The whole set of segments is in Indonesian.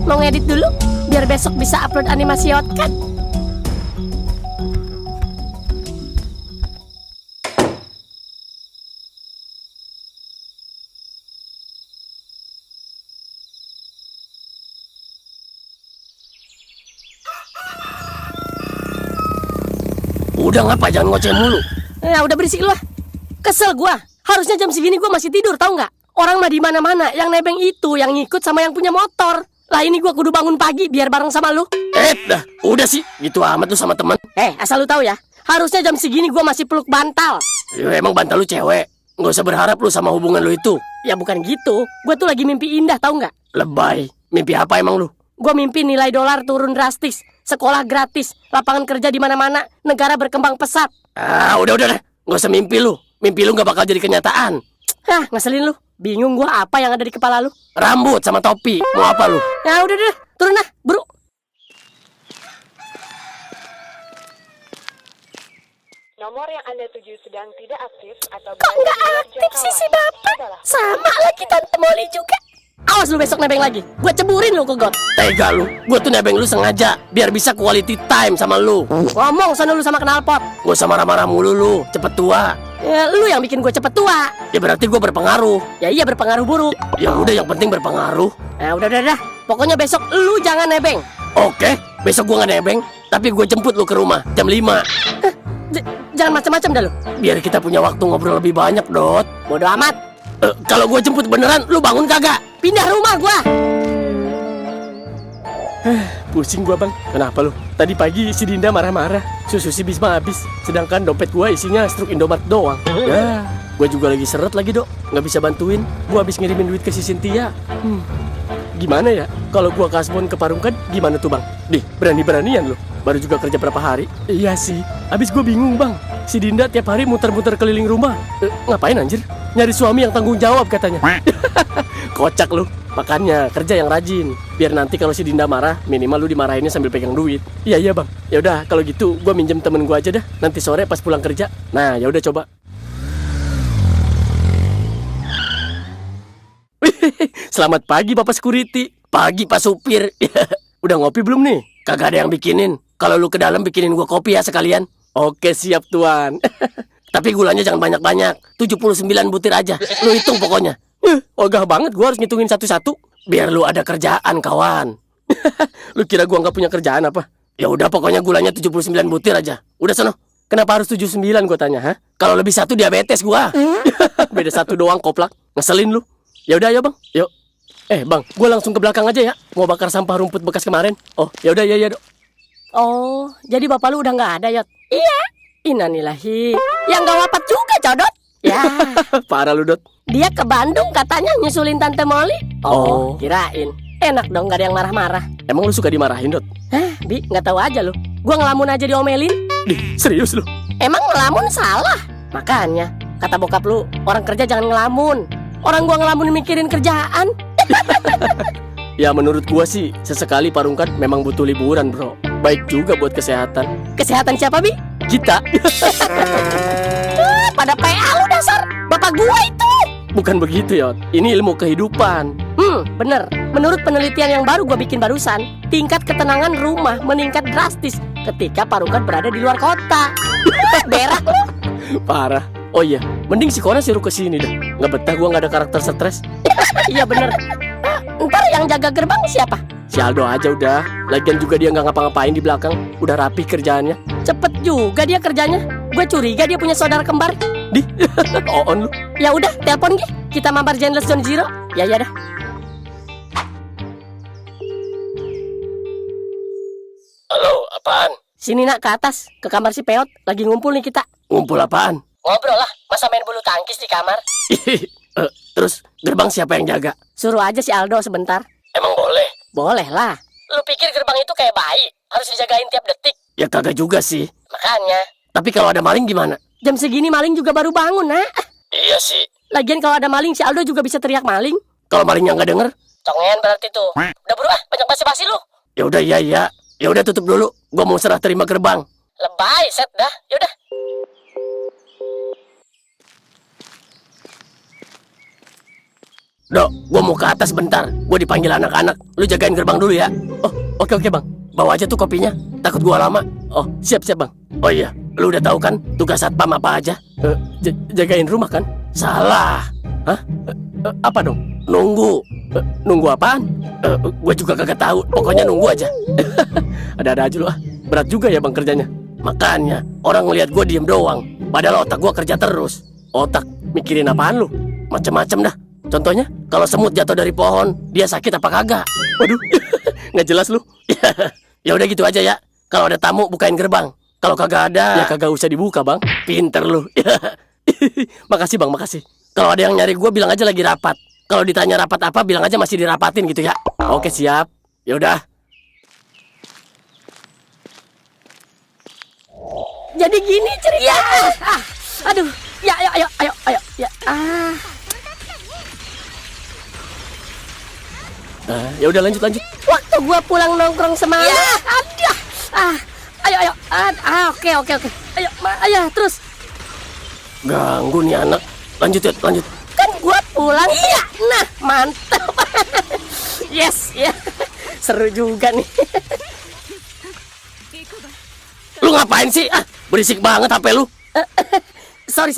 Mau ngedit dulu biar besok bisa upload animasi outcut. Udah ngapa, jangan ngoceh mulu. Nah, udah berisik lu ah. Kesel gua. Harusnya jam segini gua masih tidur, tahu nggak? Orang mah di mana-mana, yang nebeng itu yang ngikut sama yang punya motor. Lah ini gua kudu bangun pagi biar bareng sama lu. Dah, udah sih, gitu amat lu sama temen. Asal lu tahu ya, harusnya jam segini gua masih peluk bantal. Ya, emang bantal lu cewek. Nggak usah berharap lu sama hubungan lu itu. Ya bukan gitu, gua tuh lagi mimpi indah, tahu nggak? Lebay. Mimpi apa emang lu? Gua mimpi nilai dolar turun drastis, sekolah gratis, lapangan kerja di mana-mana, negara berkembang pesat. Udah deh. Nggak usah mimpi lu. Mimpi lu nggak bakal jadi kenyataan. Hah, ngeselin lu. Bingung gua apa yang ada di kepala lu. Rambut sama topi. Mau apa lu? Ya udah deh, turun dah, bro. Nomor yang Anda tuju sedang tidak aktif atau Kok nggak aktif sih si bapak? Sama lagi Tante Molly juga. Awas lu besok nebeng lagi. Gua ceburin lu ke got. Tega lu. Gua tuh nebeng lu sengaja biar bisa quality time sama lu. Ngomong sana lu sama knalpot. Gak usah marah-marah mulu lu. Cepet tua. Ya, lu yang bikin gue cepet tua. Ya berarti gua berpengaruh. Ya iya berpengaruh buruk. Ya udah, yang penting berpengaruh. Nah udah. Pokoknya besok lu jangan nebeng. Oke, besok gua nggak nebeng, tapi gua jemput lu ke rumah jam 5. Jangan macam-macam dah lu. Biar kita punya waktu ngobrol lebih banyak, Dot. Bodoh amat. Kalau gua jemput beneran, lu bangun kagak? Pindah rumah gua. Pusing gua bang. Kenapa lu? Tadi pagi si Dinda marah-marah. Susu si Bisma habis. Sedangkan dompet gua isinya struk Indomaret doang. Ya, gua juga lagi seret lagi dok. Nggak bisa bantuin. Gua habis ngirimin duit ke si Cynthia. Gimana ya? Kalau gua kasbon ke Parungkan, gimana tuh bang? Dih, berani-beranian lu. Baru juga kerja berapa hari? Iya sih. Habis gua bingung bang. Si Dinda tiap hari muter-muter keliling rumah. Ngapain anjir? Nyari suami yang tanggung jawab katanya. Kocak lu. Makanya kerja yang rajin. Biar nanti kalau si Dinda marah, minimal lu dimarahinnya sambil pegang duit. Iya bang. Ya udah kalau gitu gua minjem temen gua aja dah. Nanti sore pas pulang kerja. Nah ya udah coba. Selamat pagi Bapak Security. Pagi Pak Supir. Udah ngopi belum nih? Kagak ada yang bikinin. Kalau lu ke dalam bikinin gua kopi ya sekalian. Oke siap tuan. Tapi gulanya jangan banyak-banyak. 79 butir aja. Lu hitung pokoknya. Ogah banget gua harus ngitungin satu-satu. Biar lu ada kerjaan, kawan. Lu kira gua nggak punya kerjaan apa? Ya udah, pokoknya gulanya 79 butir aja. Udah sono. Kenapa harus 79 gua tanya, ha? Kalau lebih satu diabetes gua. Beda satu doang koplak. Ngeselin lu. Ya udah ayo bang. Yuk. Bang, gua langsung ke belakang aja ya. Mau bakar sampah rumput bekas kemarin. Oh, ya udah ya dok. Oh, jadi bapak lu udah nggak ada Yot? Iya. Innalillahi. Yang nggak wafat juga Codot. Ya. Parah lu dot. Dia ke Bandung katanya nyusulin Tante Molly. Oh. Kirain. Enak dong, gak ada yang marah-marah. Emang lu suka dimarahin dot? Bi, nggak tahu aja lu. Gua ngelamun aja diomelin. Dih, serius lu? Emang ngelamun salah? Makanya, kata bokap lu, orang kerja jangan ngelamun. Orang gua ngelamun mikirin kerjaan. Ya menurut gua sih, sesekali Parungkan memang butuh liburan bro. Baik juga buat kesehatan. Kesehatan siapa, Bi? Kita. Pada PA lu dasar. Bapak gua itu. Bukan begitu Yot. Ini ilmu kehidupan. Bener. Menurut penelitian yang baru gua bikin barusan, tingkat ketenangan rumah meningkat drastis ketika Parungkan berada di luar kota. Berak lu. Parah. Oh iya, mending si Kona suruh kesini dah. Nggak betah gua nggak ada karakter stres. Iya bener. Ntar yang jaga gerbang siapa? Si Aldo aja udah. Lagian juga dia nggak ngapa-ngapain di belakang. Udah rapi kerjaannya. Cepet juga dia kerjanya. Gue curiga dia punya saudara kembar. Di, on lu. Ya udah, telepon Gi. Kita mampir Genless Zone Zero. Ya dah. Halo, apaan? Sini nak ke atas, ke kamar si Peot. Lagi ngumpul nih kita. Ngumpul apaan? Ngobrol lah, masa main bulu tangkis di kamar. Terus gerbang siapa yang jaga? Suruh aja si Aldo sebentar. Emang boleh? Boleh lah. Lu pikir gerbang itu kayak bayi? Harus dijagain tiap detik? Ya kagak juga sih. Makanya. Tapi kalau ada maling gimana? Jam segini maling juga baru bangun, nah. Iya sih. Lagian kalau ada maling, si Aldo juga bisa teriak maling. Kalau malingnya nggak denger? Congen berarti tuh. Udah berubah, banyak basi-basi lu. Ya udah, iya. Ya udah, tutup dulu. Gua mau serah terima gerbang. Lebay, set dah. Yaudah. Dok, gua mau ke atas bentar. Gua dipanggil anak-anak. Lu jagain gerbang dulu ya. Oh, oke bang. Bawa aja tuh kopinya. Takut gua lama. Oh, siap bang. Oh iya, lu udah tahu kan tugas satpam apa aja? Jagain rumah kan? Salah. Hah? Apa dong? Nunggu. Nunggu apaan? Gua juga kagak tahu. Pokoknya nunggu aja. Ada-ada aja lu ah. Berat juga ya bang kerjanya. Makanya orang ngelihat gua diem doang. Padahal otak gua kerja terus. Otak, mikirin apaan lu? Macem-macem dah. Contohnya? Kalau semut jatuh dari pohon, dia sakit apa kagak? Waduh, nggak jelas lu. Ya udah gitu aja ya. Kalau ada tamu bukain gerbang. Kalau kagak ada, Ya kagak usah dibuka bang. pinter lu. Makasih bang, makasih. Kalau ada yang nyari gua bilang aja lagi rapat. Kalau ditanya rapat apa, bilang aja masih dirapatin gitu ya. Oke siap. Ya udah. Jadi gini ceritanya. Aduh, ya ayo. Ya. Ya udah lanjut. Waktu gua pulang nongkrong semalam. Aduh. Ayo. Oke. Ayo, terus. Ganggu nih anak. Lanjut. Kan gua pulang. Iya. Nah, mantap. Yes, ya. Seru juga nih. Lu ngapain sih? Berisik banget HP lu. Sorry.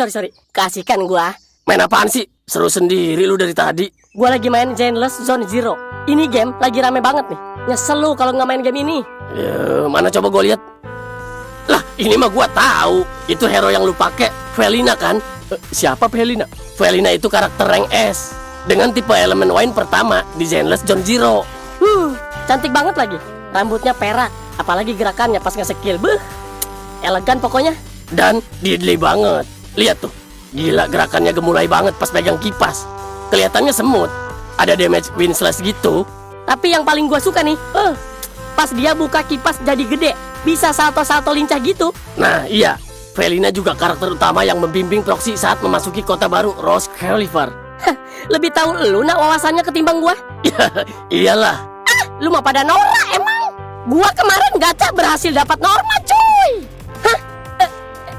Kasihkan gua. Main apaan sih? Seru sendiri lu dari tadi. Gua lagi main Zenless Zone Zero. Ini game lagi rame banget nih. Nyesel lu kalau nggak main game ini. Ya, mana coba gue lihat. Lah, ini mah gua tahu. Itu hero yang lu pakai, Felina kan? Siapa Helena? Felina itu karakter rank S dengan tipe elemen wine pertama di Zenless Zone Zero. Cantik banget lagi. Rambutnya perak, apalagi gerakannya pas nge-skill. Elegan pokoknya. Dan deadly banget. Lihat tuh. Gila, gerakannya gemulai banget pas pegang kipas. Kelihatannya semut. Ada damage wind slash gitu. Tapi yang paling gua suka nih, pas dia buka kipas jadi gede, bisa salto-salto lincah gitu. Nah, iya. Felina juga karakter utama yang membimbing Proxy saat memasuki kota baru Rose Khalifa. Lebih tahu lu nak wawasannya ketimbang gua. Iyalah. Lu mah pada norak emang. Gua kemarin gacha berhasil dapat Norma cuy. Hah?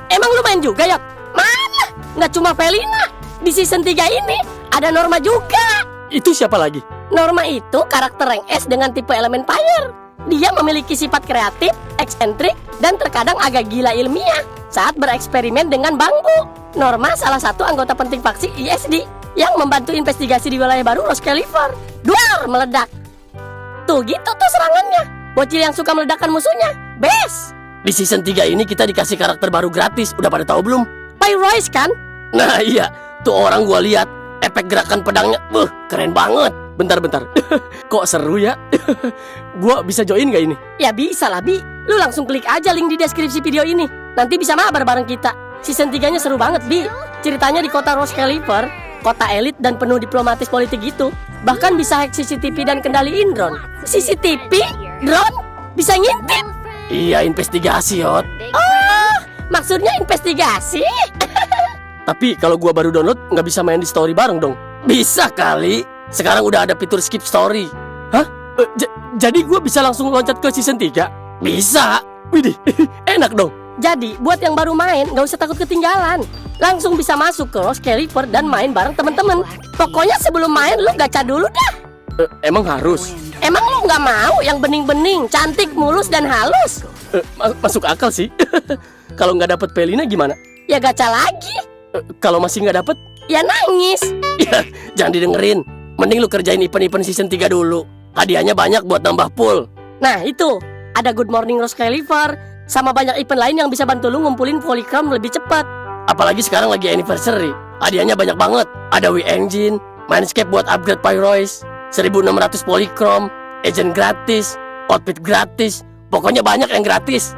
Emang lu main juga ya? Mana? Nggak cuma Felina. Di season 3 ini ada Norma juga. Itu siapa lagi? Norma itu karakter rank S dengan tipe elemen fire. Dia memiliki sifat kreatif, eksentrik, dan terkadang agak gila ilmiah saat bereksperimen dengan bambu. Norma salah satu anggota penting faksi ISD yang membantu investigasi di wilayah baru Rose Khalifa. Duar meledak. Tuh gitu tuh serangannya. Bocil yang suka meledakkan musuhnya. Best. Di season 3 ini kita dikasih karakter baru gratis. Udah pada tahu belum? Pyroise kan? Nah iya. Tuh orang gua lihat efek gerakan pedangnya, keren banget. Bentar. Kok seru ya? Gua bisa join gak ini? Ya bisa lah Bi. Lu langsung klik aja link di deskripsi video ini. Nanti bisa mabar bareng kita. Season 3-nya seru banget Bi. Ceritanya di kota Rose Khalifa, kota elit dan penuh diplomatis politik gitu. Bahkan bisa hack CCTV dan kendaliin drone. CCTV? Drone? Bisa ngintip? Iya, investigasi Yot. Oh, maksudnya investigasi? Tapi kalau gua baru download nggak bisa main di story bareng dong. Bisa kali. Sekarang udah ada fitur skip story. Hah? Jadi gua bisa langsung loncat ke season 3? Bisa. Widih, enak dong. Jadi buat yang baru main nggak usah takut ketinggalan. Langsung bisa masuk ke Rose Khalifa dan main bareng temen-temen. Pokoknya sebelum main lu gacha dulu dah. Emang harus? Emang lu nggak mau yang bening-bening, cantik, mulus dan halus? Masuk akal sih. Kalau nggak dapet Felina gimana? Ya gacha lagi. Kalau masih nggak dapet? Ya nangis. Ya, jangan didengerin. Mending lu kerjain event-event season 3 dulu. Hadiahnya banyak buat nambah pool. Nah itu, ada Good Morning Rose Khalifa, sama banyak event lain yang bisa bantu lu ngumpulin polychrome lebih cepat. Apalagi sekarang lagi anniversary. Hadiahnya banyak banget. Ada Wii Engine, Mindscape buat upgrade Pyroise, 1600 polychrome, agent gratis, outfit gratis. Pokoknya banyak yang gratis.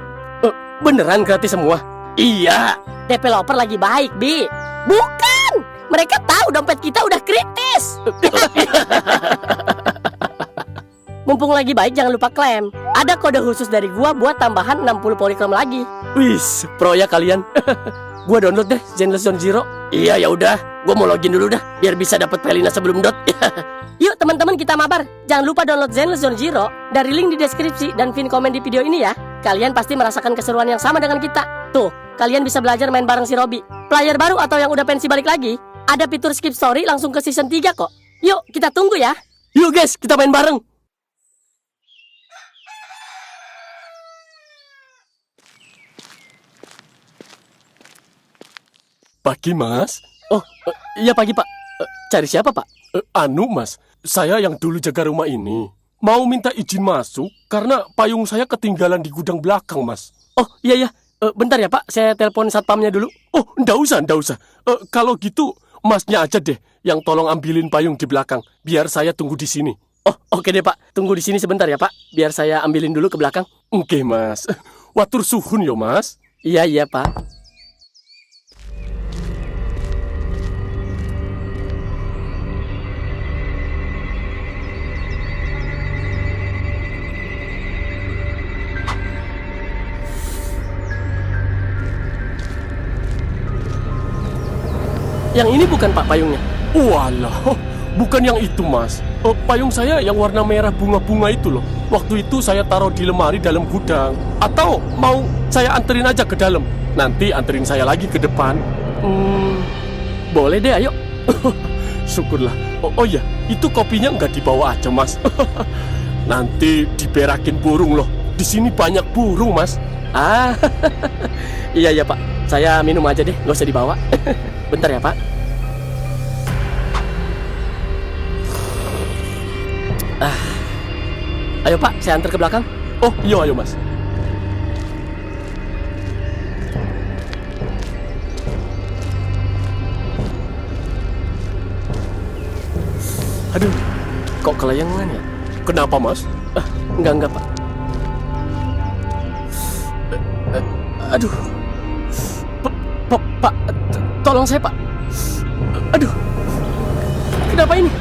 Beneran gratis semua? Iya. Developer lagi baik, Bi. Bukan! Mereka tahu dompet kita udah kritis. Mumpung lagi baik, jangan lupa klaim. Ada kode khusus dari gua buat tambahan 60 polychrome lagi. Wis, pro ya kalian. Gua download deh Zenless Zone Zero. Iya ya udah, gua mau login dulu dah biar bisa dapat Felina sebelum dot. Yuk teman-teman kita mabar. Jangan lupa download Zenless Zone Zero dari link di deskripsi dan pin komen di video ini ya. Kalian pasti merasakan keseruan yang sama dengan kita. Tuh, kalian bisa belajar main bareng si Robby. Player baru atau yang udah pensi balik lagi, ada fitur skip story langsung ke season 3 kok. Yuk, kita tunggu ya. Yuk guys, kita main bareng. Pagi, Mas. Oh, iya pagi Pak. Cari siapa Pak? Anu, Mas. Saya yang dulu jaga rumah ini. Mau minta izin masuk karena payung saya ketinggalan di gudang belakang, Mas. Oh, iya iya. Bentar ya Pak, saya telepon satpamnya dulu. Oh, ndak usah. Kalau gitu, Masnya aja deh yang tolong ambilin payung di belakang. Biar saya tunggu di sini. Oh, oke deh Pak. Tunggu di sini sebentar ya Pak. Biar saya ambilin dulu ke belakang. Oke, Mas. Watur suhun yo, Mas. Iya iya Pak. Yang ini bukan Pak payungnya. Walah, bukan yang itu, Mas. Payung saya yang warna merah bunga-bunga itu loh. Waktu itu saya taruh di lemari dalam gudang. Atau mau saya anterin aja ke dalam? Nanti anterin saya lagi ke depan. Boleh deh, ayo. Syukurlah. Oh iya, itu kopinya nggak dibawa aja, Mas. Nanti diberakin burung loh. Di sini banyak burung, Mas. Ah, iya iya Pak. Saya minum aja deh, nggak usah dibawa. Bentar ya Pak. Ayo Pak, saya antar ke belakang. Oh iya, ayo Mas. Aduh, kok kelayangan ya? Kenapa, Mas? Enggak Pak. Aduh, Pak, tolong saya Pak. Aduh, kenapa ini?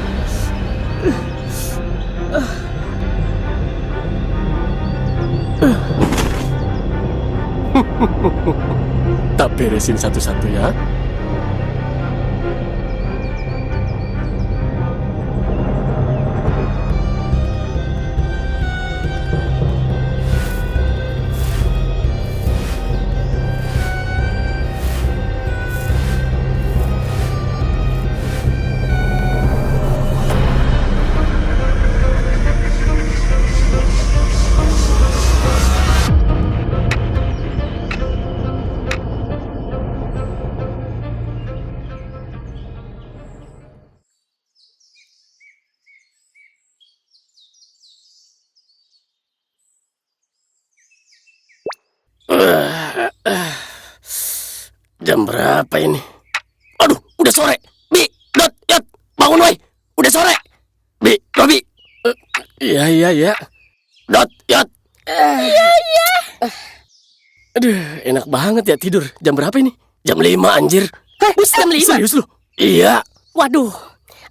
Tak beresin satu-satu ya. Jam berapa ini? Aduh, udah sore. Bi, Dot, Yot, bangun woi. Udah sore. Bi, Robi. Iya. Dot, Yot. Iya. Aduh, enak banget ya tidur. Jam berapa ini? Jam 5 anjir. Jam 5? Serius lu? Iya. Waduh.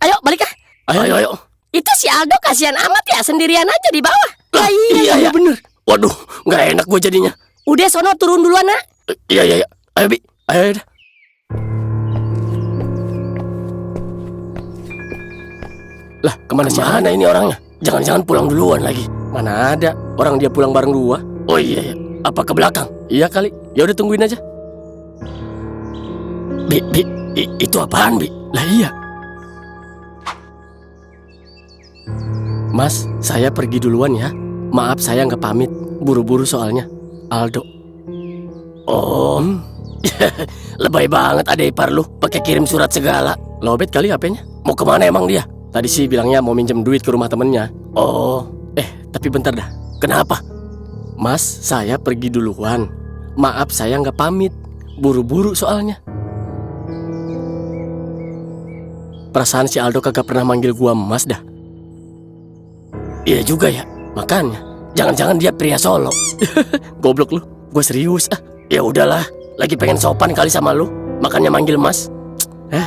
Ayo, balik ah. Ayo. Itu si Aldo kasihan amat ya, sendirian aja di bawah. Lah, iya bener. Waduh, nggak enak gue jadinya. Udah sono turun duluan, Nak. Iya. Ayo, Bi. Ayo dah. Lah, kemana sih ini orangnya? Jangan-jangan pulang duluan lagi. Mana ada, orang dia pulang bareng gua. Oh iya. Apa ke belakang? Iya kali. Ya udah tungguin aja. Bi, itu apaan, Bi? Lah iya. Mas, saya pergi duluan ya. Maaf saya nggak pamit. Buru-buru soalnya. Aldo. Oh, lebay banget ada ipar lu. Pakai kirim surat segala. Lobet kali HP-nya. Mau kemana emang dia? Tadi sih bilangnya mau minjem duit ke rumah temennya. Oh, tapi bentar dah. Kenapa? Mas, saya pergi duluan. Maaf saya nggak pamit. Buru-buru soalnya. Perasaan si Aldo kagak pernah manggil gua Mas dah. Iya juga ya. Makanya, jangan-jangan dia pria Solo. Goblok lu. Gue serius ah. Ya udahlah, lagi pengen sopan kali sama lu, makanya manggil Mas.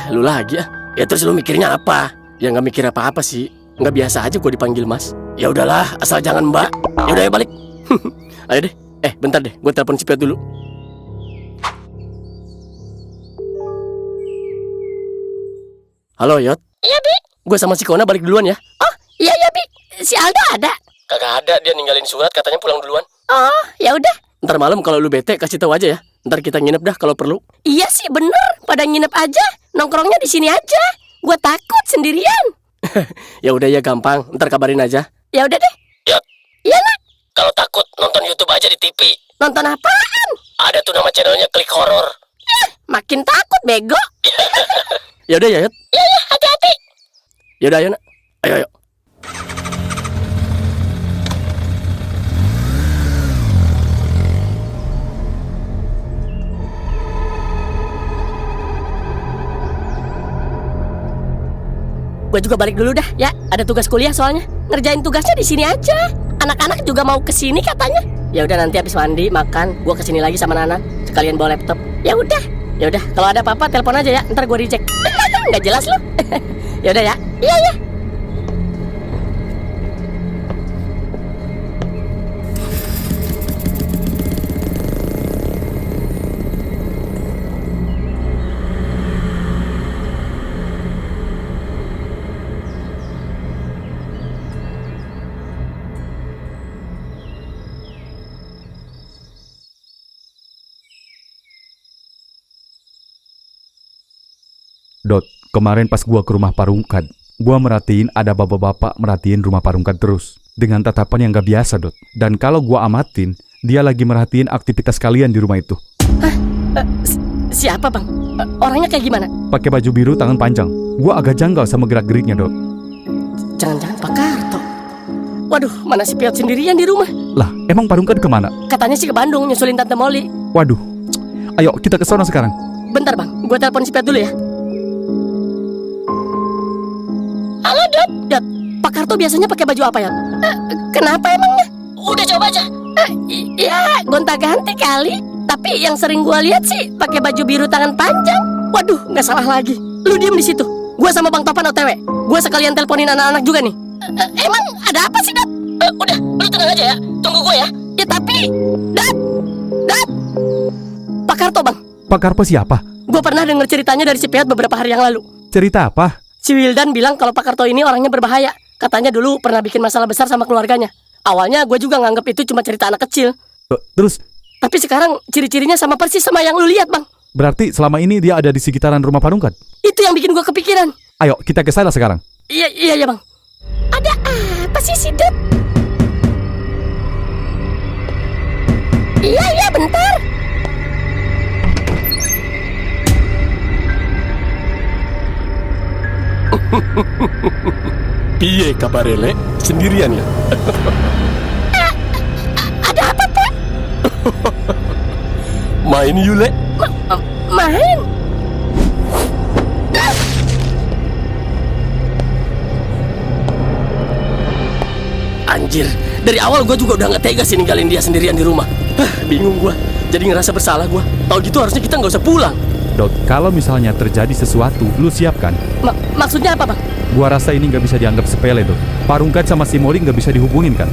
Lu lagi ah. Ya terus lu mikirnya apa? Ya nggak mikir apa-apa sih. Nggak biasa aja gue dipanggil Mas. Ya udahlah, asal jangan Mbak. Ya udah ya balik. Ayo deh. Bentar deh, gue telepon si Piot dulu. Halo Yot. Iya, Bi. Gue sama si Kona balik duluan ya. Oh, iya, Bi. Si Aldo ada. Kagak ada, dia ninggalin surat katanya pulang duluan. Oh, ya udah. Ntar malam kalau lu bete kasih tahu aja ya. Ntar kita nginep dah kalau perlu. Iya sih bener, pada nginep aja. Nongkrongnya di sini aja. Gue takut sendirian. Ya udah ya gampang, ntar kabarin aja. Ya udah deh. Yot, Iya nak. kalau takut nonton YouTube aja di TV. Nonton apaan? Ada tuh nama channelnya Klik Horor. Makin takut bego. Ya udah ya, Yot. Iya ya, hati-hati. Ya udah ayo nak. Ayo ayo. Gue juga balik dulu dah ya. Ada tugas kuliah soalnya. Ngerjain tugasnya di sini aja. Anak-anak juga mau kesini katanya. Ya udah nanti habis mandi makan, gue kesini lagi sama Nana. Sekalian bawa laptop. Ya udah. Ya udah. Kalau ada apa-apa telepon aja ya. Ntar gue reject. Nggak jelas loh. Ya udah ya. Iya ya. Dot, kemarin pas gua ke rumah Parungkad, gua merhatiin ada bapak-bapak merhatiin rumah Parungkad terus. Dengan tatapan yang gak biasa, Dot. Dan kalau gua amatin, dia lagi merhatiin aktivitas kalian di rumah itu. Siapa bang? Orangnya kayak gimana? Pakai baju biru tangan panjang. Gua agak janggal sama gerak-geriknya, Dot. Jangan-jangan Pak Karto. Waduh, mana si Piot sendirian di rumah? Lah, emang Parungkad kemana? Katanya sih ke Bandung nyusulin Tante Molly. Waduh. Ayo, kita ke sana sekarang. Bentar bang, gue telepon si Piot dulu ya. Halo Dot. Dot, Pak Karto biasanya pakai baju apa ya? Kenapa emangnya? Udah coba aja. Iya, gonta-ganti kali. Tapi yang sering gue lihat sih pakai baju biru tangan panjang. Waduh, nggak salah lagi. Lu diem di situ. Gue sama Bang Topan OTW. Gue sekalian teleponin anak-anak juga nih. Emang ada apa sih Dot? Udah, lu tenang aja ya. Tunggu gue ya. Ya tapi, Dot. Pak Karto bang. Pak Karpo siapa? Gue pernah denger ceritanya dari si Piot beberapa hari yang lalu. Cerita apa? Si Wildan bilang kalau Pak Karto ini orangnya berbahaya. Katanya dulu pernah bikin masalah besar sama keluarganya. Awalnya gue juga nganggep itu cuma cerita anak kecil. Terus, Tapi sekarang ciri-cirinya sama persis sama yang lu lihat bang. berarti selama ini dia ada di sekitaran rumah Parungkad? Itu yang bikin gue kepikiran. Ayo, kita ke sana sekarang. Iya bang. Ada apa sih si Dut? Iya bentar. Piye kabar Lek? Sendirian ya? Ada apa Pak? Main yuk Lek. Main? Anjir, dari awal gue juga udah gak tega sih ninggalin dia sendirian di rumah. Bingung gue, jadi ngerasa bersalah gue. Tahu gitu harusnya kita nggak usah pulang. Dot, kalau misalnya terjadi sesuatu, lu siapkan. Maksudnya apa bang? Gua rasa ini nggak bisa dianggap sepele, Dot. Parungkad sama si Molly nggak bisa dihubungin kan?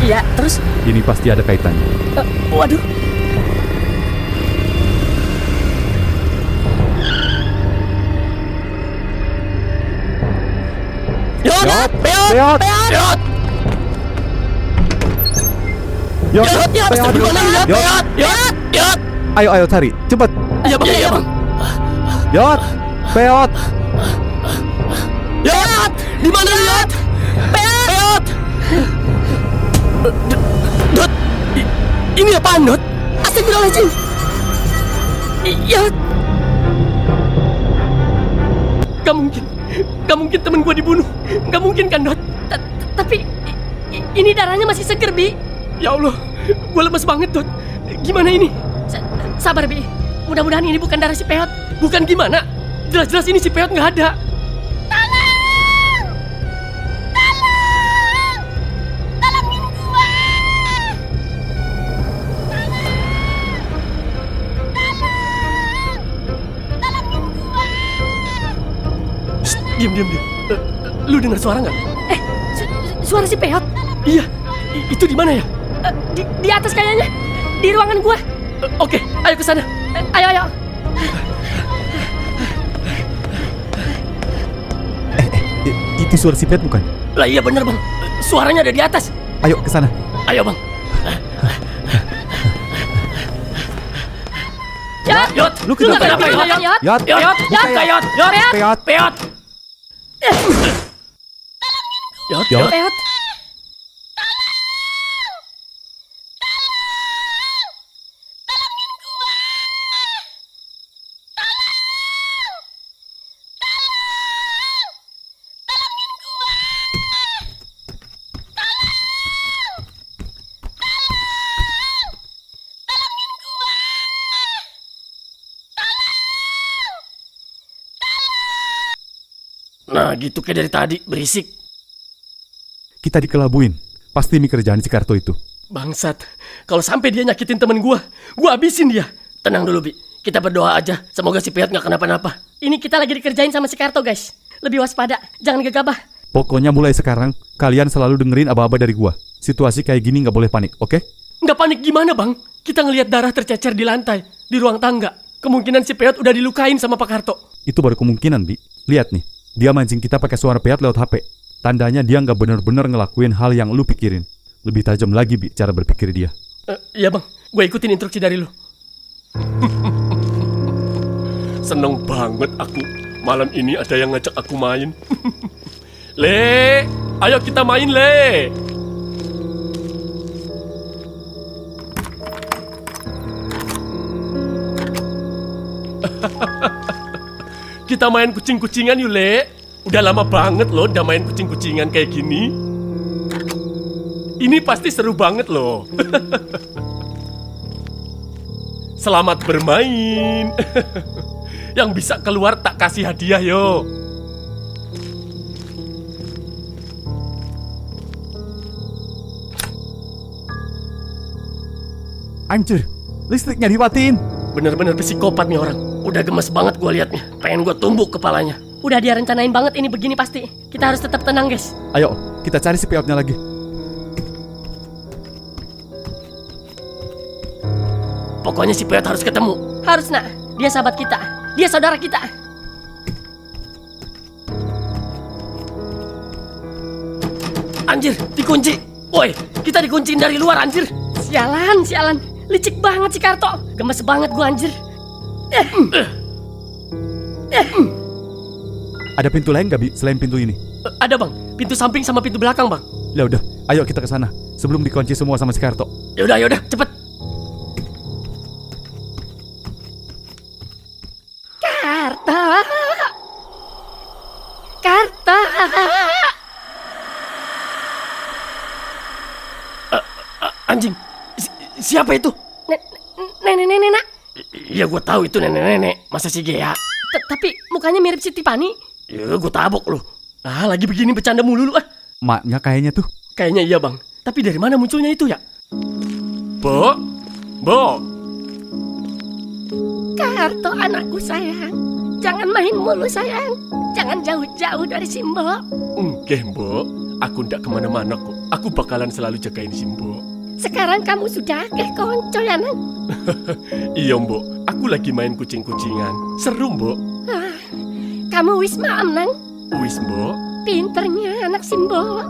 Iya terus? Ini pasti ada kaitannya. Waduh. Yot, Peot! Yot, Yot! Yot. Ayo cari, cepet. Iya bang. Yot! Peot! Yot, di mana Yot? Peot. Dot, ini apaan Dot? Astagfirullahaladzim. Yot. Gak mungkin temen gue dibunuh. Gak mungkin kan Dot? Tapi ini darahnya masih seger Bi. Ya Allah, gue lemes banget Dot. Gimana ini? Sabar Bi. Mudah-mudahan ini bukan darah si Peot. Bukan gimana? Jelas-jelas ini si Peot nggak ada. Tolongin gua. Tolongin gua. Diam. Lu dengar suara nggak? Suara si Peot. Iya, itu di mana ya? Di atas kayaknya. Di ruangan gua. Oke, ayo ke sana. Ayo. Itu suara si Peot bukan? Lah iya bener bang, suaranya ada di atas. Ayo ke sana. Ayo bang. Yot. Lu kenapa? Yot. Yot! Yot. Peot! Peot. Yot, Yot. Peot. Nah gitu kayak dari tadi, berisik. Kita dikelabuin. Pasti ini kerjaan si Karto itu. bangsat. Kalau sampai dia nyakitin temen gua habisin dia. Tenang dulu, Bi. Kita berdoa aja. Semoga si Peot nggak kenapa-napa. Ini kita lagi dikerjain sama si Karto, guys. Lebih waspada, jangan gegabah. Pokoknya mulai sekarang, kalian selalu dengerin aba-aba dari gua. Situasi kayak gini nggak boleh panik, oke? Nggak panik gimana, Bang? Kita ngelihat darah tercecer di lantai, di ruang tangga. Kemungkinan si Peot udah dilukain sama Pak Karto. Itu baru kemungkinan, Bi. Lihat nih, dia mancing kita pakai suara Peot lewat HP. Tandanya dia nggak bener-bener ngelakuin hal yang lu pikirin. Lebih tajam lagi, Bi, cara berpikir dia. Iya, Bang. Gue ikutin instruksi dari lu. Seneng banget aku. Malam ini ada yang ngajak aku main. Le, ayo kita main, Le. Kita main kucing-kucingan yuk, Le. Udah lama banget loh udah main kucing-kucingan kayak gini. Ini pasti seru banget loh. Selamat bermain. Yang bisa keluar tak kasih hadiah yo. Anjir, listriknya dimatiin. Bener-bener psikopat nih orang. Udah gemes banget gue liatnya. Pengen gue tumbuk kepalanya. Udah dia rencanain banget ini begini pasti. Kita harus tetap tenang, guys. Ayo, kita cari si Peotnya lagi. Pokoknya si Peot harus ketemu. Harus, nak. Dia sahabat kita. Dia saudara kita. Anjir, dikunci. Woi, kita dikunciin dari luar, anjir. Sialan, sialan. Licik banget si Karto. Gemes banget gua, anjir. Ada pintu lain nggak, Bi, selain pintu ini? Ada, Bang. Pintu samping sama pintu belakang, Bang. Ya udah, ayo kita ke sana sebelum dikunci semua sama si Karto. Yaudah, cepet. Karto. Karto. Anjing, siapa itu? Nenek-nenek, nak. Ya gue tahu itu nenek-nenek. Masa si Gea? Tapi mukanya mirip si Tiffany. Ya gue tabok loh. Ah, lagi begini bercanda mulu lu ah. Maknya kayaknya tuh. Kayaknya iya, Bang. Tapi dari mana munculnya itu ya? Bo? Bo? Karto, anakku sayang. Jangan main mulu, sayang. Jangan jauh-jauh dari Simbo. Enggak, Mbok. Aku ndak kemana-mana kok. Aku bakalan selalu jagain si Mbok. Sekarang kamu sudah konco ya, Nang? Iya, Mbok. Aku lagi main kucing-kucingan. Seru, Mbok. Kamu wis maam, Nang. Wis, Mbok. Pinternya anak Simbo.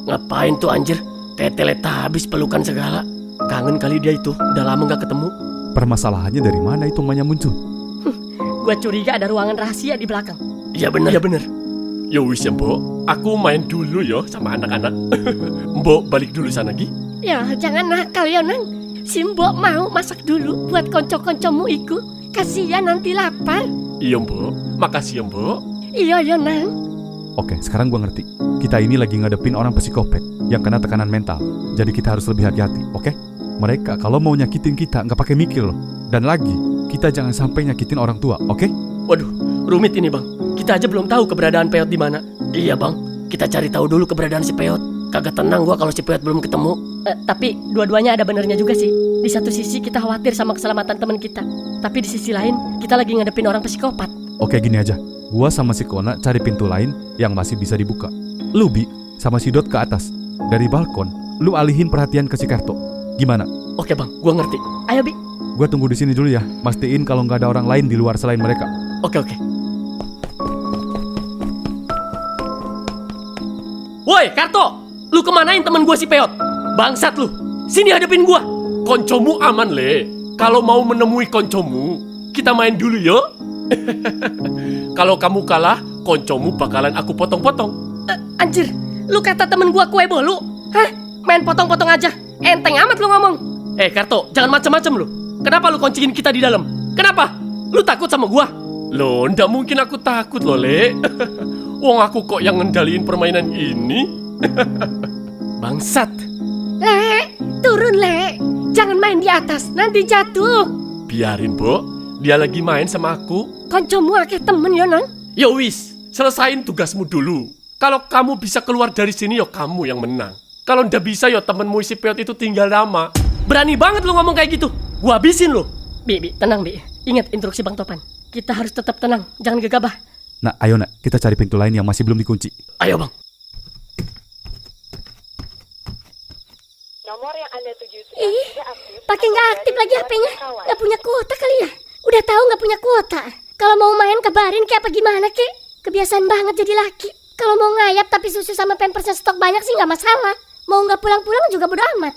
Ngapain tuh anjir? Kayak teletabis pelukan segala. Kangen kali dia itu. Udah lama gak ketemu. Permasalahannya dari mana itu emaknya muncul? Gua curiga ada ruangan rahasia di belakang. Iya bener. Iya bener. Ya wis ya, Mbok. Aku main dulu yo sama anak-anak. Mbok balik dulu sana, Gi. Ya, jangan nakal ya, Nang. Simbo mau masak dulu buat konco-koncomu iku. Kasihan nanti lapar. Iya, Mbok. Makasih ya, Mbok. Iya, ya, Nang. Oke, sekarang gua ngerti. Kita ini lagi ngadepin orang psikopat yang kena tekanan mental. Jadi kita harus lebih hati-hati, oke? Mereka kalau mau nyakitin kita nggak pakai mikir loh. Dan lagi, kita jangan sampai nyakitin orang tua, oke? Waduh, rumit ini, Bang. Kita aja belum tahu keberadaan Peot di mana. Iya bang, kita cari tahu dulu keberadaan si Peot. Kagak tenang gua kalau si Peot belum ketemu. Tapi dua-duanya ada benernya juga sih. Di satu sisi kita khawatir sama keselamatan teman kita. Tapi di sisi lain, kita lagi ngadepin orang psikopat. Oke, gini aja. Gua sama si Kona cari pintu lain yang masih bisa dibuka. Lu, Bi, sama si Dot ke atas. Dari balkon, lu alihin perhatian ke si Karto. Gimana? Oke, Bang. Gua ngerti. Ayo, Bi. Gua tunggu di sini dulu ya. Mastiin kalau nggak ada orang lain di luar selain mereka. Oke. Woi, Karto! Lu kemanain temen gua si Peot? Bangsat lu! Sini hadepin gua! Koncomu aman, Le. Kalau mau menemui koncomu, kita main dulu yo. Kalau kamu kalah, koncomu bakalan aku potong-potong. Anjir, Lu kata temen gua kue bolu? Hah? Main potong-potong aja. Enteng amat lu ngomong. Karto, jangan macem-macem lu. Kenapa lu kunciin kita di dalam? Kenapa? Lu takut sama gua? Loh, ndak mungkin aku takut loh, Le. Wong aku kok yang ngendaliin permainan ini. Bangsat. Le, turun Le. Jangan main di atas, nanti jatuh. Biarin, Bo. Dia lagi main sama aku. Koncomu akeh temen ya, Nang? Yo wis, selesain tugasmu dulu. Kalau kamu bisa keluar dari sini, yo kamu yang menang. Kalau ndak bisa, yo temenmu si Peot itu tinggal lama. Berani banget lu ngomong kayak gitu. Gua habisin lu. Bi, tenang Bi. Ingat instruksi Bang Topan. Kita harus tetap tenang, jangan gegabah. Nah, ayo nak, kita cari pintu lain yang masih belum dikunci. Ayo, Bang. Nomor yang Anda tuju sudah Ih, tidak aktif. pakai nggak aktif lagi HP-nya. Kawan. Nggak punya kuota kali ya? Udah tahu nggak punya kuota. Kalau mau main kabarin kayak apa gimana kek? Kebiasaan banget jadi laki. Kalau mau ngayap tapi susu sama pampersnya stok banyak sih nggak masalah. Mau nggak pulang-pulang juga bodo amat.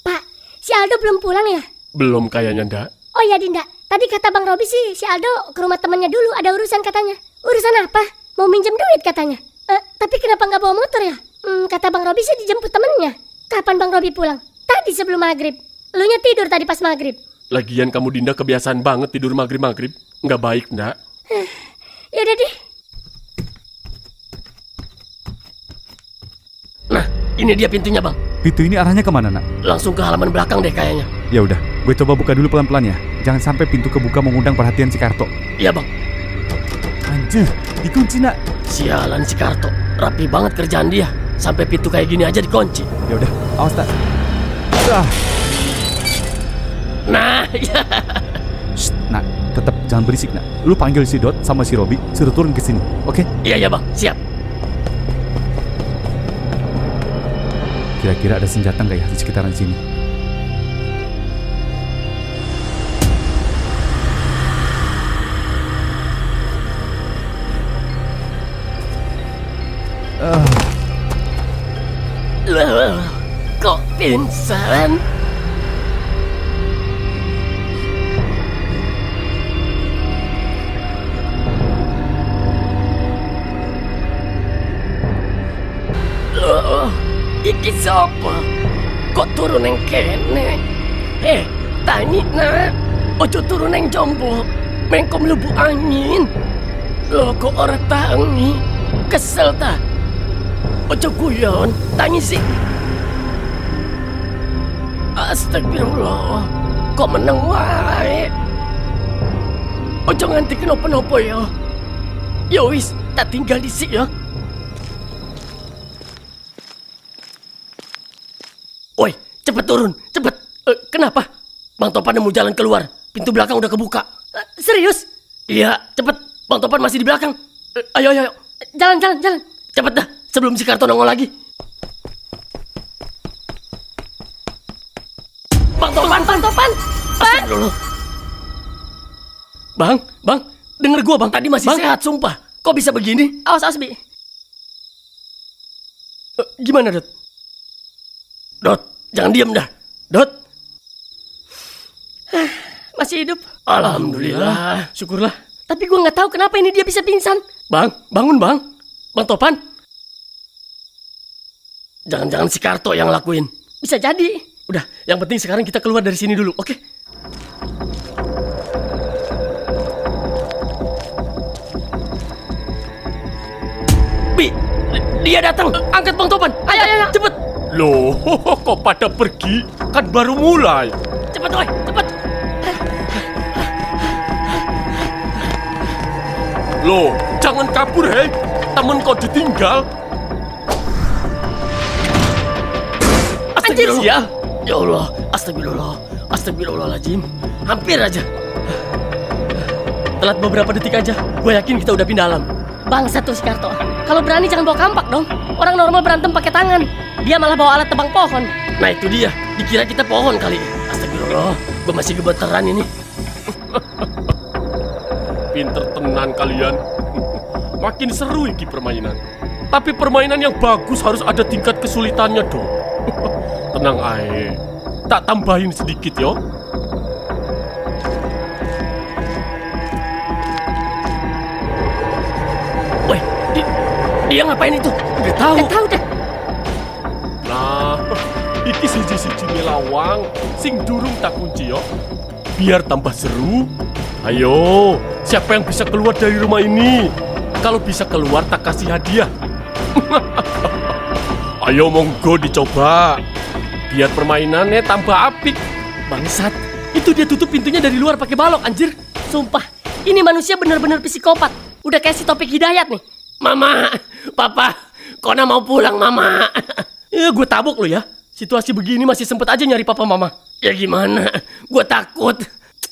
Pak, si Aldo belum pulang ya? Belum kayaknya, ndak. Oh ya Dinda, tadi kata Bang Robi sih si Aldo ke rumah temannya dulu ada urusan katanya. Urusan apa? Mau minjem duit katanya. Tapi kenapa nggak bawa motor ya? Kata Bang Robi sih dijemput temennya. Kapan Bang Robi pulang? Tadi sebelum maghrib. Elunya tidur tadi pas maghrib. Lagian kamu Dinda kebiasaan banget tidur maghrib-maghrib. Nggak baik, ndak. Yaudah deh. Nah, ini dia pintunya, Bang. Pintu ini arahnya kemana, nak? Langsung ke halaman belakang deh kayaknya. Ya udah, gue coba buka dulu pelan-pelan ya. Jangan sampai pintu kebuka mengundang perhatian si Karto. Iya, Bang. Anjir, dikunci, nak. Sialan si Karto. Rapi banget kerjaan dia. Sampai pintu kayak gini aja dikunci. Ya udah, awas tak. Nah, ya. Shh, nak, tetap jangan berisik, nak. Lu panggil si Dot sama si Robi, suruh turun ke sini, oke? Iya, Bang. Siap. Kira-kira ada senjata nggak ya di sekitaran sini? Loh, kok pingsan? Loh, iki sapa? Kok turun neng kene? Tani nak, ojo turun neng jombo. Mengko mlebu angin. Loh, kok ora tangi? Kesel ta? Ojo guyon, tangi sih. Astagfirullah, kok meneng wae? Ojo nganti kenapa-napa ya. Ya wis, tak tinggal di sini ya. Woi, cepet turun, cepet. Kenapa? Bang Topan mau jalan keluar. Pintu belakang udah kebuka. Serius? Iya, cepet. Bang Topan masih di belakang. Ayo. Jalan. Cepet dah, sebelum si Karto nongol lagi. Bang Topan. Astagfirullah. Bang, denger gua bang. Tadi masih sehat, sumpah. Kok bisa begini? Awas Bi. Gimana, Dot? Dot, jangan diem dah. Dot. Masih hidup. Alhamdulillah. Syukurlah. Tapi gue nggak tahu kenapa ini dia bisa pingsan. Bang, bangun bang. Bang Topan. Jangan-jangan si Karto yang lakuin. Bisa jadi. Udah, yang penting sekarang kita keluar dari sini dulu, oke? Bi, dia datang. Angkat Bang Topan. Ayo. Cepet. Loh, kok pada pergi? Kan baru mulai. Cepet, woy. Cepet. Loh, jangan kabur, hei. Temen kau ditinggal. Anjir, sial. Ya Allah, astagfirullahaladzim. Hampir aja. Telat beberapa detik aja. Gue yakin kita udah pindah alam. Bangsa tuh si Karto. Kalau berani jangan bawa kampak dong. Orang normal berantem pakai tangan. Dia malah bawa alat tebang pohon. Nah itu dia. Dikira kita pohon kali. Astagfirullah. Gue masih gemeteran ini. Pinter tenan kalian. Makin seru iki permainan. Tapi permainan yang bagus harus ada tingkat kesulitannya dong. Tenang ae. Tak tambahin sedikit yo. Dia ngapain itu? Gak tahu. Tahu dah. Nah, iki siji-siji lawang sing durung tak kunci yo. Biar tambah seru. Ayo, siapa yang bisa keluar dari rumah ini? Kalau bisa keluar tak kasih hadiah. Ayo monggo dicoba. Biar permainannya tambah apik. Bangsat, itu dia tutup pintunya dari luar pakai balok anjir. Sumpah, ini manusia bener-bener psikopat. Udah kayak si Topik Hidayat nih. Mama, papa, Kona mau pulang mama. Gue tabok lo ya. Situasi begini masih sempet aja nyari papa mama. Ya gimana? Gue takut.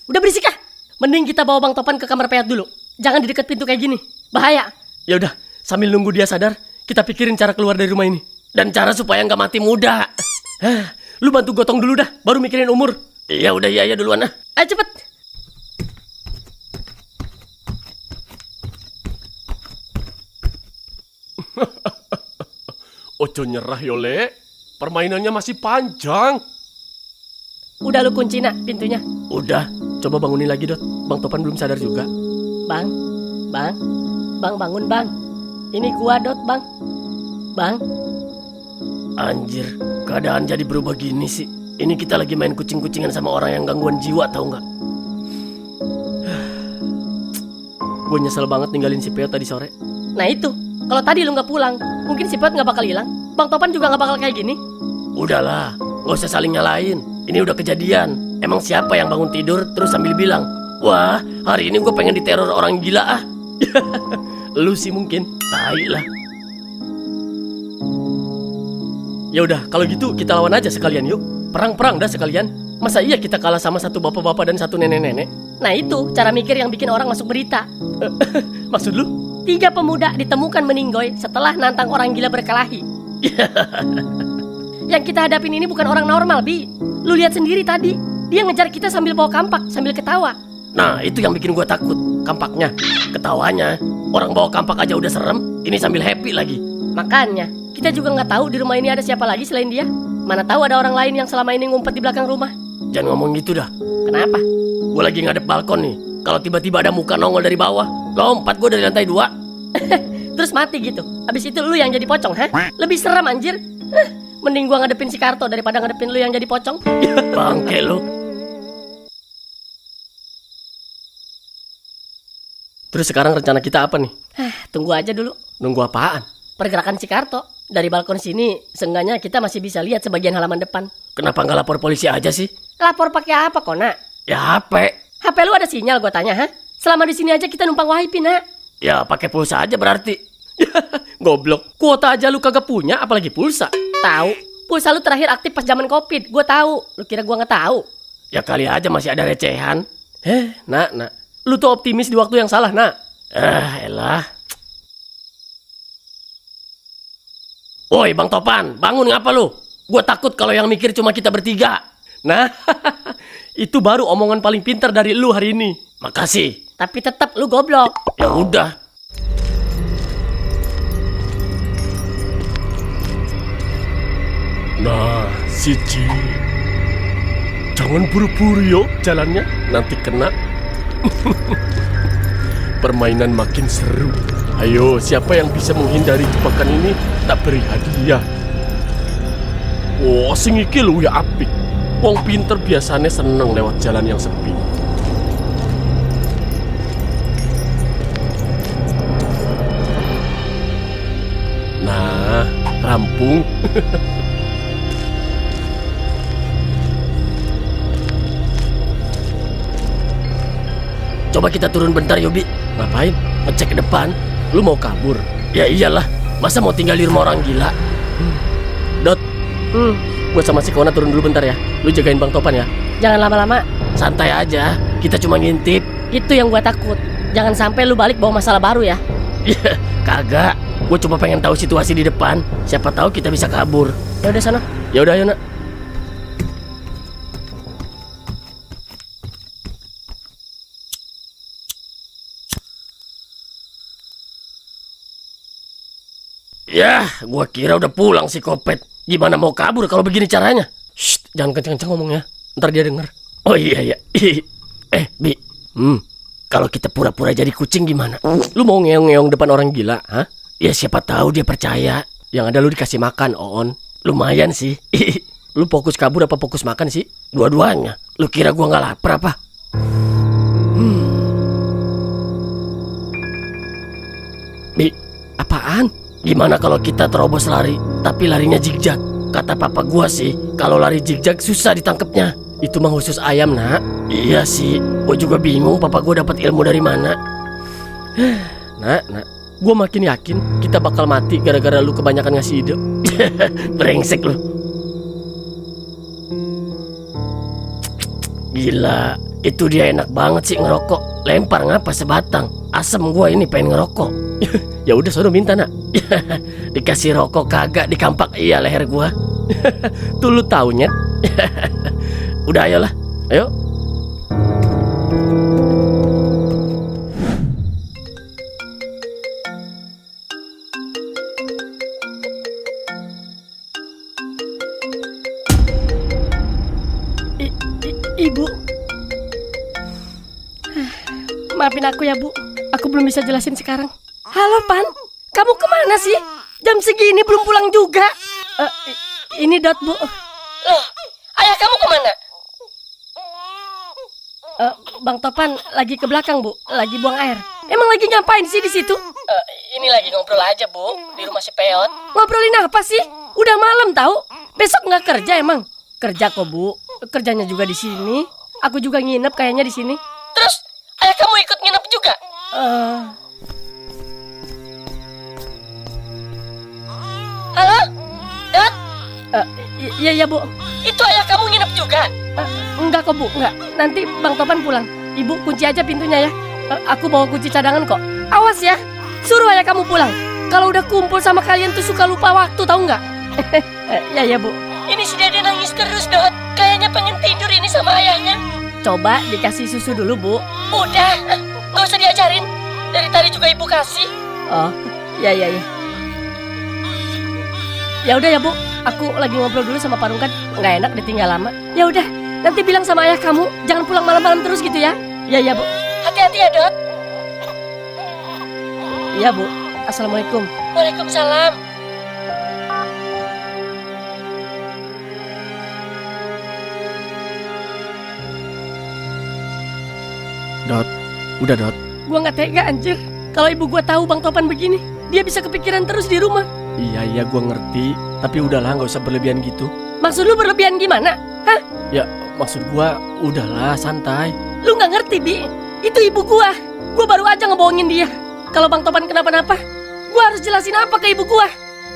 Udah berisik ah. Mending kita bawa Bang Topan ke kamar Peyat dulu. Jangan di dekat pintu kayak gini. Bahaya. Ya udah, sambil nunggu dia sadar, kita pikirin cara keluar dari rumah ini. Dan cara supaya nggak mati muda. Lu bantu gotong dulu dah, baru mikirin umur. Ya udah ya duluan ah. Ayo cepet. Ojo nyerah yo, Le. Permainannya masih panjang. Udah lu kunci nak pintunya. Udah, coba bangunin lagi, Dot. Bang Topan belum sadar juga. Bang. Bang bangun bang. Ini gua Dot bang. Bang. Anjir, keadaan jadi berubah gini sih. Ini kita lagi main kucing-kucingan sama orang yang gangguan jiwa tau nggak? Gue nyesel banget ninggalin si Peo tadi sore. Nah itu, kalau tadi lu nggak pulang, mungkin si Peyat nggak bakal hilang. Bang Topan juga nggak bakal kayak gini. Udahlah, nggak usah saling nyalain. Ini udah kejadian. Emang siapa yang bangun tidur terus sambil bilang, wah hari ini gue pengen diteror orang gila ah. Lu sih mungkin. Tai lah. Ya udah, kalau gitu kita lawan aja sekalian yuk. Perang-perang dah sekalian. Masa iya kita kalah sama satu bapak-bapak dan satu nenek-nenek? Nah itu, cara mikir yang bikin orang masuk berita. Maksud lu? 3 pemuda ditemukan meninggoy setelah nantang orang gila berkelahi. Yang kita hadapin ini bukan orang normal, Bi. Lu lihat sendiri tadi, dia ngejar kita sambil bawa kampak, sambil ketawa. Nah itu yang bikin gue takut. Kampaknya, ketawanya. Orang bawa kampak aja udah serem, ini sambil happy lagi. Makanya, kita juga nggak tahu di rumah ini ada siapa lagi selain dia. Mana tahu ada orang lain yang selama ini ngumpet di belakang rumah. Jangan ngomong gitu dah. Kenapa? Gue lagi ngadep balkon nih. Kalau tiba-tiba ada muka nongol dari bawah, lompat gue dari lantai 2. Terus mati gitu. Habis itu lu yang jadi pocong, ha? Lebih seram anjir. Mending gua ngadepin si Karto daripada ngadepin lu yang jadi pocong. Bangke lu. Terus sekarang rencana kita apa nih? Tunggu aja dulu. Nunggu apaan? Pergerakan si Karto. Dari balkon sini, seenggaknya kita masih bisa lihat sebagian halaman depan. Kenapa nggak lapor polisi aja sih? Lapor pakai apa, Kona? Ya HP. HP lu ada sinyal gua tanya, ha? Selama di sini aja kita numpang wifi, nak. Ya pakai pulsa aja berarti. Goblok. Kuota aja lu kagak punya, apalagi pulsa. Tahu. Pulsa lu terakhir aktif pas zaman Covid. Gua tahu. Lu kira gua nggak tahu? Ya kali aja masih ada recehan. Nak. Lu tuh optimis di waktu yang salah, nak. Elah. Woi Bang Topan, bangun ngapa lu? Gua takut kalau yang mikir cuma kita bertiga. Nah, itu baru omongan paling pintar dari lu hari ini. Makasih. Tapi tetap lu goblok. Ya udah. Nah, Siji. Jangan buru-buru yuk jalannya, nanti kena. Permainan makin seru. Ayo, siapa yang bisa menghindari jebakan ini, tak beri hadiah. Wah, sing iki lu ya apik. Wong pinter biasanya seneng lewat jalan yang sepi. Nah, rampung. Coba kita turun bentar Yobi. Ngapain? Ngecek ke depan. Lu mau kabur? Ya iyalah. Masa mau tinggal di rumah orang gila? Dot, gue sama si Kona turun dulu bentar ya. Lu jagain Bang Topan ya. Jangan lama-lama. Santai aja. Kita cuma ngintip. Itu yang gua takut. Jangan sampai lu balik bawa masalah baru ya. Ya kagak. Gue cuma pengen tahu situasi di depan. Siapa tahu kita bisa kabur. Ya udah sana. Ya udah, ayo nak. Ya, gua kira udah pulang si Kopet. Gimana mau kabur kalau begini caranya? Shh, jangan kenceng-kenceng ngomongnya. Ntar dia denger. Oh iya. Bi. Kalau kita pura-pura jadi kucing gimana? Lu mau ngeong-ngeong depan orang gila, hah? Ya siapa tahu dia percaya. Yang ada lu dikasih makan, On. Lumayan sih. Lu fokus kabur apa fokus makan sih? Dua-duanya. Lu kira gua nggak lapar apa? Bi, apaan? Gimana kalau kita terobos lari, tapi larinya zigzag? Kata papa gua sih, kalau lari zigzag susah ditangkepnya. Itu mah khusus ayam, Nak. Iya sih, gua juga bingung papa gua dapat ilmu dari mana. Nak, gua makin yakin kita bakal mati gara-gara lu kebanyakan ngasih ide. Brengsek lu. Gila, itu dia enak banget sih ngerokok. Lempar ngapa sebatang? Asem gua ini pengen ngerokok. Ya udah, sono minta, Nak. Dikasih rokok kagak, dikampak iya leher gua. Tuh lu tahu, Nyet. Udah ayolah, Ayo. Ibu. Maafin aku ya, Bu. Aku belum bisa jelasin sekarang. Halo, Pan. Kamu kemana sih? Jam segini belum pulang juga. Ini Dot, Bu. loh, ayah kamu kemana? Bang Topan lagi ke belakang, Bu. Lagi buang air. Emang lagi ngapain sih di situ? Ini lagi ngobrol aja, Bu, di rumah si Peot. Ngobrolin apa sih? Udah malam tahu. Besok nggak kerja emang? Kerja kok, Bu. Kerjanya juga di sini. Aku juga nginep kayaknya di sini. Terus ayah kamu ikut nginep juga? Halo? Dot? Iya, Bu. Itu ayah kamu nginep juga? Enggak kok, Bu. Enggak. Nanti Bang Topan pulang. Ibu kunci aja pintunya ya. Aku bawa kunci cadangan kok. Awas ya. Suruh ayah kamu pulang. Kalau udah kumpul sama kalian tuh suka lupa waktu, tahu nggak? Ya, Bu. Ini si Dede nangis terus, Dot. Kayaknya pengen tidur ini sama ayahnya. Coba dikasih susu dulu, Bu. Udah, nggak usah diajarin. Dari tadi juga ibu kasih. Oh, ya. Ya udah ya, Bu. Aku lagi ngobrol dulu sama Pak Rungkat. Nggak enak ditinggal lama. Ya udah, nanti bilang sama ayah kamu jangan pulang malam-malam terus gitu ya. Ya, Bu. Hati-hati ya, Dot. Iya, Bu. Assalamualaikum. Waalaikumsalam. Dot, udah, Dot. Gua nggak tega anjir. Kalau ibu gua tahu Bang Topan begini, dia bisa kepikiran terus di rumah. Iya, gua ngerti. Tapi udahlah, nggak usah berlebihan gitu. Maksud lu berlebihan gimana? Hah? Ya, maksud gua udahlah, santai. Lu nggak ngerti, Bi. Itu ibu gua. Gua baru aja ngebohongin dia. Kalau Bang Topan kenapa-napa, gua harus jelasin apa ke ibu gua?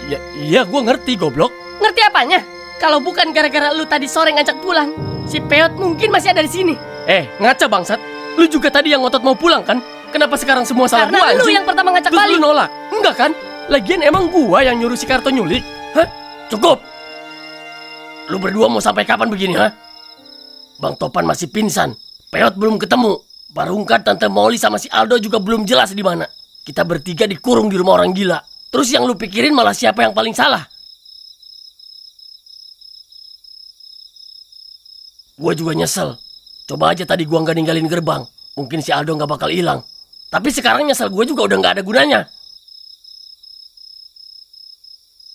Ya, iya, gua ngerti, goblok. Ngerti apanya? Kalau bukan gara-gara lu tadi sore ngajak pulang, si Peot mungkin masih ada di sini. Ngaca bangsat. Lu juga tadi yang ngotot mau pulang kan? Kenapa sekarang semua salah Karena gua, lu anjing? yang pertama ngajak Terus balik. lu nolak? Enggak kan? Lagian emang gua yang nyuruh si Karto nyulik? Hah? Cukup. Lu berdua mau sampai kapan begini, ha? Bang Topan masih pingsan. Peot belum ketemu. Barungkat, Tante Molly sama si Aldo juga belum jelas di mana. Kita bertiga dikurung di rumah orang gila. Terus yang lu pikirin malah siapa yang paling salah? Gua juga nyesel. Coba aja tadi gua nggak ninggalin gerbang. Mungkin si Aldo nggak bakal hilang. Tapi sekarang nyesel gua juga udah nggak ada gunanya.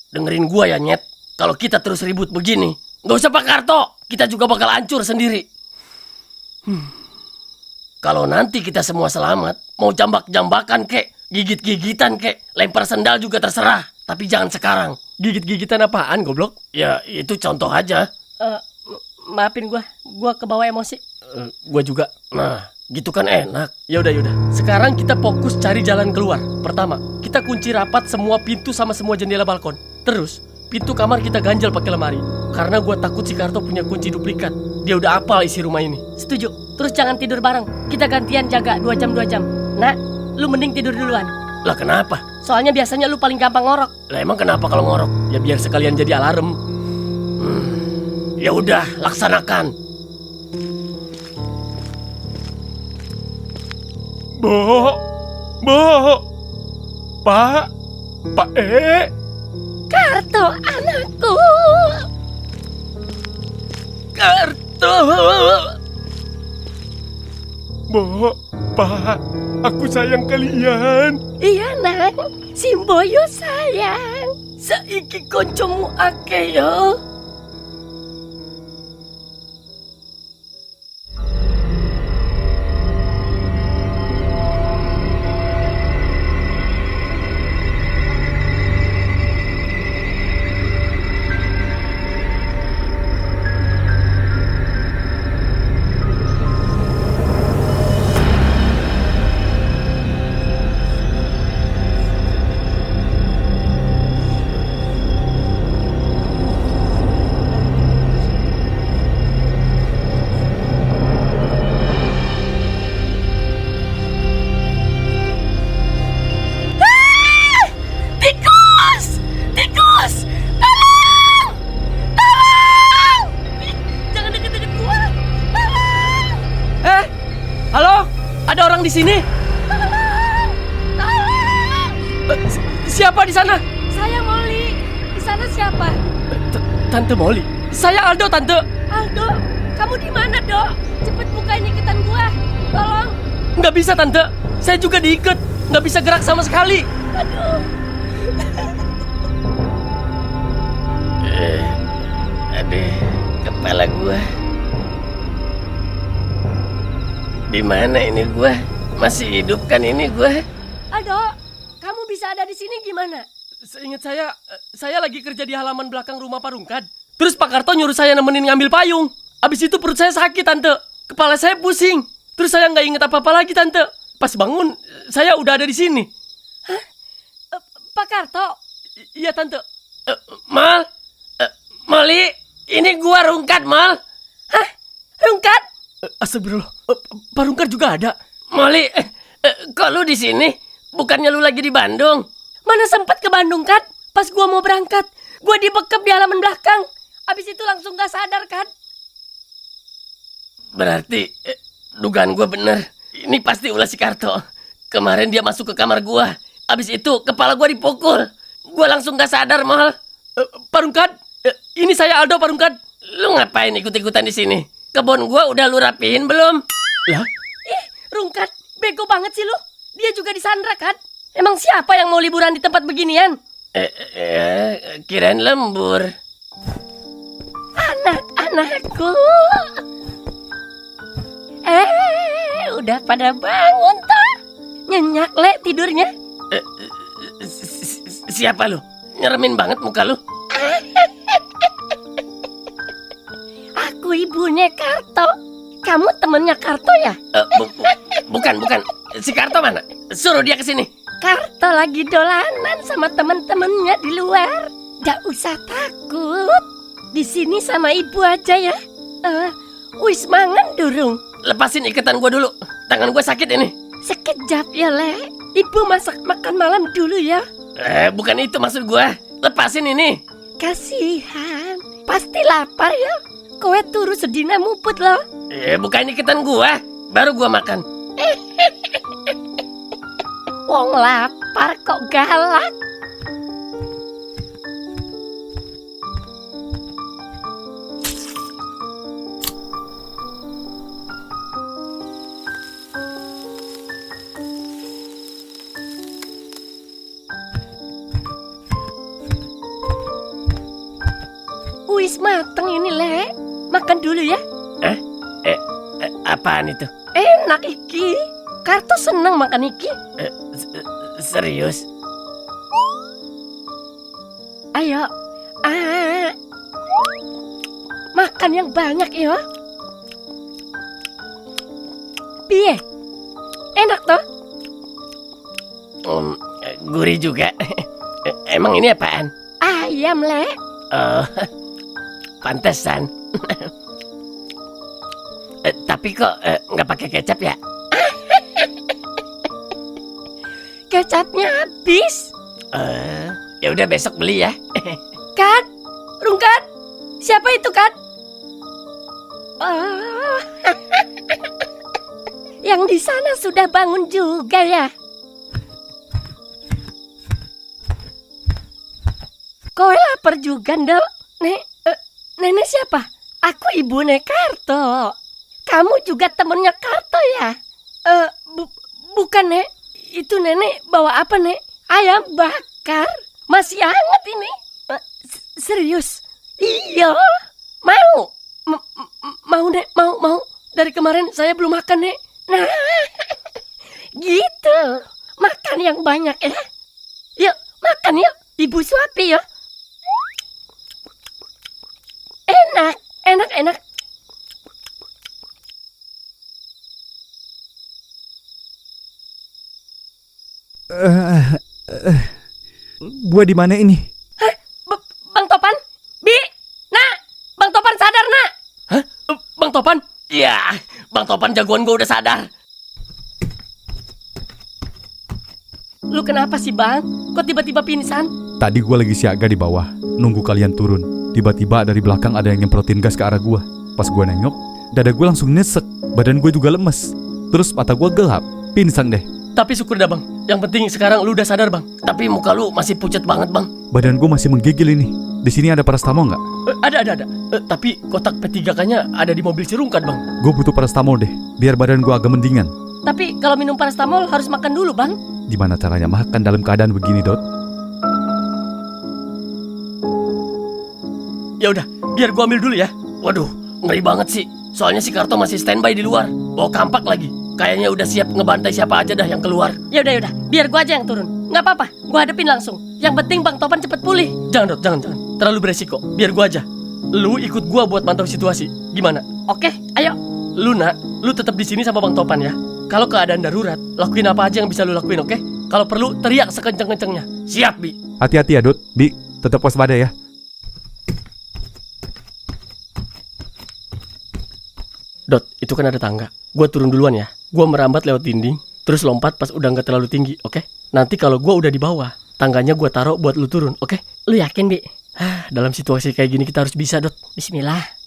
Dengerin gua ya, Nyet. Kalau kita terus ribut begini, nggak usah Pak Karto. Kita juga bakal hancur sendiri. Kalau nanti kita semua selamat, mau jambak-jambakan kek, gigit-gigitan kek, lempar sendal juga terserah. Tapi jangan sekarang. Gigit-gigitan apaan, goblok? Ya, itu contoh aja. Maafin gua kebawa emosi. Gua juga. Nah, gitu kan enak. Ya udah. Sekarang kita fokus cari jalan keluar. Pertama, kita kunci rapat semua pintu sama semua jendela balkon. Terus, pintu kamar kita ganjel pakai lemari. Karena gua takut si Karto punya kunci duplikat. Dia udah hafal isi rumah ini. Setuju. Terus jangan tidur bareng. Kita gantian jaga 2 jam 2 jam. Nah, lu mending tidur duluan. Lah kenapa? Soalnya biasanya lu paling gampang ngorok. Lah emang kenapa kalau ngorok? Ya biar sekalian jadi alarm. Ya udah, laksanakan. Bo, Pak Karto, anakku. Karto. Bo, Pak Aku sayang kalian. Iya nang, Simboyo sayang. Saiki koncomu akeh yo. Tikus! Tikus! Tolong! Tolong! Jangan deket-deket gua. Tolong! Halo? Ada orang di sini? Tolong! Tolong! Siapa di sana? Saya Molly. Di sana siapa? Tante Molly. Saya Aldo, Tante. Aldo, kamu di mana, Dok? Cepet bukain iketan gua. Tolong. Nggak bisa, Tante. Saya juga diikat. Nggak bisa gerak sama sekali. Aduh. Aduh, kepala gua. Di mana ini gua? Masih hidup kan ini gua? Aldo, kamu bisa ada di sini gimana? Seingat saya lagi kerja di halaman belakang rumah Parungkad. Terus Pak Karto nyuruh saya nemenin ngambil payung. Abis itu perut saya sakit, Tante. Kepala saya pusing. Terus saya nggak inget apa-apa lagi, Tante. Pas bangun, saya udah ada di sini. Pak Karto, Iya, Tante. Mal? Molly, ini gua Rungkat, Mal. Rungkat? Astagfirullah. Parungkad juga ada. Molly, kok lu di sini? Bukannya lu lagi di Bandung? Mana sempat ke Bandung, kan? Pas gua mau berangkat, gua dibekep di halaman belakang. Abis itu langsung gak sadar, kan? Berarti dugaan gua bener. Ini pasti ulah si Karto. Kemarin dia masuk ke kamar gua. Abis itu kepala gua dipukul. Gua langsung gak sadar, Mal. Parungkad, ini saya Aldo, Parungkad. Lu ngapain ikut-ikutan di sini? Kebun gua udah lu rapiin belum? Lah, Rungkat, bego banget sih lu. Dia juga disandra, kan? Emang siapa yang mau liburan di tempat beginian? Kirain lembur. Anak-anakku. Udah pada bangun toh? Nyenyak le tidurnya. Siapa lu? Nyeremin banget muka lu. Aku ibunya Karto. Kamu temennya Karto ya? Bukan. Si Karto mana? Suruh dia ke sini. Karto lagi dolanan sama temen-temennya di luar. Gak usah takut. Di sini sama ibu aja ya. Wis mangan durung. Lepasin ikatan gua dulu. Tangan gua sakit ini. Sekejap ya le. Ibu masak makan malam dulu ya. Bukan itu maksud gua. Lepasin ini. Kasihan. Pasti lapar ya. Kowe turu sedina muput loh. Bukan ikatan gua. Baru gua makan. Wong lapar kok galak. Wis mateng ini le. Makan dulu ya. Apaan itu? Enak iki. Karto seneng makan iki. Serius? Ayo. Makan yang banyak ya. Piye? Enak toh? Gurih juga. Emang ini apaan? Ayam le. Oh, pantesan. Tapi kok nggak pakai kecap ya? Kecapnya habis. Ya udah besok beli ya. Kat, Rungkat. Siapa itu Kat? Yang di sana sudah bangun juga ya. Kowe lapar juga, Ndok? Nenek siapa? Aku ibu Karto. Kamu juga temennya Karto ya? Bukan, Nek. Itu nenek bawa apa, Nek? Ayam bakar. Masih hangat ini. Serius? Iya. Mau? Mau, Nek. Mau. Dari kemarin saya belum makan, Nek. Nah, gitu. Makan yang banyak, ya. Yuk, makan yuk. Ibu suapi ya. Enak. Gua di mana ini? Hah? Bang Topan? Bi? Nak? Bang Topan sadar, Nak? Hah? Bang Topan? Iya, Bang Topan jagoan gue udah sadar. Lu kenapa sih, Bang? Kok tiba-tiba pingsan? Tadi gua lagi siaga di bawah, nunggu kalian turun. Tiba-tiba dari belakang ada yang nyemprotin gas ke arah gua. Pas gua nengok, dada gua langsung nyesek, badan gua juga lemes. Terus mata gua gelap, pingsan deh. Tapi syukur dah Bang, yang penting sekarang lu udah sadar Bang. Tapi muka lu masih pucat banget Bang. Badan gua masih menggigil ini. Di sini ada paracetamol nggak? Ada. Tapi kotak P3K-nya ada di mobil Cirungkat Bang. Gue butuh paracetamol deh, biar badan gua agak mendingan. Tapi kalau minum paracetamol harus makan dulu, Bang. Gimana caranya makan dalam keadaan begini, Dot? Ya udah, biar gua ambil dulu ya. Waduh, ngeri banget sih. Soalnya si Karto masih standby di luar. Bawa kampak lagi. Kayaknya udah siap ngebantai siapa aja dah yang keluar. Ya udah, biar gua aja yang turun. Nggak apa-apa, gua hadepin langsung. Yang penting Bang Topan cepet pulih. Jangan Dot, jangan. Terlalu beresiko. Biar gua aja. Lu ikut gua buat mantau situasi. Gimana? Oke, ayo. Lu Nak, lu tetap di sini sama Bang Topan ya. Kalau keadaan darurat, lakuin apa aja yang bisa lu lakuin, oke? Kalau perlu teriak sekenceng-kencengnya. Siap, Bi. Hati-hati ya, Dot. Bi, tetap waspada ya. Dot, itu kan ada tangga. Gua turun duluan ya. Gua merambat lewat dinding, terus lompat pas udah nggak terlalu tinggi, oke? Nanti kalau gua udah di bawah, tangganya gua taruh buat lu turun, oke? Lu yakin, Bi? Dalam situasi kayak gini kita harus bisa, Dot. Bismillah.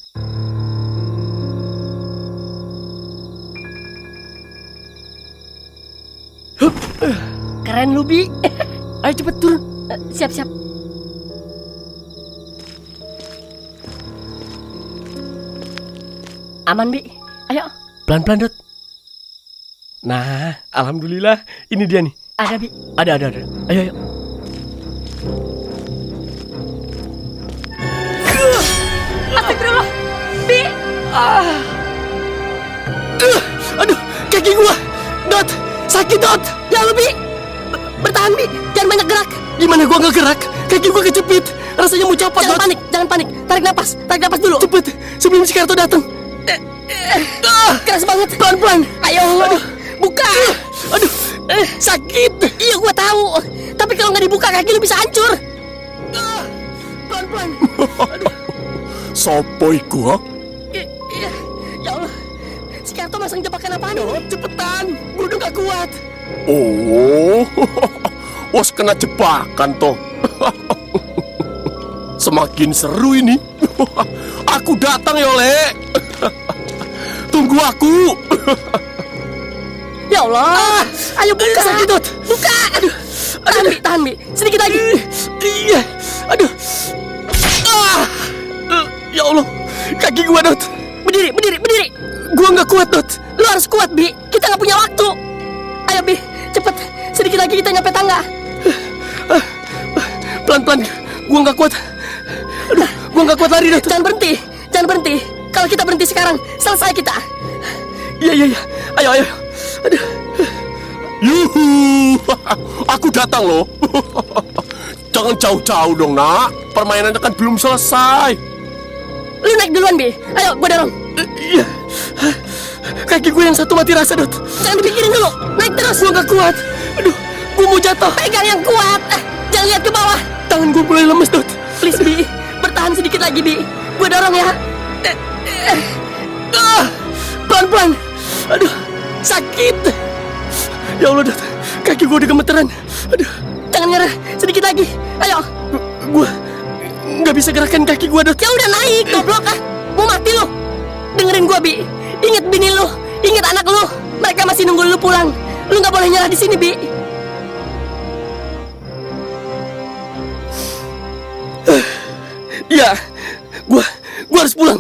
Keren lu, Bi. Ayo cepet turun. Siap. Aman, Bi. Ayo. Pelan-pelan, Dot. Nah, alhamdulillah, ini dia nih. Ada, Bi. Ada. Ayo. Astagfirullah. Bi. Aduh, kaki gua. Dot, sakit, Dot. Ya lu, Bi. Bertahan, Bi. Jangan banyak gerak. Gimana gua nggak gerak? Kaki gua kejepit. Rasanya mau copot, Dot. Jangan panik. Tarik napas dulu. Cepet, sebelum si Karto datang. Keras banget. Pelan-pelan. Ayo. Buka. Aduh, sakit. Iya, gua tahu. Tapi kalau nggak dibuka kaki lu bisa hancur. Pelan-pelan. Sopo iku, ha? Iya. Ya Allah. Si Karto masang jebakan apaan? Dot, cepetan. Gua udah nggak kuat. Oh, was kena jebakan toh. Semakin seru ini. Aku datang ya, Le. Tunggu aku. Ya Allah. Ayo buka. Sakit, Dot. Buka. Aduh. Tahan, Bi. Sedikit lagi. Iya. Aduh. Ya Allah. Kaki gua, Dot. Berdiri. Gua nggak kuat, Dot. Lu harus kuat, Bi. Kita nggak punya waktu. Ayo, Bi. Cepet. Sedikit lagi kita nyampe tangga. Pelan-pelan. Gua nggak kuat. Aduh, gua nggak kuat lari, Dot. Jangan berhenti. Kalau kita berhenti sekarang, selesai kita. Iya. Ayo. Aduh. Yuhu, aku datang loh. Jangan jauh-jauh dong, Nak. Permainannya kan belum selesai. Lu naik duluan, Bi. Ayo, gua dorong. Iya. Kaki gue yang satu mati rasa, Dot. Jangan dipikirin dulu. Naik terus. Gua nggak kuat. Aduh, gua mau jatuh. Pegang yang kuat. Jangan lihat ke bawah. Tangan gua mulai lemes, Dot. Please, Bi. Bertahan sedikit lagi, Bi. Gua dorong ya. Pelan-pelan. Aduh, sakit. Ya Allah, Dot. Kaki gua udah gemeteran. Aduh, Jangan nyerah. Sedikit lagi. Ayo. gua nggak bisa gerakan kaki gua, Dot. Ya udah naik, goblok ah. Mau mati lu. Dengerin gua, Bi. Ingat bini lu. Ingat anak lu. Mereka masih nunggu lu pulang. Lu nggak boleh nyerah di sini, Bi. Ya, gua harus pulang.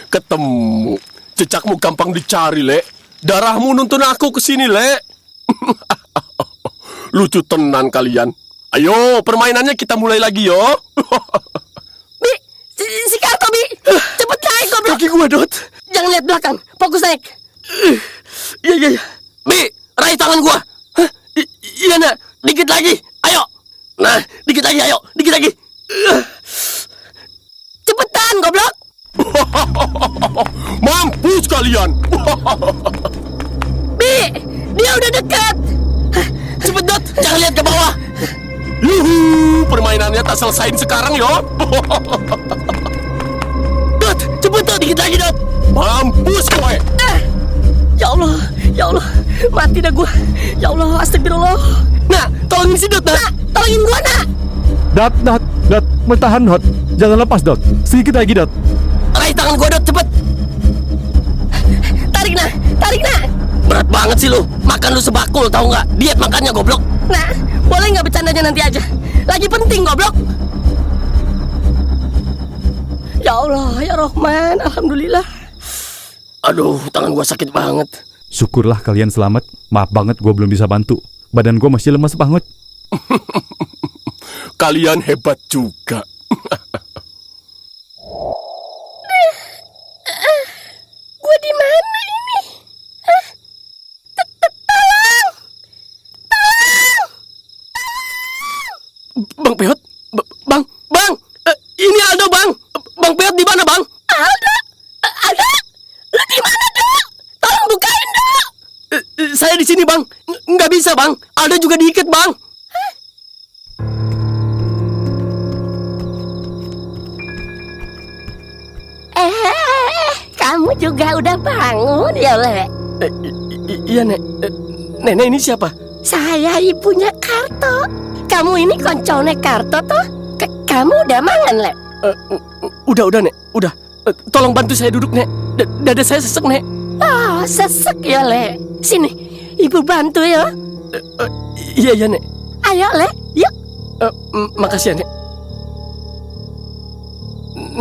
Ketemu. Jejakmu gampang dicari, Le. Darahmu nuntun aku ke sini, Le. Lucu tenan kalian. Ayo, permainannya kita mulai lagi, yo. Bi, si Karto, Bi. Cepet naik, goblok. Kaki gua, Dot. Jangan lihat belakang, fokus naik. Iya. Bi, raih tangan gua. Iya, Nak. Dikit lagi, ayo. Nah, dikit lagi, ayo. Dikit lagi. Cepetan, goblok. Mampus kalian. Bi, dia udah dekat. Cepet, Dot. Jangan lihat ke bawah. Yuhu, permainannya tak selesain sekarang, yo. Dot, cepet, Dot. Dikit lagi, Dot. Mampus kowe. Ya Allah, mati dah gua. Ya Allah, astagfirullah. Nah, tolongin si Dot, Nak. Nak, tolongin gua, Nak. Dot, bertahan, Dot. Jangan lepas, Dot. Sedikit lagi, Dot. Raih tangan gua, Dot. Cepet. Tarik, Nak. Berat banget sih lu. Makan lu sebakul, tahu nggak? Diet makannya, goblok. Nah, boleh nggak bercandanya nanti aja? Lagi penting, goblok. Ya Allah, ya Rahman, alhamdulillah. Aduh, tangan gua sakit banget. Syukurlah kalian selamat. Maaf banget gue belum bisa bantu. Badan gue masih lemas banget. Kalian hebat juga. Gua di mana ini? Bang Peot. Bang. Ini Aldo, Bang. Bang Peot di mana, Bang? Aldo, lu di mana, Dok? Tolong bukain, Dok. Saya di sini, Bang. Nggak bisa, Bang. Aldo juga diikat, Bang. Kamu juga udah bangun ya, Le? Iya, Nek. Nenek ini siapa? Saya ibunya Karto. Kamu ini koncone Karto toh? Kamu udah mangan, Le? Udah, Nek. Udah. Tolong bantu saya duduk, Nek. Dada saya sesek, Nek. Oh, sesek ya, Le. Sini, ibu bantu ya. Iya, Nek. Ayo, Le, yuk. Makasih ya, Nek.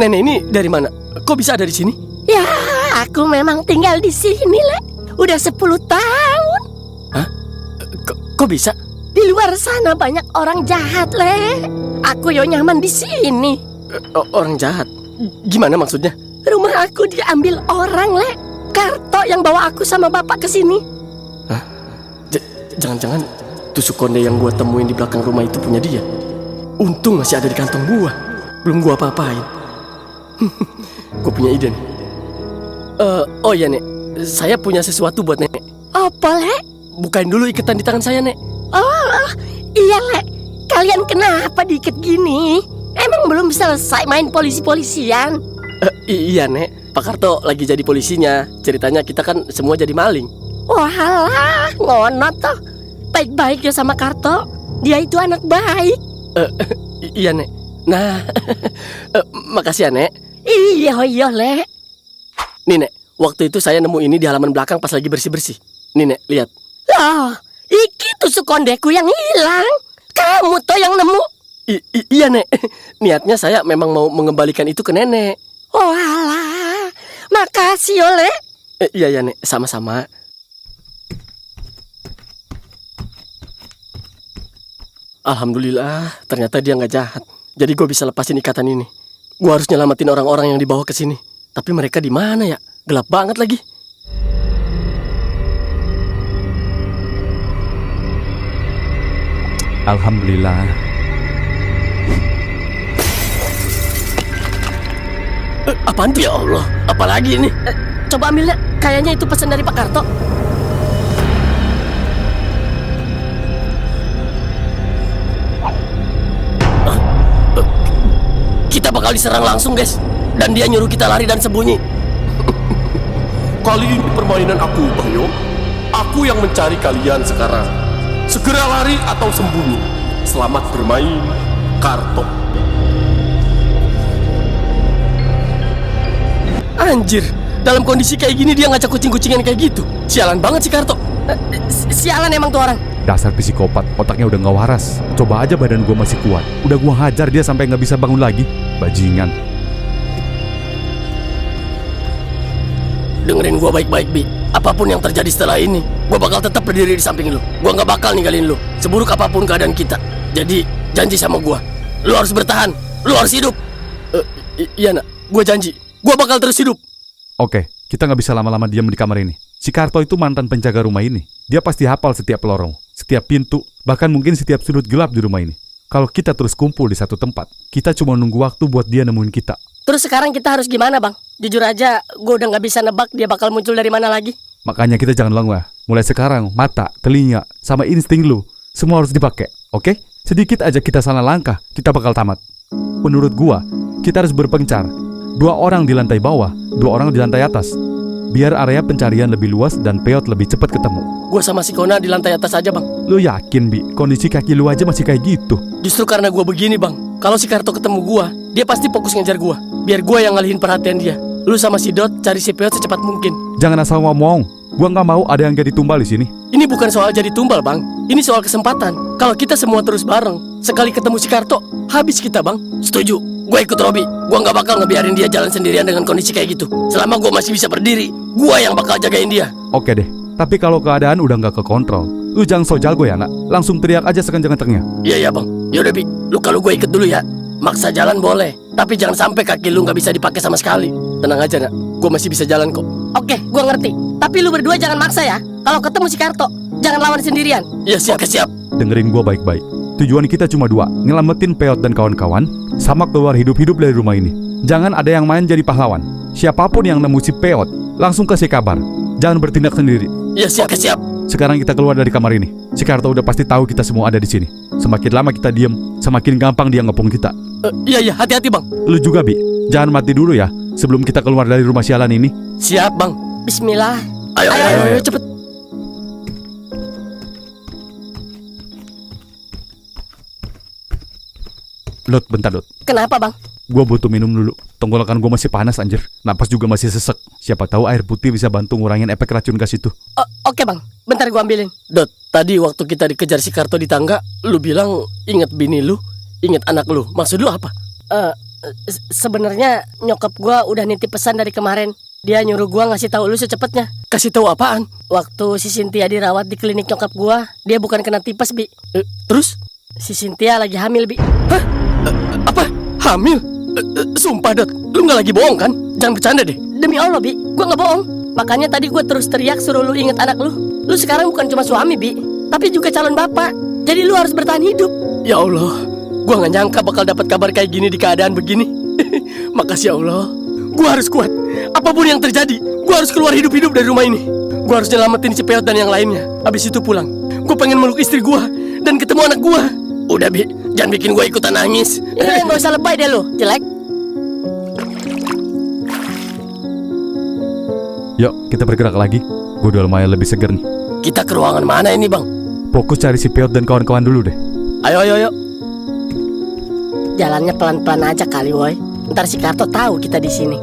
Nenek ini dari mana? Kok bisa ada di sini? Ya, aku memang tinggal di sini, Le. Udah 10 tahun. Hah? Kok bisa? Di luar sana banyak orang jahat, Le. Aku yo nyaman di sini. Orang jahat? Gimana maksudnya? Rumah aku diambil orang, Le. Karto yang bawa aku sama bapak ke sini. Hah? Jangan-jangan tusuk konde yang gua temuin di belakang rumah itu punya dia. Untung masih ada di kantong gua. Belum gua apa-apain. Gua punya ide nih. Oh iya, Nek. Saya punya sesuatu buat Nenek. Apa, Le? Bukain dulu ikatan di tangan saya, Nek. Oh, iya, Le. Kalian kenapa diikat gini? Emang belum selesai main polisi-polisian? Iya, Nek. Pak Karto lagi jadi polisinya. Ceritanya kita kan semua jadi maling. Walah, ngono toh. Baik-baik ya sama Karto. Dia itu anak baik. Iya, Nek. Nah, makasih ya, Nek. Iya, Le. Nih, Nek. Waktu itu saya nemu ini di halaman belakang pas lagi bersih-bersih. Nih, Nek, lihat. Loh, iki tusuk kondeku yang hilang. Kamu toh yang nemu. Iya, Nek. Niatnya saya memang mau mengembalikan itu ke Nenek. Walah, makasih ya, Le. Iya, Nek. Sama-sama. Alhamdulillah, ternyata dia nggak jahat. Jadi gue bisa lepasin ikatan ini. Gue harus nyelamatin orang-orang yang dibawa ke sini. Tapi mereka di mana ya? Gelap banget lagi. Alhamdulillah. Apaan tuh? Ya Allah, apalagi ini? Coba ambil, Le. Kayaknya itu pesan dari Pak Karto. Kita bakal diserang langsung, guys. Dan dia nyuruh kita lari dan sembunyi. Kali ini permainan aku, Bayo. Aku yang mencari kalian sekarang. Segera lari atau sembunyi. Selamat bermain, Karto. Anjir, dalam kondisi kayak gini dia ngajak kucing-kucingan kayak gitu. Sialan banget sih Karto. Sialan emang tuh orang. Dasar psikopat, otaknya udah gak waras. Coba aja badan gue masih kuat. Udah gue hajar dia sampai gak bisa bangun lagi. Bajingan. Dengerin gua baik-baik, Bi. apapun yang terjadi setelah ini, gue bakal tetap berdiri di samping lu. Gue nggak bakal ninggalin lu, seburuk apapun keadaan kita. Jadi, janji sama gue, lu harus bertahan, lu harus hidup. Iya nak, gue janji, gue bakal terus hidup. Oke, kita nggak bisa lama-lama diam di kamar ini. Si Karto itu mantan penjaga rumah ini. Dia pasti hafal setiap lorong, setiap pintu, bahkan mungkin setiap sudut gelap di rumah ini. Kalau kita terus kumpul di satu tempat, kita cuma nunggu waktu buat dia nemuin kita. Terus sekarang kita harus gimana bang? Jujur aja, gue udah gak bisa nebak dia bakal muncul dari mana lagi. Makanya kita jangan lengah. Mulai sekarang, mata, telinga, sama insting lu, semua harus dipakai, oke? Sedikit aja kita salah langkah, kita bakal tamat. Menurut gua, kita harus berpencar. 2 orang di lantai bawah, 2 orang di lantai atas. Biar area pencarian lebih luas dan peot lebih cepat ketemu. Gue sama si Kona di lantai atas aja bang. Lu yakin, Bi? Kondisi kaki lu aja masih kayak gitu. Justru karena gue begini bang, kalau si Karto ketemu gue, dia pasti fokus ngejar gue. Biar gue yang ngalihin perhatian dia. Lu sama si Dot cari si Peot secepat mungkin. Jangan asal ngomong. Gua nggak mau ada yang jadi tumbal di sini. Ini bukan soal jadi tumbal bang, ini soal kesempatan. Kalau kita semua terus bareng, sekali ketemu si Karto, habis kita bang. Setuju, gue ikut Robi. Gue nggak bakal ngebiarin dia jalan sendirian dengan kondisi kayak gitu. Selama gue masih bisa berdiri, gue yang bakal jagain dia. Oke deh. Tapi kalau keadaan udah nggak kekontrol, lu jangan so jago ya nak. Langsung teriak aja sekencang-kencangnya. Iya bang, yaudah Bi, lu kalau gue ikut dulu ya. Maksa jalan boleh, tapi jangan sampai kaki lu nggak bisa dipakai sama sekali. Tenang aja nak, gue masih bisa jalan kok. Oke, gue ngerti. Tapi lu berdua jangan maksa ya. Kalau ketemu si Karto, jangan lawan sendirian. Iya siap. Oke siap. Dengerin gua baik-baik. Tujuan kita cuma 2, nyelamatin Peot dan kawan-kawan, sama keluar hidup-hidup dari rumah ini. Jangan ada yang main jadi pahlawan. Siapapun yang nemu si Peot, langsung kasih kabar. Jangan bertindak sendiri. Iya siap. Oke siap. Sekarang kita keluar dari kamar ini. Si Karto udah pasti tahu kita semua ada di sini. Semakin lama kita diem, semakin gampang dia ngepung kita. Iya hati-hati bang. Lu juga, Bi. Jangan mati dulu ya, sebelum kita keluar dari rumah sialan ini. Siap bang. Bismillah. Ayo cepet. Dot, bentar Dot. Kenapa bang? Gua butuh minum dulu. Tenggorokan gua masih panas anjir. Napas juga masih sesek. Siapa tahu air putih bisa bantu ngurangin efek racun gas itu. Oke bang, bentar gue ambilin. Dot, tadi waktu kita dikejar si Karto di tangga, lu bilang inget bini lu, inget anak lu. Maksud lu apa? Sebenarnya nyokap gue udah nitip pesan dari kemarin. Dia nyuruh gue ngasih tahu lu secepatnya. Kasih tahu apaan? Waktu si Cynthia dirawat di klinik nyokap gue, dia bukan kena tipes, Bi. Terus? Si Cynthia lagi hamil, Bi. Hah? Apa? Hamil? Sumpah Dot, lu gak lagi bohong kan? Jangan bercanda deh. Demi Allah, Bi, gue gak bohong. Makanya tadi gue terus teriak suruh lu inget anak lu. Lu sekarang bukan cuma suami, Bi, tapi juga calon bapak. Jadi lu harus bertahan hidup. Ya Allah, gue gak nyangka bakal dapat kabar kayak gini di keadaan begini. Makasih ya Allah. Gue harus kuat. Apapun yang terjadi, gue harus keluar hidup-hidup dari rumah ini. Gue harus nyelamatin si Peot dan yang lainnya. Abis itu pulang. Gue pengen meluk istri gue dan ketemu anak gue. Udah Bi, jangan bikin gue ikutan nangis. Gak usah lebay deh lu, jelek. Yuk, kita bergerak lagi. Gue udah lumayan lebih seger nih. Kita ke ruangan mana ini bang? Fokus cari si Peot dan kawan-kawan dulu deh. Ayo. Jalannya pelan-pelan aja kali, woy. Ntar si Karto tahu kita di sini.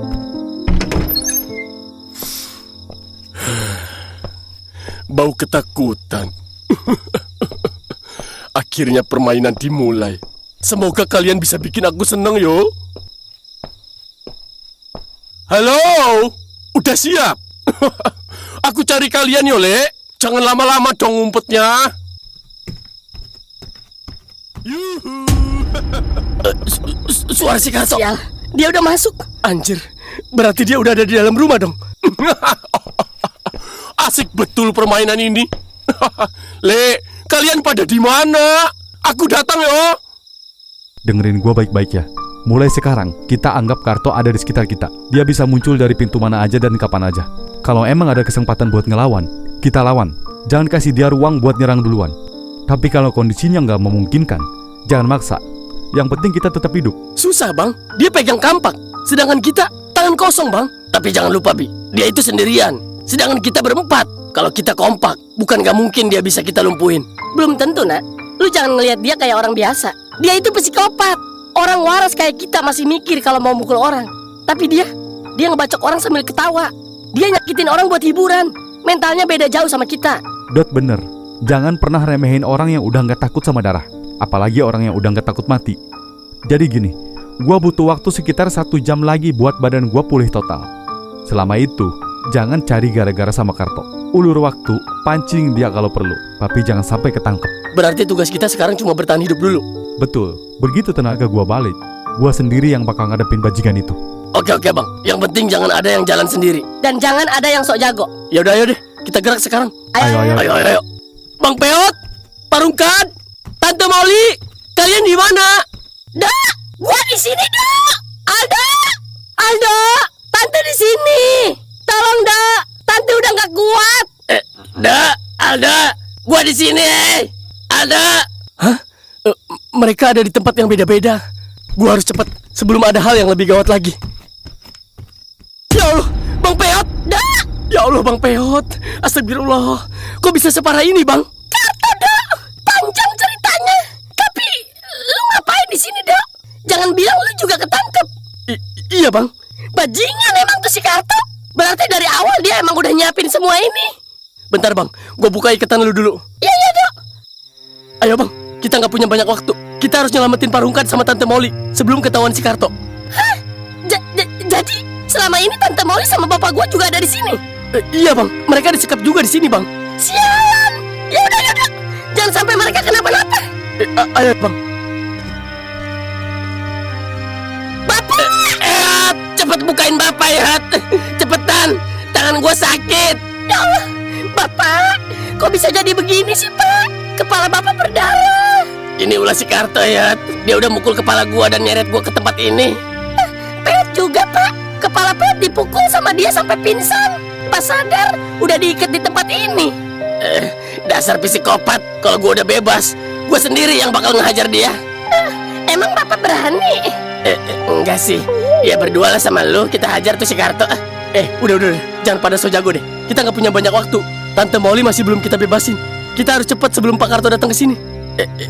Bau ketakutan. Akhirnya permainan dimulai. Semoga kalian bisa bikin aku seneng yo. Halo, udah siap? Aku cari kalian yo, Le. Jangan lama-lama dong ngumpetnya. Yuhu. Suara si Karto. Sial, dia udah masuk. Anjir, berarti dia udah ada di dalam rumah dong. Asik betul permainan ini. Le, kalian pada di mana? Aku datang yo. Dengerin gue baik-baik ya. Mulai sekarang, kita anggap Karto ada di sekitar kita. Dia bisa muncul dari pintu mana aja dan kapan aja. Kalau emang ada kesempatan buat ngelawan, kita lawan. Jangan kasih dia ruang buat nyerang duluan. Tapi kalau kondisinya nggak memungkinkan, jangan maksa. Yang penting kita tetap hidup. Susah bang, dia pegang kampak. Sedangkan kita tangan kosong bang. Tapi jangan lupa Bi, dia itu sendirian. Sedangkan kita berempat. Kalau kita kompak, bukan gak mungkin dia bisa kita lumpuhin. Belum tentu, nak. Lu jangan ngelihat dia kayak orang biasa. Dia itu psikopat. Orang waras kayak kita masih mikir kalau mau mukul orang. Tapi dia ngebacok orang sambil ketawa. Dia nyakitin orang buat hiburan. Mentalnya beda jauh sama kita. Dot bener. Jangan pernah remehin orang yang udah nggak takut sama darah. Apalagi orang yang udah nggak takut mati. Jadi gini, gua butuh waktu sekitar 1 jam lagi buat badan gua pulih total. Selama itu, Jangan cari gara-gara sama Karto. Ulur waktu, pancing dia kalau perlu, tapi jangan sampai ketangkep. Berarti tugas kita sekarang cuma bertahan hidup dulu. Betul, begitu tenaga gua balik, gua sendiri yang bakal ngadepin bajingan itu. Oke bang, yang penting jangan ada yang jalan sendiri. Dan jangan ada yang sok jago. Ya udah ayo deh, kita gerak sekarang. Ayo. Bang Peot, Parungkad, Tante Molly, kalian di mana? Dok, gua di sini, Dok. Aldo, Tante di sini. Tolong, Dok. Tante udah nggak kuat. Alda, gua di sini. Alda. Hah? Mereka ada di tempat yang beda-beda. Gua harus cepat sebelum ada hal yang lebih gawat lagi. Ya Allah, Bang Peot. Dok, Ya Allah, Bang Peot. Astagfirullah. Kok bisa separah ini, Bang? Karto, Dok. Panjang ceritanya. Tapi lu ngapain di sini, Dok? Jangan bilang lu juga ketangkep. Iya, Bang. Bajingan emang tuh si Karto. Berarti dari awal dia emang udah nyiapin semua ini. Bentar, Bang. Gua buka ikatan lu dulu. Iya, Dok. Ayo, Bang. Kita nggak punya banyak waktu. Kita harus nyelamatin Parungkad sama Tante Molly sebelum ketahuan si Karto. Hah? Jadi selama ini Tante Molly sama bapak gua juga ada di sini. Iya, Bang. Mereka disekap juga di sini, Bang. Sialan. Ya udah, Dok. Jangan sampai mereka kenapa-napa. Ayo, Bang. Bapak. Cepet bukain Bapak ya. Cepetan. Tangan gua sakit. Ya Allah, Bapak, kok bisa jadi begini sih, Pak? Kepala Bapak berdarah. Ini ulah si Karto ya. Dia udah mukul kepala gua dan nyeret gua ke tempat ini. Pet juga, Pak. Kepala Pet dipukul sama dia sampai pingsan. Pas sadar, udah diikat di tempat ini. Dasar psikopat. Kalau gua udah bebas, gua sendiri yang bakal ngehajar dia. Emang Bapak berani? Enggak sih. Ya berdua lah sama lu. Kita hajar tuh si Karto. Udah. Jangan pada so jago deh. Kita nggak punya banyak waktu. Tante Molly masih belum kita bebasin. Kita harus cepat sebelum Pak Karto datang ke sini.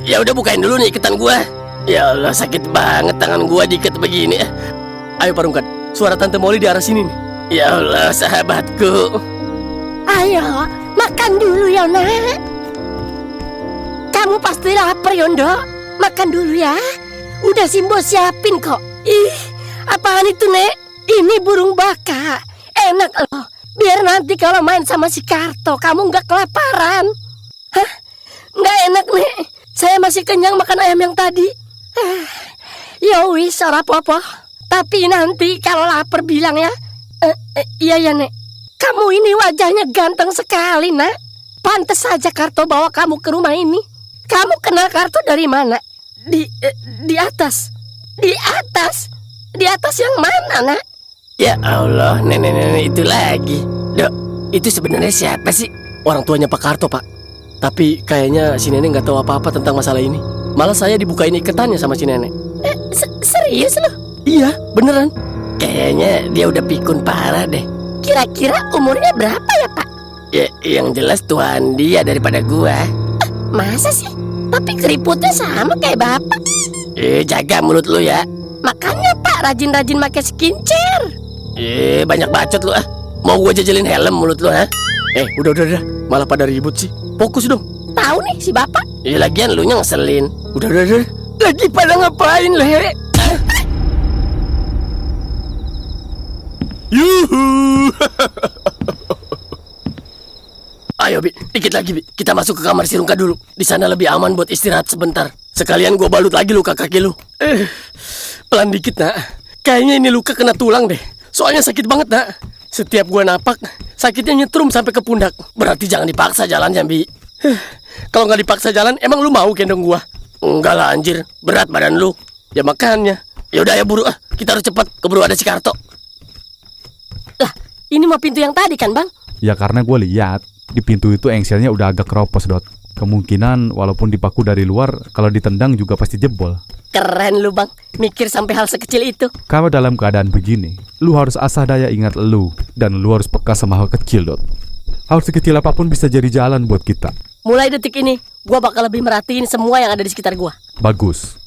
Ya udah bukain dulu nih ikatan gua. Ya Allah, sakit banget tangan gua diikat begini. Ayo Parungkad, suara Tante Molly di arah sini nih. Ya Allah, sahabatku. Ayo, makan dulu ya, Nak. Kamu pasti lapar, Yondo. Makan dulu ya. Udah Simbo siapin kok. Ih, apaan itu, Nek? Ini burung baka. Enak loh. Biar nanti kalau main sama si Karto, kamu nggak kelaparan. Hah? Nggak enak, Nek. Saya masih kenyang makan ayam yang tadi. Ya wis, ora apa-apa. Tapi nanti kalau lapar bilang ya. Iya ya, Nek. Kamu ini wajahnya ganteng sekali, Nak. Pantes saja Karto bawa kamu ke rumah ini. Kamu kenal Karto dari mana? Di atas. Di atas? Di atas yang mana, Nak? Ya Allah, nenek-nenek itu lagi. Dok, itu sebenarnya siapa sih? Orang tuanya Pak Karto, Pak. Tapi kayaknya si nenek nggak tahu apa-apa tentang masalah ini. Malah saya dibukain ikatannya sama si nenek. Serius loh? Iya, beneran. Kayaknya dia udah pikun parah deh. Kira-kira umurnya berapa ya, Pak? Ya, yang jelas tuan dia daripada gua. Masa sih? Tapi keriputnya sama kayak Bapak. Jaga mulut lu ya. Makanya Pak rajin-rajin pakai skincare. Banyak bacot lu ah. Mau gua jajalin helm mulut lu ha? Udah. Malah pada ribut sih. Fokus dong. Tahu nih si Bapak. Lagian lu nya ngeselin. Udah. Lagi pada ngapain, Le? Yuhu. Ayo Bi, dikit lagi Bi. Kita masuk ke kamar si Rungka dulu. Di sana lebih aman buat istirahat sebentar. Sekalian gua balut lagi luka kaki lu. Pelan dikit, Nak. Kayaknya ini luka kena tulang deh. Soalnya sakit banget, Nak. Setiap gua napak, sakitnya nyetrum sampai ke pundak. Berarti jangan dipaksa jalannya Bi. Kalau nggak dipaksa jalan, emang lu mau gendong gua? Enggak lah anjir, berat badan lu. Ya makanya. Yaudah ya buru ah. Kita harus cepat keburu ada si Karto. Lah, ini mah pintu yang tadi kan, Bang? Ya karena gue lihat di pintu itu engselnya udah agak keropos, Dot. Kemungkinan walaupun dipaku dari luar, kalau ditendang juga pasti jebol. Keren lu, Bang. Mikir sampai hal sekecil itu. Kalau dalam keadaan begini, lu harus asah daya ingat lu. Dan lu harus peka sama hal kecil, Dot. Hal sekecil apapun bisa jadi jalan buat kita. Mulai detik ini, gua bakal lebih merhatiin semua yang ada di sekitar gua. Bagus.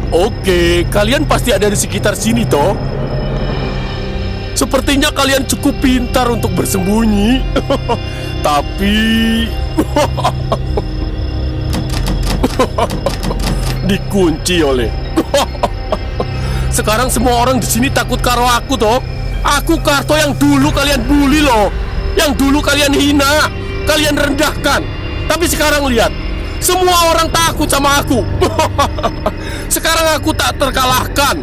Oke, kalian pasti ada di sekitar sini toh. Sepertinya kalian cukup pintar untuk bersembunyi. Tapi dikunci oleh. Sekarang semua orang di sini takut karo aku toh. Aku Karto yang dulu kalian bully loh, yang dulu kalian hina, kalian rendahkan. Tapi sekarang lihat, semua orang takut sama aku. Sekarang aku tak terkalahkan.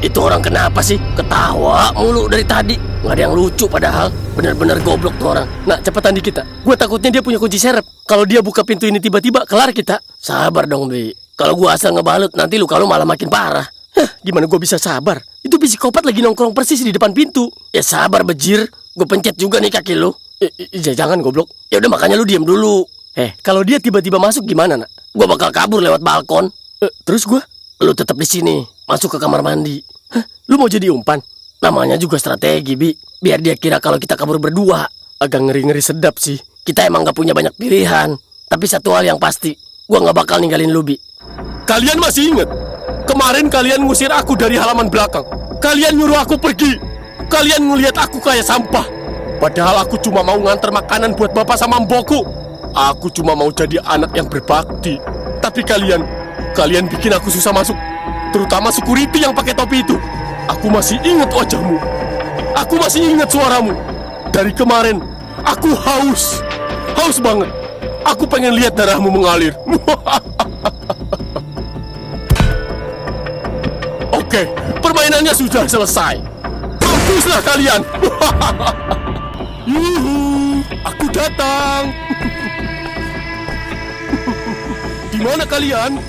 Itu orang kenapa sih? Ketawa mulu dari tadi. Nggak ada yang lucu padahal. Bener-bener goblok tuh orang. Nah, cepetan di kita. Gue takutnya dia punya kunci serep. Kalau dia buka pintu ini tiba-tiba, kelar kita. Sabar dong, Bi. Kalau gua asal ngebalut, nanti luka lu malah makin parah. Hah, gimana gue bisa sabar? Itu psikopat lagi nongkrong persis di depan pintu. Ya sabar, bejir. Gue pencet juga nih kaki lu. Jangan goblok. Ya udah makanya lu diem dulu. Kalau dia tiba-tiba masuk gimana, nak? Gua bakal kabur lewat balkon. Terus gue? Lu tetap di sini, masuk ke kamar mandi. Hah, lu mau jadi umpan? Namanya juga strategi, Bi. Biar dia kira kalau kita kabur berdua. Agak ngeri-ngeri sedap sih. Kita emang gak punya banyak pilihan. Tapi satu hal yang pasti, gua gak bakal ninggalin lu, Bi. Kalian masih ingat? Kemarin kalian ngusir aku dari halaman belakang. Kalian nyuruh aku pergi. Kalian ngelihat aku kayak sampah. Padahal aku cuma mau nganter makanan buat bapak sama mbokku. Aku cuma mau jadi anak yang berbakti. Tapi kalian bikin aku susah masuk. Terutama security yang pakai topi itu. Aku masih ingat wajahmu. Aku masih ingat suaramu. Dari kemarin, aku haus. Haus banget. Aku pengen lihat darahmu mengalir. Oke, permainannya sudah selesai. Mampuslah kalian. Yuhu, aku datang. Di mana kalian?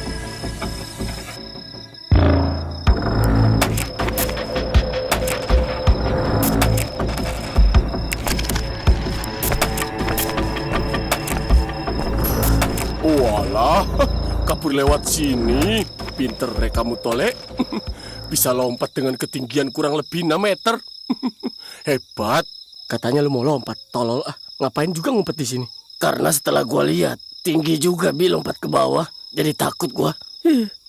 Walah, kabur lewat sini. Pinter kamu tolek. Bisa lompat dengan ketinggian kurang lebih 6 meter. Hebat. Katanya lu mau lompat, tolol ah. Ngapain juga ngumpet di sini? Karena setelah gua lihat, tinggi juga, Bi, lompat ke bawah. Jadi takut gua.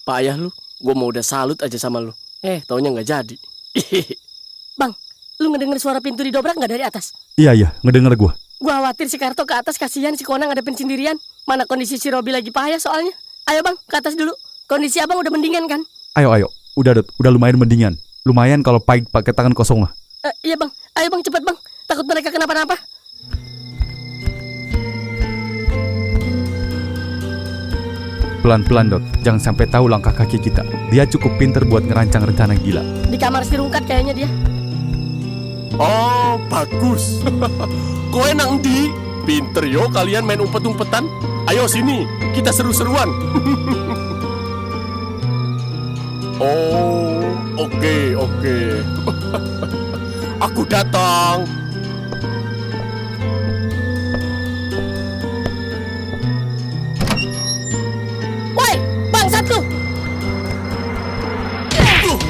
Payah lu. Gua mau udah salut aja sama lu. Taunya nggak jadi. Bang, lu ngedenger suara pintu didobrak nggak dari atas? Iya, ngedenger gua. Gua khawatir si Karto ke atas, kasihan si Kona ngadepin sendirian. Mana kondisi si Robi lagi payah soalnya. Ayo bang, ke atas dulu. Kondisi abang udah mendingan kan? Ayo. Udah lumayan mendingan. Lumayan kalau pahit pakai tangan kosong mah. Iya bang, ayo bang cepat bang. Takut mereka kenapa-napa. Pelan-pelan, Dot. Jangan sampai tahu langkah kaki kita. Dia cukup pinter buat ngerancang rencana gila. Di kamar si Rungkat kayaknya dia. Oh, bagus. Koe nang di? Pinter yo kalian main umpet-umpetan. Ayo sini, kita seru-seruan. Oh, oke. Aku datang. Woi, bangsat lu.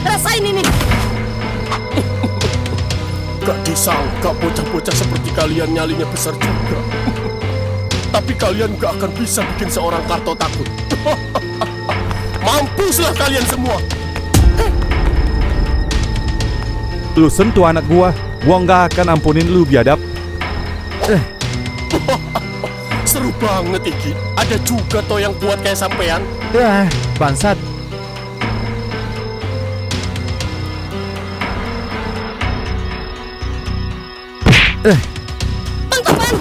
Rasain ini. Gak disangka bocah-bocah seperti kalian nyalinya besar juga. Tapi kalian gak akan bisa bikin seorang Karto takut. Mampuslah kalian semua. Lu sentuh anak gua nggak akan ampunin lu, biadab. Seru banget Iki. Ada juga toh yang kuat kayak sampean. Bangsat. Bang.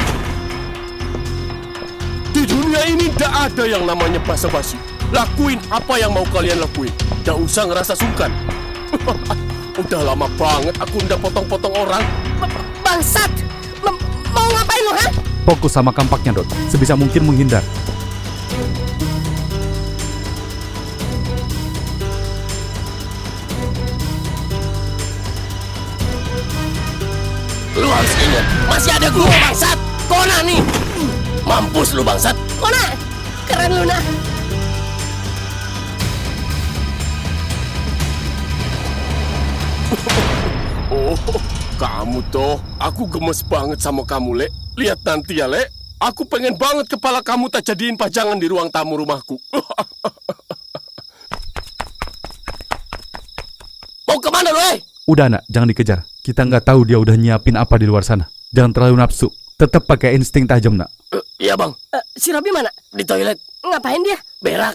Di dunia ini tidak ada yang namanya basa-basi. Lakuin apa yang mau kalian lakuin. Gak usah ngerasa sungkan. Udah lama banget aku udah potong-potong orang. Bangsat. Mau ngapain lu, ha? Fokus sama kampaknya, Dot. Sebisa mungkin menghindar. Lu harus ingat, masih ada gua, bangsat. Kona nih. Mampus lu, bangsat. Kona, keren lu nah. Oh, kamu toh. Aku gemes banget sama kamu, Lek. Lihat nanti ya, Lek. Aku pengen banget kepala kamu tak jadiin pajangan di ruang tamu rumahku. Mau kemana lu, Udah, Nak, jangan dikejar. Kita nggak tahu dia udah nyiapin apa di luar sana. Jangan terlalu nafsu. Tetap pakai insting tajam, nak. Iya bang, Si Robi mana? di toilet. Ngapain dia? Berak.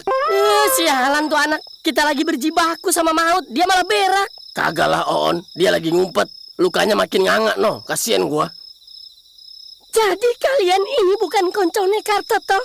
Sialan tuh anak. Kita lagi berjibaku sama maut, dia malah berak. Kagak lah On, dia lagi ngumpet. Lukanya makin nganga no, kasihan gua. Jadi kalian ini bukan koncone Karto toh?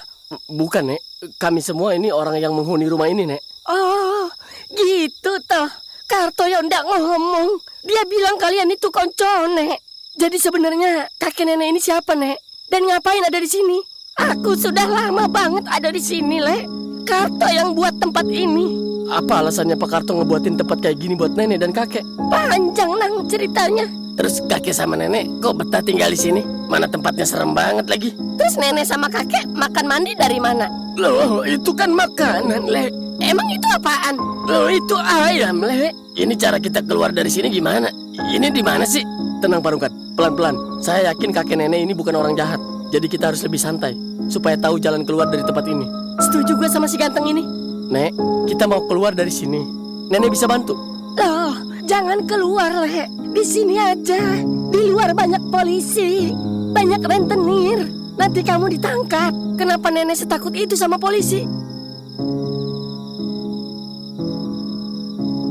Bukan, Nek. Kami semua ini orang yang menghuni rumah ini, Nek. Oh, gitu toh. Karto yang ndak ngomong. Dia bilang kalian itu koncone. Jadi sebenarnya kakek nenek ini siapa, Nek? Dan ngapain ada di sini? Aku sudah lama banget ada di sini, Le. Karto yang buat tempat ini. Apa alasannya Pak Karto ngebuatin tempat kayak gini buat nenek dan kakek? Panjang nang ceritanya. Terus kakek sama nenek kok betah tinggal di sini? Mana tempatnya serem banget lagi. Terus nenek sama kakek makan mandi dari mana? Loh, itu kan makanan, Le. Emang itu apaan? Loh, itu ayam, Le. Ini cara kita keluar dari sini gimana? Ini di mana sih? Tenang, Pak Rungkat. Pelan-pelan. Saya yakin kakek nenek ini bukan orang jahat. Jadi kita harus lebih santai supaya tahu jalan keluar dari tempat ini. Setuju gue sama si ganteng ini. Nek, kita mau keluar dari sini. Nenek bisa bantu. Loh, jangan keluar, Le. Di sini aja. Di luar banyak polisi, banyak rentenir. Nanti kamu ditangkap. Kenapa nenek setakut itu sama polisi?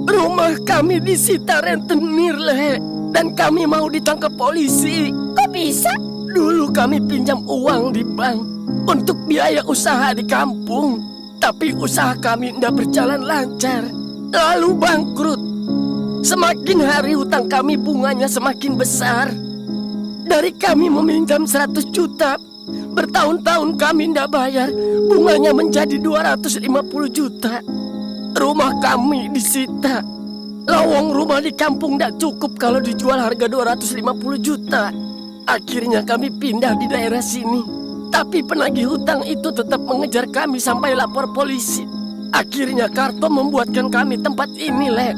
Rumah kami disita rentenir, Le. Dan kami mau ditangkap polisi. Kok bisa? Dulu kami pinjam uang di bank untuk biaya usaha di kampung. Tapi usaha kami tidak berjalan lancar. Lalu bangkrut. Semakin hari hutang kami bunganya semakin besar. Dari kami meminjam 100 juta, bertahun-tahun kami tidak bayar. Bunganya menjadi 250 juta. Rumah kami disita. Lowong rumah di kampung tidak cukup kalau dijual harga 250 juta. Akhirnya kami pindah di daerah sini. Tapi penagih hutang itu tetap mengejar kami sampai lapor polisi. Akhirnya Karto membuatkan kami tempat ini, Le.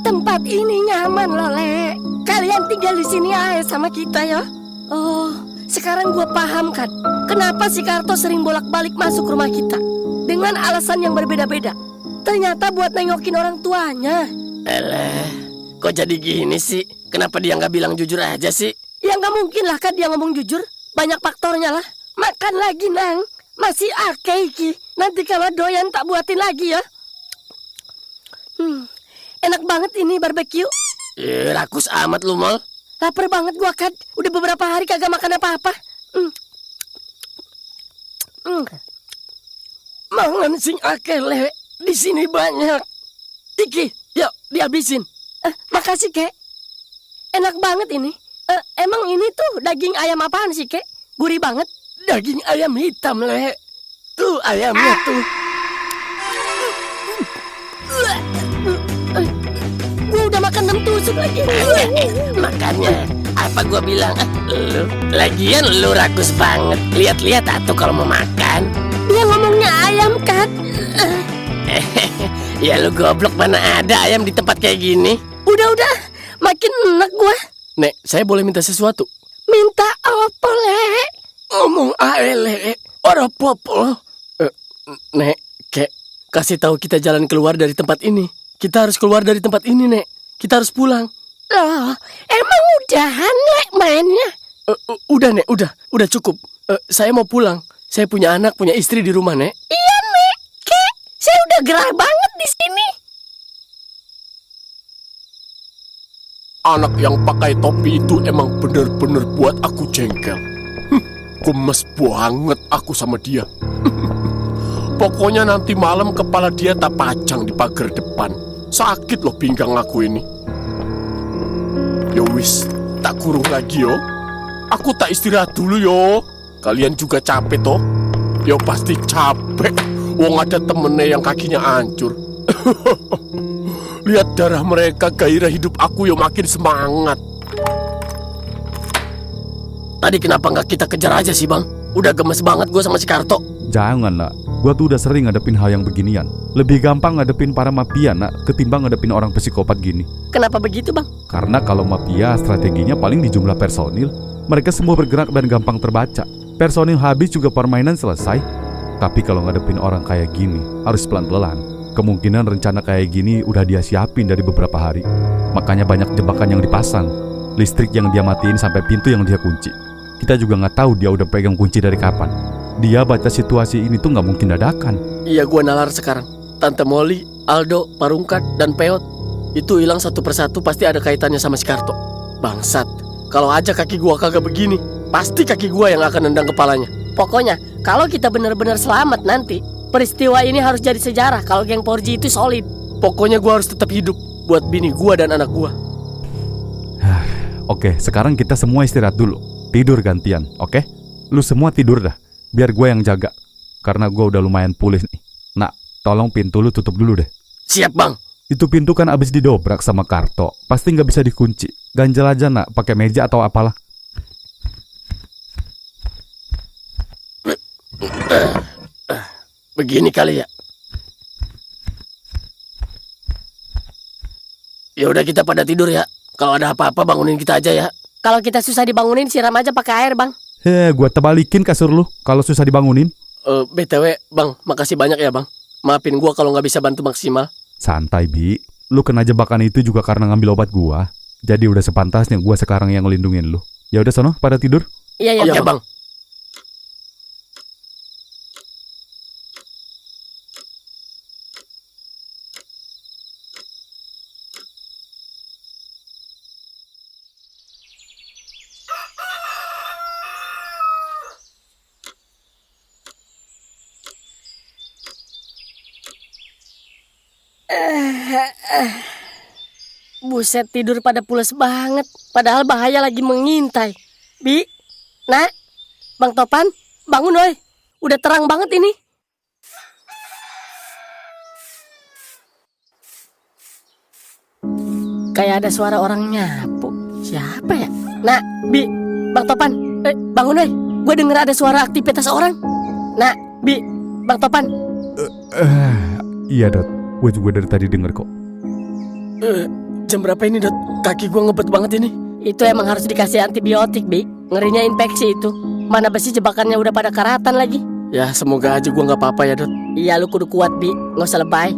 Tempat ini nyaman loh, Le. Kalian tinggal di sini aja sama kita ya. Oh, sekarang gue paham kan. Kenapa si Karto sering bolak-balik masuk rumah kita. Dengan alasan yang berbeda-beda. Ternyata buat nengokin orang tuanya. Kok jadi gini sih? Kenapa dia nggak bilang jujur aja sih? Ya nggak mungkin lah kan dia ngomong jujur. Banyak faktornya lah. Makan lagi, Nang. Masih akeh iki. Nanti kalau doyan tak buatin lagi ya. Enak banget ini barbeque. Rakus amat lu, Mol. Lapar banget gua kan. Udah beberapa hari kagak makan apa-apa. Mangan sing akeh, Le. Di sini banyak. Iki, yuk dihabisin. Makasih, Kek. Enak banget ini. Emang ini tuh daging ayam apaan sih, Kek? Gurih banget. Daging ayam hitam, Le. Tuh ayamnya tuh. Gua udah makan 6 tusuk lagi. Makanya apa gua bilang, lu lagian lu rakus banget. Lihat-lihat atuh kalau mau makan. Dia ngomongnya ayam, Kak. Ya lu goblok, mana ada ayam di tempat kayak gini. Udah. Makin enak gua. Nek, saya boleh minta sesuatu? Minta apa, Le? Ngomong ae, Le. Ora popo. Nek, Kek, kasih tahu kita jalan keluar dari tempat ini. Kita harus keluar dari tempat ini, Nek. Kita harus pulang. Loh, emang udahan, Le, mainnya? Udah, Nek, udah cukup. Saya mau pulang. Saya punya anak, punya istri di rumah, Nek. Iya, Nek. Kek, saya udah gerah banget di sini. Anak yang pakai topi itu emang bener-bener buat aku jengkel. Gemes banget aku sama dia. Pokoknya nanti malam kepala dia tak pajang di pagar depan. Sakit loh pinggang aku ini. Ya wis, tak kurung lagi yo. Aku tak istirahat dulu yo. Kalian juga capek toh? Yo pasti capek. Wong ada temennya yang kakinya hancur. Lihat darah mereka, gairah hidup aku yo makin semangat. Tadi kenapa nggak kita kejar aja sih, Bang? Udah gemes banget gue sama si Karto. Jangan, nak. Gua tuh udah sering ngadepin hal yang beginian. Lebih gampang ngadepin para mafia, nak, ketimbang ngadepin orang psikopat gini. Kenapa begitu, Bang? Karena kalau mafia strateginya paling di jumlah personil. Mereka semua bergerak dan gampang terbaca. Personil habis juga permainan selesai. Tapi kalau ngadepin orang kayak gini, harus pelan-pelan. Kemungkinan rencana kayak gini udah dia siapin dari beberapa hari. Makanya banyak jebakan yang dipasang. Listrik yang dia matiin sampai pintu yang dia kunci. Kita juga nggak tahu dia udah pegang kunci dari kapan. Dia baca situasi ini tuh nggak mungkin dadakan. Iya, gua nalar sekarang. Tante Molly, Aldo, Parungkat, dan Peot itu hilang satu persatu, pasti ada kaitannya sama si Karto. Bangsat, kalau aja kaki gua kagak begini, pasti kaki gua yang akan nendang kepalanya. Pokoknya, kalau kita benar-benar selamat nanti, peristiwa ini harus jadi sejarah kalau geng Porji itu solid. Pokoknya gua harus tetap hidup buat bini gua dan anak gua. Oke, sekarang kita semua istirahat dulu. Tidur gantian, oke? Lu semua tidur dah, biar gue yang jaga. Karena gue udah lumayan pulih nih. Nak, tolong pintu lu tutup dulu deh. Siap, Bang. Itu pintu kan abis didobrak sama Karto. Pasti nggak bisa dikunci. Ganjel aja nak, pakai meja atau apalah. Begini kali ya. Ya udah, kita pada tidur ya. Kalau ada apa-apa bangunin kita aja ya. Kalau kita susah dibangunin, siram aja pakai air, Bang. Gue tebalikin kasur lu kalau susah dibangunin. BTW, Bang, makasih banyak ya, Bang. Maafin gua kalau nggak bisa bantu maksimal. Santai, Bi. Lu kena jebakan itu juga karena ngambil obat gua. Jadi udah sepantasnya gua sekarang yang ngelindungin lu. Ya udah sono, pada tidur. Iya, Oke, Bang. Buset, tidur pada pules banget. Padahal bahaya lagi mengintai. Bi, Nak, Bang Topan, bangun woi. Udah terang banget ini. Kayak ada suara orang nyapu. Siapa ya? Nak, Bi, Bang Topan, bangun woi. Gue denger ada suara aktivitas orang. Nak, Bi, Bang Topan. Iya, Dot. Gue juga dari tadi denger kok. Jam berapa ini, Dot? Kaki gua ngebet banget ini. Itu emang harus dikasih antibiotik, Bi. Ngerinya infeksi itu. Mana besi jebakannya udah pada karatan lagi. Ya, semoga aja gua nggak apa-apa ya, Dot. Iya, lu kudu kuat, Bi. Nggak usah lebay.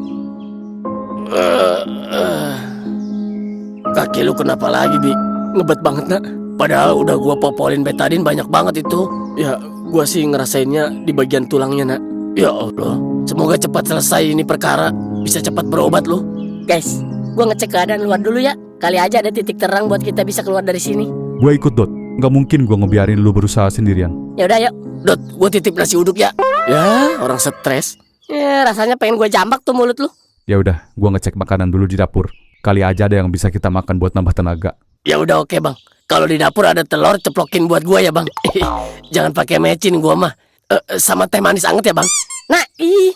Kaki lu kenapa lagi, Bi? Ngebet banget, Nak. Padahal udah gua popolin betadin banyak banget itu. Ya, gua sih ngerasainnya di bagian tulangnya, Nak. Ya Allah, semoga cepat selesai ini perkara. Bisa cepat berobat lu. Guys, gua ngecek keadaan luar dulu ya. Kali aja ada titik terang buat kita bisa keluar dari sini. Gue ikut, Dot. Nggak mungkin gue ngebiarin lu berusaha sendirian. Ya udah, yuk. Dot, gua titip nasi uduk ya. Ya, orang stres. Ya, rasanya pengen gue jambak tuh mulut lu. Ya udah, gue ngecek makanan dulu di dapur. Kali aja ada yang bisa kita makan buat nambah tenaga. Ya udah, oke, Bang. Kalau di dapur ada telur, ceplokin buat gua ya, Bang. Jangan pakai mecin gua mah. Sama teh manis anget ya, Bang. Nah,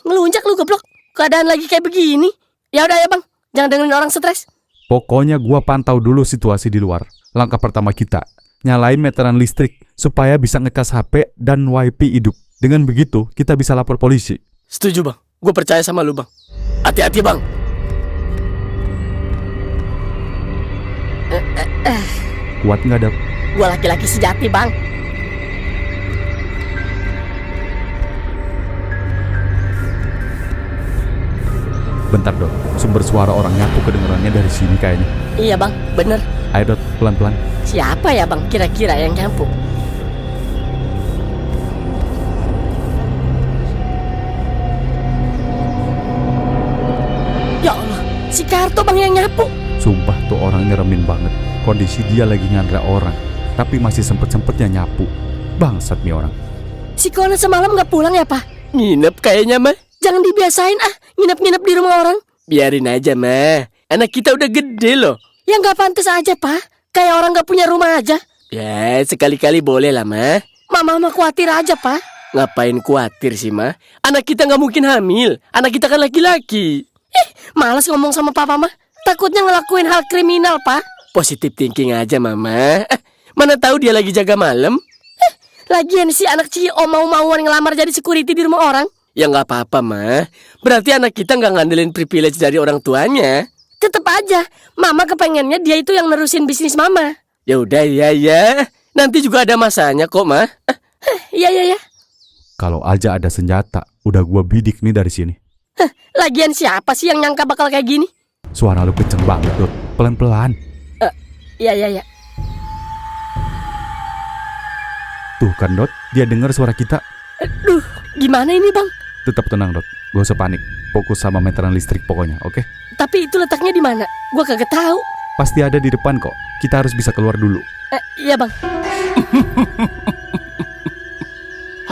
ngelunjak lu goblok. Keadaan lagi kayak begini. Ya udah ya, Bang. Jangan dengerin orang stres. Pokoknya gua pantau dulu situasi di luar. Langkah pertama kita, nyalain meteran listrik supaya bisa ngecas HP dan WiFi hidup. Dengan begitu, kita bisa lapor polisi. Setuju, Bang. Gue percaya sama lu, Bang. Hati-hati, Bang. Kuat nggak, Dap? Gua laki-laki sejati, Bang. Bentar, Dot. Sumber suara orang nyapu kedengarannya dari sini kayaknya. Iya, Bang. Bener. Ayo, Dot. Pelan-pelan. Siapa ya, Bang, kira-kira yang nyapu? Ya Allah, si Karto, Bang, yang nyapu. Sumpah tuh orang nyeremin banget. Kondisi dia lagi nyandra orang, tapi masih sempet-sempetnya nyapu. Bangsat nih orang. Si Kona semalam nggak pulang ya, Pak? Nginep kayaknya, mah. Jangan dibiasain nginep-nginep di rumah orang. Biarin aja, mah. Anak kita udah gede loh. Ya nggak pantas aja, Pak. Kayak orang nggak punya rumah aja. Ya, sekali-kali boleh lah, mah. Mama khawatir aja, Pak. Ngapain khawatir sih, mah? Anak kita nggak mungkin hamil. Anak kita kan laki-laki. Malas ngomong sama Papa mah. Takutnya ngelakuin hal kriminal, Pak. Positive thinking aja, Mama. Mana tahu dia lagi jaga malam? Lagian si anak Cio mau-mauan ngelamar jadi security di rumah orang. Ya nggak apa-apa, mah. Berarti anak kita nggak ngandelin privilege dari orang tuanya. Tetep aja, Mama kepengennya dia itu yang nerusin bisnis Mama. Ya udah, ya. Nanti juga ada masanya kok, mah. Iya. Kalau aja ada senjata, udah gua bidik nih dari sini. Lagian siapa sih yang nyangka bakal kayak gini? Suara lu kenceng banget, Dot. Pelan-pelan. Iya. Tuh kan Dot, dia dengar suara kita. Aduh, gimana ini bang? Tetap tenang Dot, gak usah panik. Fokus sama meteran listrik pokoknya, oke? Tapi itu letaknya di mana? Gua kagak tahu. Pasti ada di depan kok. Kita harus bisa keluar dulu. Iya bang.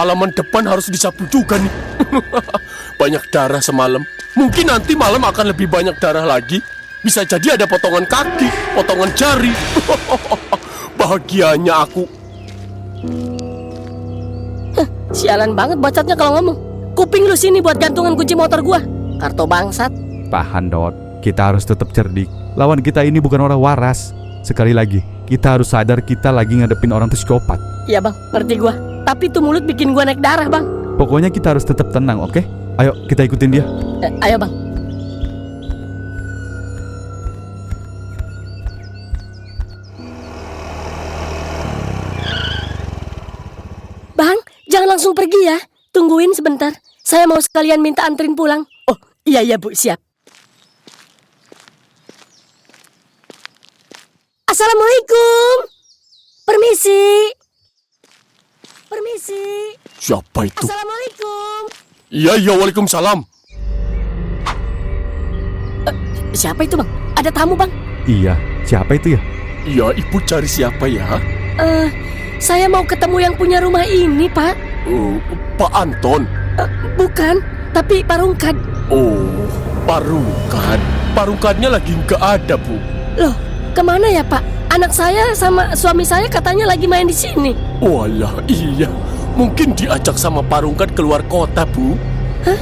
Halaman depan harus disapu juga nih. Banyak darah semalam. Mungkin nanti malam akan lebih banyak darah lagi. Bisa jadi ada potongan kaki, potongan jari. Bahagianya aku. Sialan banget bacotnya kalau ngomong. Kuping lu sini buat gantungan kunci motor gua. Karto bangsat. Tahan Dot, kita harus tetap cerdik. Lawan kita ini bukan orang waras. Sekali lagi, kita harus sadar kita lagi ngadepin orang psikopat. Iya bang, ngerti gua. Tapi itu mulut bikin gua naik darah bang. Pokoknya kita harus tetap tenang, oke? Ayo, kita ikutin dia. Ayo bang. Bang, jangan langsung pergi ya. Tungguin sebentar. Saya mau sekalian minta anterin pulang. Oh, iya bu, siap. Assalamualaikum. Permisi. Permisi. Siapa itu? Assalamualaikum. Iya, waalaikumsalam. Siapa itu bang? Ada tamu bang? Iya, siapa itu ya? Iya, ibu cari siapa ya? Saya mau ketemu yang punya rumah ini pak. Pak Anton. Bukan, tapi Pak Rungkad. Oh, Pak Rungkad. Pak Rungkadnya lagi nggak ada, Bu. Loh, kemana ya Pak? Anak saya sama suami saya katanya lagi main di sini. Walah, iya. Mungkin diajak sama Pak Rungkad keluar kota, Bu. Hah?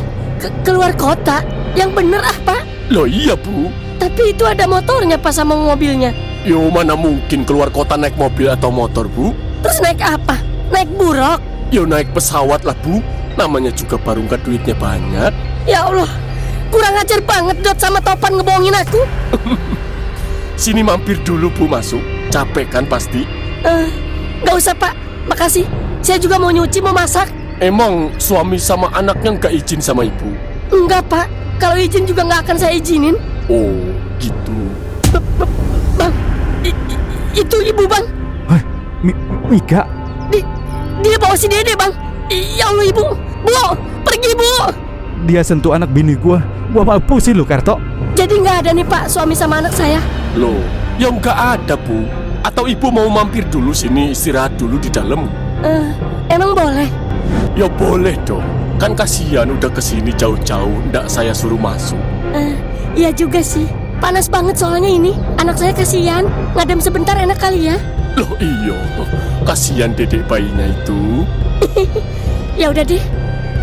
Keluar kota? Yang bener ah Pak. Loh iya, Bu. Tapi itu ada motornya Pak sama mobilnya. Yo, mana mungkin keluar kota naik mobil atau motor, Bu? Terus naik apa? Naik buruk? Yo, naik pesawat lah, Bu. Namanya juga Pak Rungkad duitnya banyak. Ya Allah, kurang ajar banget Dot sama Topan ngebohongin aku. Sini mampir dulu, Bu, masuk. Capek kan pasti? Gak usah Pak, makasih. Saya juga mau nyuci, mau masak. Emang suami sama anaknya nggak izin sama ibu? Enggak Pak, kalau izin juga nggak akan saya izinin. Oh, gitu. Bang, itu ibu bang. Hei, Mika. Dia bawa si Dede bang. Ya Allah ibu, bu, pergi bu. Dia sentuh anak bini gua mampusin lu Karto. Jadi nggak ada nih Pak suami sama anak saya. Loh, ya nggak ada, Bu. Atau ibu mau mampir dulu sini istirahat dulu di dalam? Emang boleh? Ya boleh dong. Kan kasihan udah kesini jauh-jauh, ndak saya suruh masuk. Iya juga sih. Panas banget soalnya ini. Anak saya kasihan. Ngadem sebentar enak kali ya. Loh iya, kasihan dedek bayinya itu. Ya udah deh.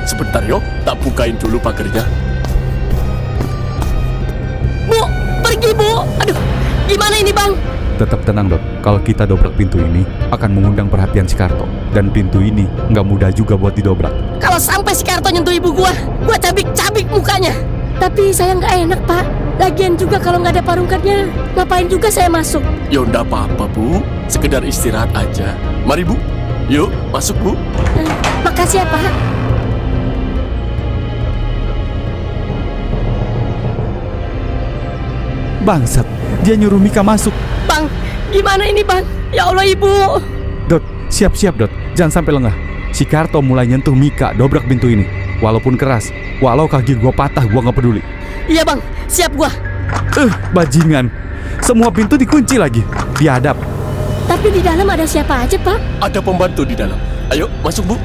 Sebentar yo, tak bukain dulu pagernya. Bu, pergi bu. Aduh, gimana ini bang? Tetap tenang Dot, kalau kita dobrak pintu ini akan mengundang perhatian si Karto. Dan pintu ini nggak mudah juga buat didobrak. Kalau sampai si Karto nyentuh ibu gua cabik-cabik mukanya. Tapi saya nggak enak pak. Lagian juga kalau nggak ada parungkatnya, ngapain juga saya masuk? Ya ndak apa-apa, Bu. Sekedar istirahat aja. Mari, Bu. Yuk, masuk, Bu. Makasih ya pak. Bangsat, dia nyuruh Mika masuk. Bang, gimana ini bang? Ya Allah ibu. Dot, siap-siap Dot, jangan sampai lengah. Si Karto mulai nyentuh Mika dobrak pintu ini. Walaupun keras, walau kaki gua patah gua nggak peduli. Iya bang, siap gua. Bajingan. Semua pintu dikunci lagi. Biadab. Tapi di dalam ada siapa aja pak? Ada pembantu di dalam. Ayo, masuk, Bu.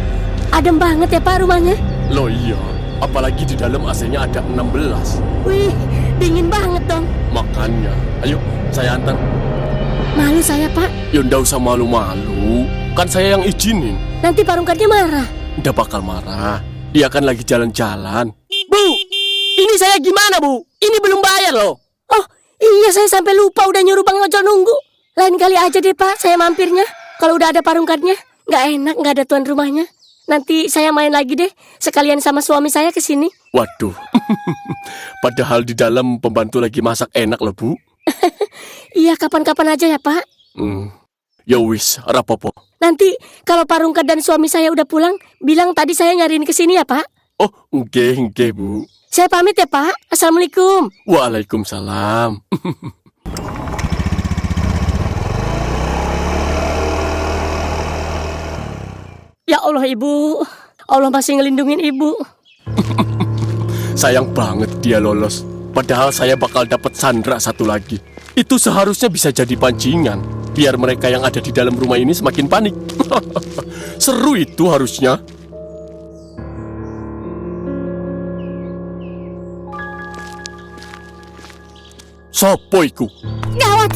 Adem banget ya pak rumahnya. Loh iya, apalagi di dalam AC-nya ada 16. Wih, dingin banget dong. Makanya, ayo saya antar. Malu saya pak. Ya ndak usah malu-malu. Kan saya yang izinin. Nanti parungkatnya marah. Ndak bakal marah. Dia kan lagi jalan-jalan. Bu, ini saya gimana, Bu? Ini belum bayar loh. Oh iya saya sampai lupa udah nyuruh bang ojol nunggu. Lain kali aja deh pak saya mampirnya. Kalau udah ada parungkatnya. Nggak enak nggak ada tuan rumahnya. Nanti saya main lagi deh. Sekalian sama suami saya kesini. Waduh. Padahal di dalam pembantu lagi masak enak loh, Bu. Iya kapan-kapan aja ya pak. Ya wis, rapopo. Nanti kalau Parungkat dan suami saya udah pulang, bilang tadi saya nyariin kesini ya pak. Oh, nggih, Bu. Saya pamit ya pak. Assalamualaikum. Waalaikumsalam. Ya Allah ibu, Allah masih ngelindungin ibu. Sayang banget dia lolos. Padahal saya bakal dapat Sandra satu lagi. Itu seharusnya bisa jadi pancingan, biar mereka yang ada di dalam rumah ini semakin panik. Seru itu harusnya. Sopo iku? Gawat.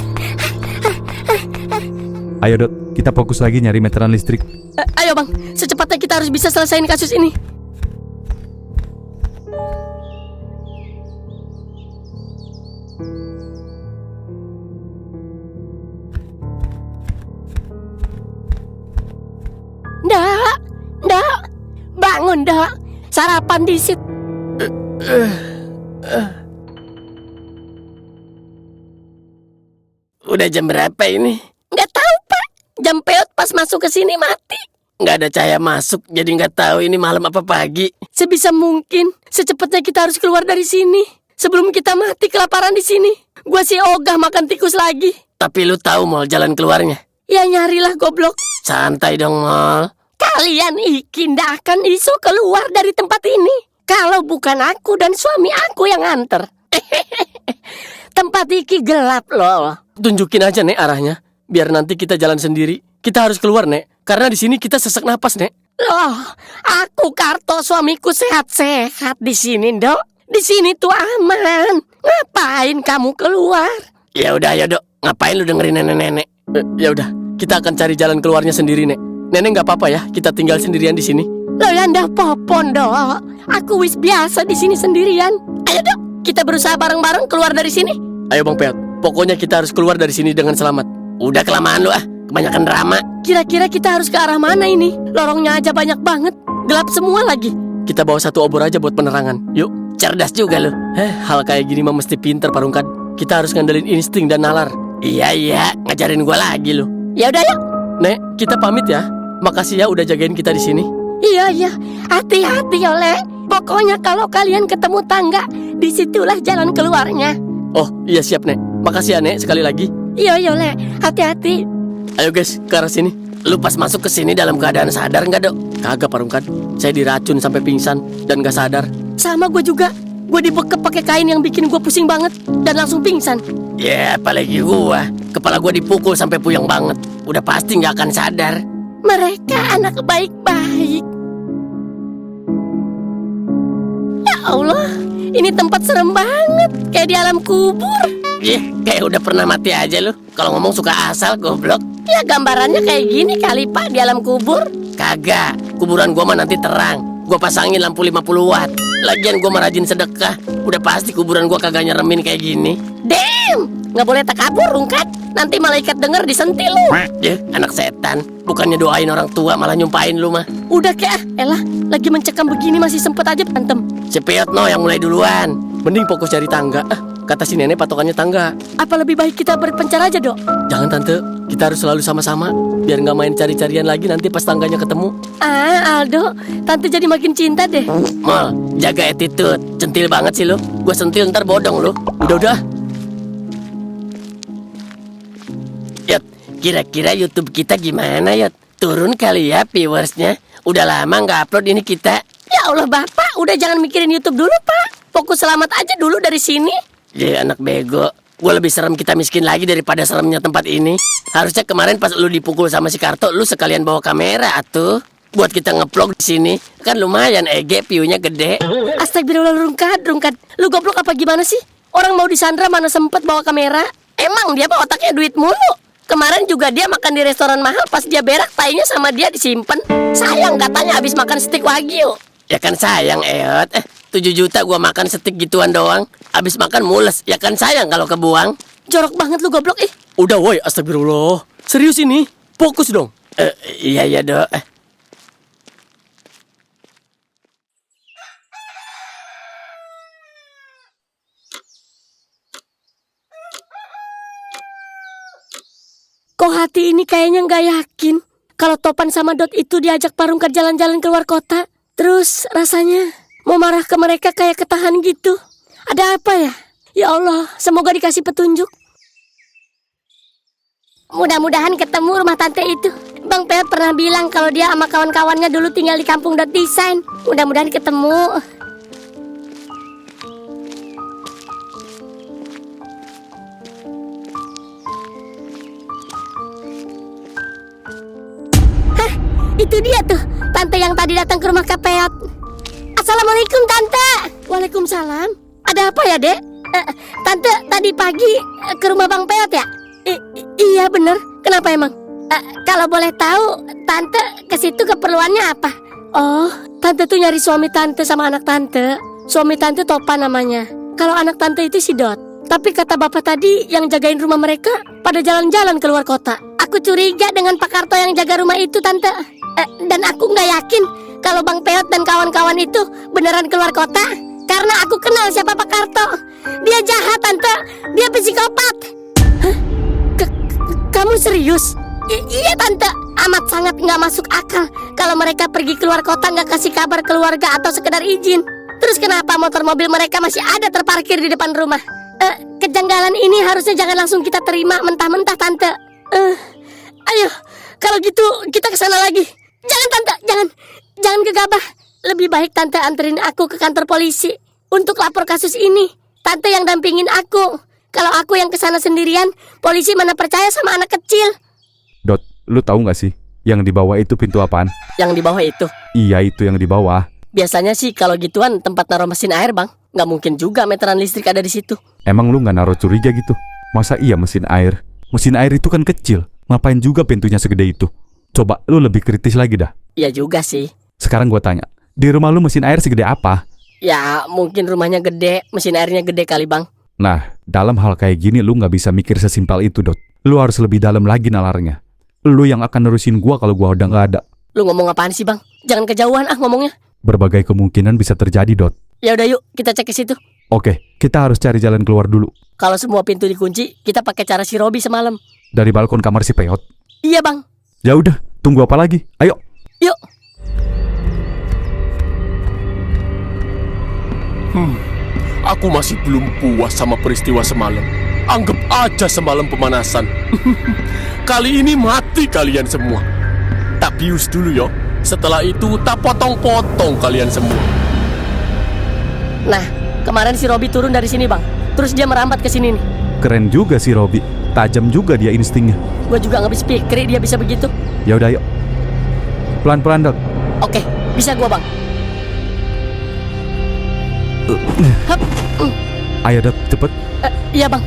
Ayo Dot, kita fokus lagi nyari meteran listrik. Ayo bang, secepatnya kita harus bisa selesaiin kasus ini. Ndak, bangun Ndak, sarapan di situ. Udah jam berapa ini? Nggak tahu pak, jam peot pas masuk ke sini mati. Nggak ada cahaya masuk, jadi nggak tahu ini malam apa pagi. Sebisa mungkin, secepatnya kita harus keluar dari sini. Sebelum kita mati kelaparan di sini. Gua sih ogah makan tikus lagi. Tapi lu tahu Mol jalan keluarnya? Ya nyarilah goblok. Santai dong Mol. Kalian iki ndak akan iso keluar dari tempat ini kalau bukan aku dan suami aku yang nganter. Tempat iki gelap loh. Tunjukin aja Nek arahnya, biar nanti kita jalan sendiri. Kita harus keluar Nek, karena di sini kita sesak napas Nek. Loh, aku Karto suamiku sehat-sehat di sini, Dok. Di sini tuh aman. Ngapain kamu keluar? Ya udah ayo Dok, ngapain lu dengerin nenek-nenek? Ya udah, kita akan cari jalan keluarnya sendiri Nek. Nenek nggak apa-apa ya, kita tinggal sendirian di sini. Loh ya ndak popon, Dok. Aku wis biasa di sini sendirian. Ayo, Dok, kita berusaha bareng-bareng keluar dari sini. Ayo Bang Peot, pokoknya kita harus keluar dari sini dengan selamat. Udah kelamaan lu ah, kebanyakan drama. Kira-kira kita harus ke arah mana ini? Lorongnya aja banyak banget, gelap semua lagi. Kita bawa satu obor aja buat penerangan. Yuk. Cerdas juga lu. Hal kayak gini mah mesti pinter Parungkad. Kita harus ngandelin insting dan nalar. Iya, ngajarin gua lagi lu. Ya udah yuk. Nek, kita pamit ya. Makasih ya udah jagain kita di sini. Iya, hati-hati Oleh. Pokoknya kalau kalian ketemu tangga, disitulah jalan keluarnya. Oh iya siap Nek. Makasih ya Nek sekali lagi. Iya Oleh, hati-hati. Ayo guys, ke arah sini. Lu pas masuk ke sini dalam keadaan sadar nggak Dok? Kagak Parungkad. Saya diracun sampai pingsan dan gak sadar. Sama gue juga. Gue dibekep pakai kain yang bikin gue pusing banget dan langsung pingsan. Ya apalagi gua. Kepala gua dipukul sampai puyeng banget. Udah pasti nggak akan sadar. Mereka anak baik-baik. Ya Allah, ini tempat serem banget, kayak di alam kubur. Kayak udah pernah mati aja lu. Kalau ngomong suka asal goblok. Ya gambarannya kayak gini kali Pak di alam kubur. Kagak, kuburan gua mah nanti terang. Gua pasangin lampu 50 watt. Lagian gua mah rajin sedekah. Udah pasti kuburan gua kagak nyeremin kayak gini. Damn, nggak boleh takabur Rungkat. Nanti malaikat denger disentil lu. Anak setan. Bukannya doain orang tua malah nyumpahin lu mah. Udah kek elah, lagi mencekam begini masih sempet aja berantem. Si Peot no yang mulai duluan. Mending fokus cari tangga. Kata si nenek patokannya tangga. Apa lebih baik kita berpencar aja Dok? Jangan Tante, kita harus selalu sama-sama. Biar nggak main cari-carian lagi nanti pas tangganya ketemu. Aldo, Tante jadi makin cinta deh. Mol, jaga attitude. Centil banget sih lu. Gua sentil ntar bodong lu. Udah. Yot, kira-kira YouTube kita gimana Yot? Turun kali ya viewersnya. Udah lama nggak upload ini kita. Ya Allah Bapak, udah jangan mikirin YouTube dulu Pak. Fokus selamat aja dulu dari sini. Anak bego. Gue lebih serem kita miskin lagi daripada seremnya tempat ini. Harusnya kemarin pas lu dipukul sama si Karto, lu sekalian bawa kamera atuh. Buat kita ngeplog di sini. Kan lumayan view-nya gede. Astagfirullah Rungkat. Lu goblok apa gimana sih? Orang mau disandra mana sempet bawa kamera? Emang dia mah otaknya duit mulu. Kemarin juga dia makan di restoran mahal, pas dia berak tainya sama dia disimpen. Sayang katanya habis makan steak wagyu. Ya kan sayang Eot. 7 juta gua makan steak gituan doang. Habis makan mules. Ya kan sayang kalau kebuang. Jorok banget lu goblok ih. Udah woi, astagfirullah. Serius ini? Fokus dong. Iya Dok. Kok hati ini kayaknya nggak yakin kalau Topan sama Dot itu diajak Parungkat jalan-jalan keluar kota. Terus rasanya mau marah ke mereka kayak ketahan gitu. Ada apa ya? Ya Allah, semoga dikasih petunjuk. Mudah-mudahan ketemu rumah tante itu. Bang Peot pernah bilang kalau dia sama kawan-kawannya dulu tinggal di kampung .design. Mudah-mudahan ketemu. Hah, itu dia tuh, tante yang tadi datang ke rumah Kak Peot. Assalamualaikum, Tante. Waalaikumsalam. Ada apa ya, Dek? Tante tadi pagi ke rumah Bang Peot ya? Iya bener. Kenapa emang? Kalau boleh tahu, Tante ke situ keperluannya apa? Oh, Tante tuh nyari suami Tante sama anak Tante. Suami Tante Topan namanya. Kalau anak Tante itu si Dot. Tapi kata bapak tadi yang jagain rumah mereka pada jalan-jalan keluar kota. Aku curiga dengan Pak Karto yang jaga rumah itu, Tante. Dan aku nggak yakin kalau Bang Peot dan kawan-kawan itu beneran keluar kota. Karena aku kenal siapa Pak Karto. Dia jahat, Tante. Dia psikopat. Hah? Kamu serius? Iya, Tante. Amat sangat nggak masuk akal kalau mereka pergi keluar kota nggak kasih kabar keluarga atau sekedar izin. Terus kenapa motor mobil mereka masih ada terparkir di depan rumah? Kejanggalan ini harusnya jangan langsung kita terima mentah-mentah, Tante. Ayo, kalau gitu kita kesana lagi. Jangan, Tante, jangan gegabah. Lebih baik Tante anterin aku ke kantor polisi untuk lapor kasus ini. Tante yang dampingin aku. Kalau aku yang kesana sendirian, polisi mana percaya sama anak kecil. Dot, lu tahu nggak sih yang di bawah itu pintu apaan? Yang di bawah itu? Iya, itu yang di bawah. Biasanya sih kalau gituan tempat naruh mesin air, Bang. Nggak mungkin juga meteran listrik ada di situ. Emang lu nggak naruh curiga gitu? Masa iya mesin air? Mesin air itu kan kecil. Ngapain juga pintunya segede itu? Coba lu lebih kritis lagi dah. Iya juga sih. Sekarang gua tanya, di rumah lu mesin air segede apa? Ya mungkin rumahnya gede, mesin airnya gede kali, Bang. Nah, dalam hal kayak gini lu nggak bisa mikir sesimpel itu, Dot. Lu harus lebih dalam lagi nalarnya. Lu yang akan nerusin gua kalau gua udah nggak ada. Lu ngomong apaan sih, Bang? Jangan kejauhan ngomongnya. Berbagai kemungkinan bisa terjadi, Dot. Ya udah yuk, kita cek ke situ. Oke, kita harus cari jalan keluar dulu. Kalau semua pintu dikunci, kita pakai cara si Robi semalam. Dari balkon kamar si Peot. Iya, Bang. Ya udah, tunggu apa lagi? Ayo. Yuk. Aku masih belum puas sama peristiwa semalam. Anggap aja semalam pemanasan. Kali ini mati kalian semua. Tak bius dulu yo. Setelah itu tak potong-potong kalian semua. Nah, kemarin si Robi turun dari sini, Bang. Terus dia merambat ke sini nih. Keren juga si Robi. Tajam juga dia instingnya. Gue juga nggak habis pikir dia bisa begitu. Ya udah, yuk. Pelan-pelan, Dot. Oke, bisa gua, Bang. Hup. Ayo, Dot, cepet. Iya, Bang.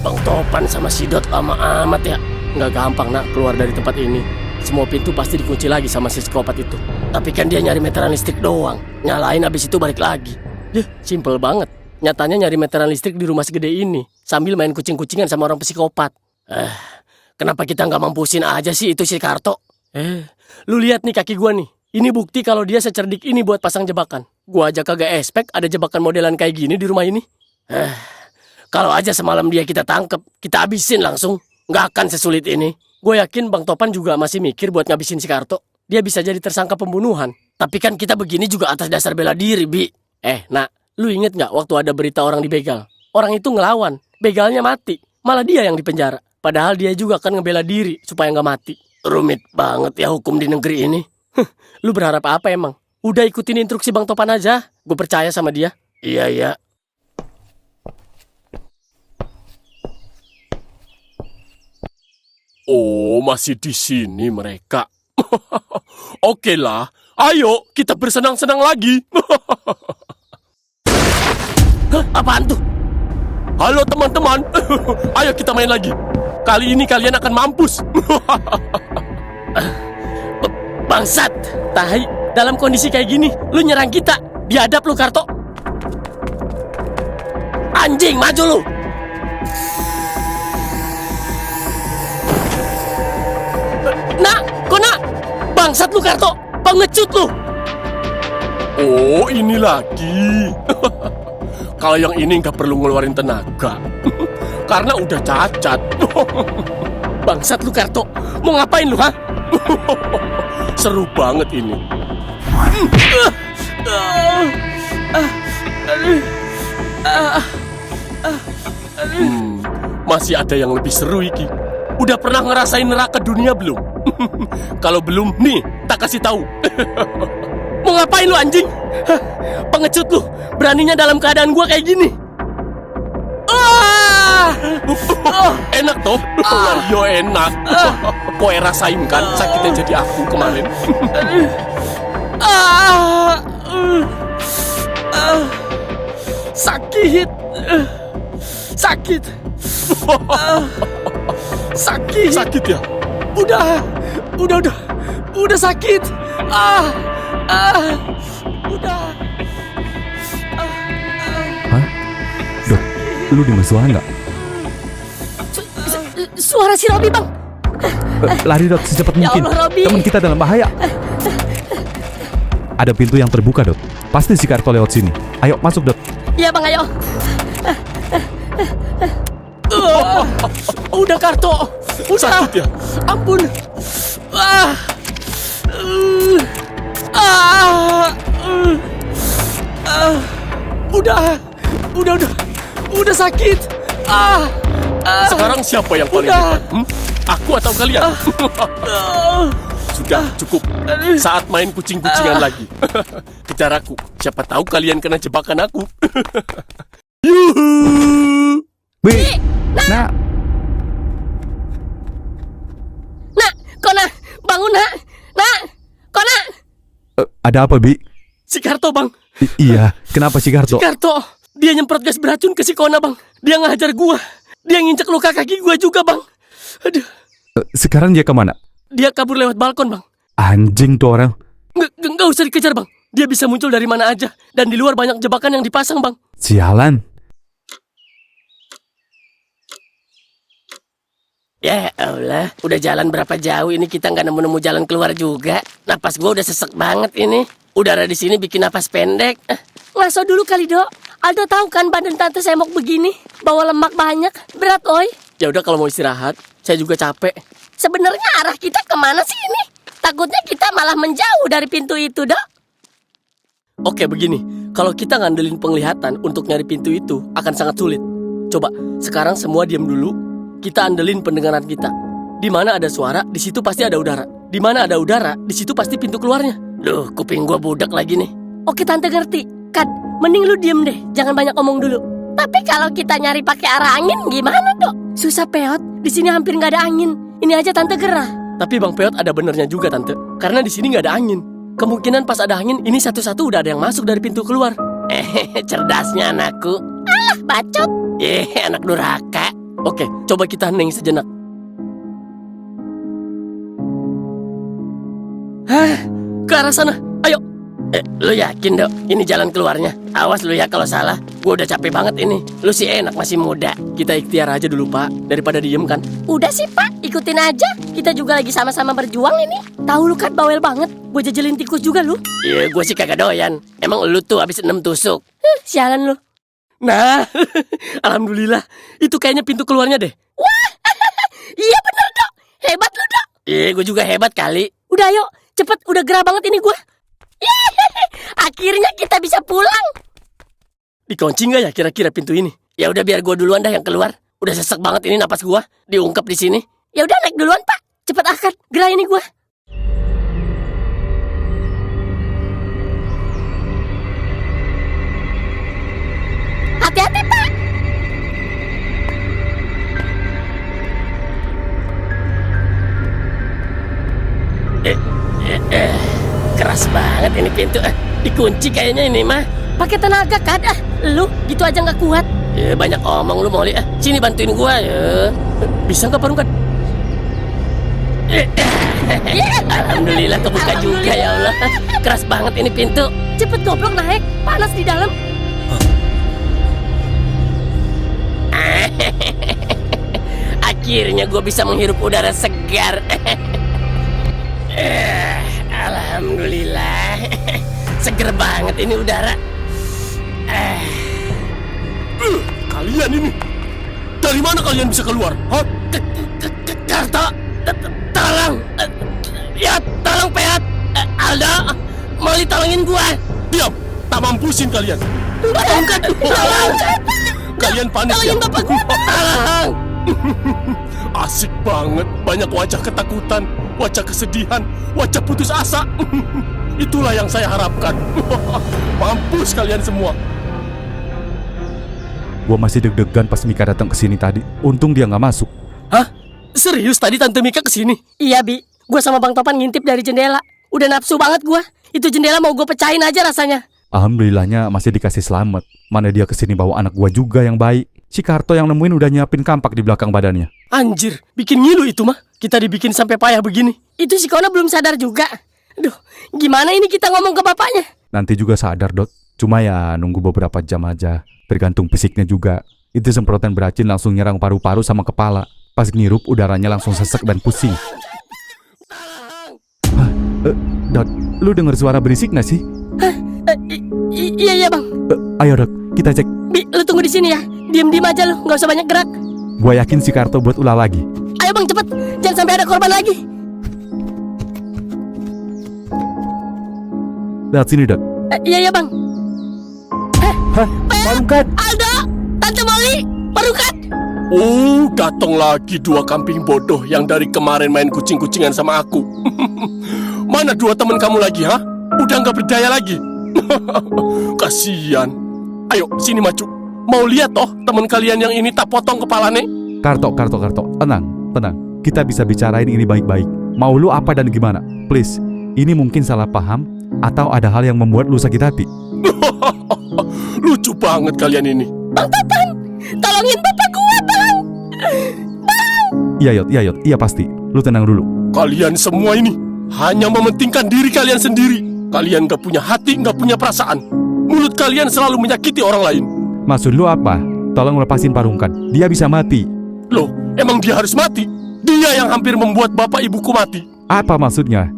Bang Topan sama si Dot lama amat ya. Nggak gampang nak keluar dari tempat ini. Semua pintu pasti dikunci lagi sama si psikopat itu. Tapi kan dia nyari meteran listrik doang. Nyalain abis itu balik lagi. Deh, simple banget. Nyatanya nyari meteran listrik di rumah segede ini sambil main kucing-kucingan sama orang psikopat. Kenapa kita nggak mampusin aja sih itu si Karto? Lu lihat nih kaki gua nih. Ini bukti kalau dia secerdik ini buat pasang jebakan. Gua aja kagak expect ada jebakan modelan kayak gini di rumah ini. Kalau aja semalam dia kita tangkep, kita habisin langsung. Nggak akan sesulit ini. Gue yakin Bang Topan juga masih mikir buat ngabisin si Karto. Dia bisa jadi tersangka pembunuhan. Tapi kan kita begini juga atas dasar bela diri, Bi. Nak, lu inget nggak waktu ada berita orang dibegal? Orang itu ngelawan, begalnya mati. Malah dia yang dipenjara. Padahal dia juga kan ngebela diri supaya nggak mati. Rumit banget ya hukum di negeri ini. Lu berharap apa emang? Udah ikutin instruksi Bang Topan aja. Gue percaya sama dia. Iya. Oh, masih di sini mereka. Oke lah, ayo kita bersenang-senang lagi. Hah, apaan tuh? Halo teman-teman, ayo kita main lagi. Kali ini kalian akan mampus. Bangsat, tahi. Dalam kondisi kayak gini, lu nyerang kita. Biadab lu, Karto. Anjing, maju lu. Nak, bangsat lu, Karto. Pengecut lu. Oh, ini lagi. Kalau yang ini nggak perlu ngeluarin tenaga. Karena udah cacat. Bangsat lu, Karto. Mau ngapain lu, ha? Seru banget ini. Masih ada yang lebih seru iki. Udah pernah ngerasain neraka dunia belum? Kalau belum, nih tak kasih tahu. Mau ngapain lu anjing? Hah, pengecut lu, beraninya dalam keadaan gua kayak gini. Enak toh? Yo enak. Koe rasain kan sakitnya jadi aku kemarin. Sakit. Sakit. Sakit. Sakit ya? Udah sakit. Udah. Hah? Dot, lu di musuhan nggak? Suara si Robi, Bang. Lari Dot secepat Ya mungkin. Allah, Robi. Teman kita dalam bahaya. Ada pintu yang terbuka Dot. Pasti si Karto lewat sini. Ayo masuk Dot. Iya, Bang, ayo. Udah Karto. Udah. Sakit ya? Ampun. Udah sakit. Sekarang siapa yang paling Udah. hebat? Aku atau kalian? Sudah, cukup. Saat main kucing-kucingan lagi. Kejar aku. Siapa tahu kalian kena jebakan aku. Yuhu. Bi, nah, Nak, Kona, bangun, Nak. Nak, Kona. ada apa Bi? Si Karto, Bang. Iya, kenapa si Karto? Karto. Dia nyemprot gas beracun ke si Kona, Bang. Dia ngajar gua. Dia nginjek luka kaki gua juga, Bang. Aduh. Sekarang dia kemana? Dia kabur lewat balkon, Bang. Anjing tuh orang. Nggak usah dikejar, Bang. Dia bisa muncul dari mana aja. Dan di luar banyak jebakan yang dipasang, Bang. Sialan. Ya Allah, udah jalan berapa jauh ini kita nggak nemu-nemu jalan keluar juga. Napas gua udah sesek banget ini. Udara di sini bikin napas pendek. Ngaso dulu kali, Dok. Aldo tahu kan badan tante semok begini, bawa lemak banyak, berat, oi. Ya udah kalau mau istirahat, saya juga capek. Sebenarnya arah kita kemana sih ini? Takutnya kita malah menjauh dari pintu itu, Dok. Oke begini, kalau kita ngandelin penglihatan untuk nyari pintu itu akan sangat sulit. Coba, sekarang semua diam dulu. Kita andelin pendengaran kita. Di mana ada suara, di situ pasti ada udara. Di mana ada udara, di situ pasti pintu keluarnya. Duh, kuping gua budak lagi nih. Oke, tante ngerti. Kad, mending lu diem deh, jangan banyak omong dulu. Tapi kalau kita nyari pakai arah angin gimana, Dok? Susah peot, di sini hampir nggak ada angin. Ini aja tante gerah. Tapi Bang Peot ada benernya juga, Tante. Karena di sini nggak ada angin. Kemungkinan pas ada angin, ini satu-satu udah ada yang masuk dari pintu keluar. Cerdasnya anakku. Alah, bacot. Anak durhaka. Oke, coba kita hening sejenak. Hah, ke arah sana. Ayo. Lu yakin, Dok? Ini jalan keluarnya. Awas lu ya kalau salah. Gua udah capek banget ini. Lu sih enak masih muda. Kita ikhtiar aja dulu, Pak. Daripada diem kan. Udah sih, Pak, ikutin aja. Kita juga lagi sama-sama berjuang ini. Tahu lu kan bawel banget. Gue jajelin tikus juga lu. Iya, gua sih kagak doyan. Emang lu tuh habis 6 tusuk. Sialan lu. Nah, alhamdulillah. Itu kayaknya pintu keluarnya deh. Iya bener, Dok. Hebat lu, Dok. Iya, gue juga hebat kali. Udah ayo, cepet, udah gerah banget ini gue. Akhirnya kita bisa pulang. Dikunci nggak ya kira-kira pintu ini? Ya udah biar gue duluan dah yang keluar. Udah sesek banget ini napas gue. Diungkep di sini. Ya udah naik duluan, Pak. Cepet akad, gerah ini gue. Hati-hati, Pak. Keras banget ini pintu. Dikunci kayaknya ini mah. Pakai tenaga kan? Lu gitu aja nggak kuat. Ya, banyak omong lu mau lihat. Sini bantuin gua ya. Bisa nggak Parungkat? Alhamdulillah kebuka juga ya Allah. Keras banget ini pintu. Cepet goblok naik, panas di dalam. Akhirnya gua bisa menghirup udara segar. Alhamdulillah. Seger banget ini udara. Kalian ini, dari mana kalian bisa keluar? Hah? Karto, tolong. Ya, tolong Peot. Aldo, mau ditolongin gua. Diam, tak mampusin kalian. Kalian panik ya? Asik banget, banyak wajah ketakutan, wajah kesedihan, wajah putus asa. Itulah yang saya harapkan. Mampus kalian semua. Gua masih deg-degan pas Mika datang ke sini tadi. Untung dia nggak masuk. Hah? Serius tadi Tante Mika kesini? Iya, Bi. Gue sama Bang Topan ngintip dari jendela. Udah nafsu banget gue. Itu jendela mau gue pecahin aja rasanya. Alhamdulillahnya masih dikasih selamat. Mana dia kesini bawa anak gua juga yang baik. Si Karto yang nemuin udah nyiapin kampak di belakang badannya. Anjir, bikin ngilu itu mah. Kita dibikin sampai payah begini. Itu si Kona belum sadar juga. Aduh, gimana ini kita ngomong ke bapaknya? Nanti juga sadar, Dot. Cuma ya nunggu beberapa jam aja. Tergantung fisiknya juga. Itu semprotan beracun langsung nyerang paru-paru sama kepala. Pas ngirup udaranya langsung sesek dan pusing. Dot, lu denger suara berisik gak sih? Iya, Bang. Ayo Dot, kita cek. Bi, lu tunggu di sini ya. Diem-diem aja lu, nggak usah banyak gerak. Gua yakin si Karto buat ulah lagi. Ayo Bang, cepet. Jangan sampai ada korban lagi. Lihat sini, Dot. Iya, Bang. Hah? Parungkat? Aldo, Tante Molly, Parungkat. Oh, datang lagi dua kambing bodoh yang dari kemarin main kucing-kucingan sama aku. Mana dua teman kamu lagi, ha? Udah nggak berdaya lagi. Kasian. Ayo, sini maju. Mau lihat toh teman kalian yang ini tak potong kepalanya? Karto. Tenang. Kita bisa bicarain ini baik-baik. Mau lu apa dan gimana? Please, ini mungkin salah paham atau ada hal yang membuat lu sakit hati. Lucu banget kalian ini. Bang Topan, tolongin bapak gua, Bang. Iya, Yot. Iya pasti. Lu tenang dulu. Kalian semua ini hanya mementingkan diri kalian sendiri. Kalian gak punya hati, gak punya perasaan. Mulut kalian selalu menyakiti orang lain. Maksud lu apa? Tolong lepasin Parungkat. Dia bisa mati. Loh, emang dia harus mati? Dia yang hampir membuat bapak ibuku mati. Apa maksudnya?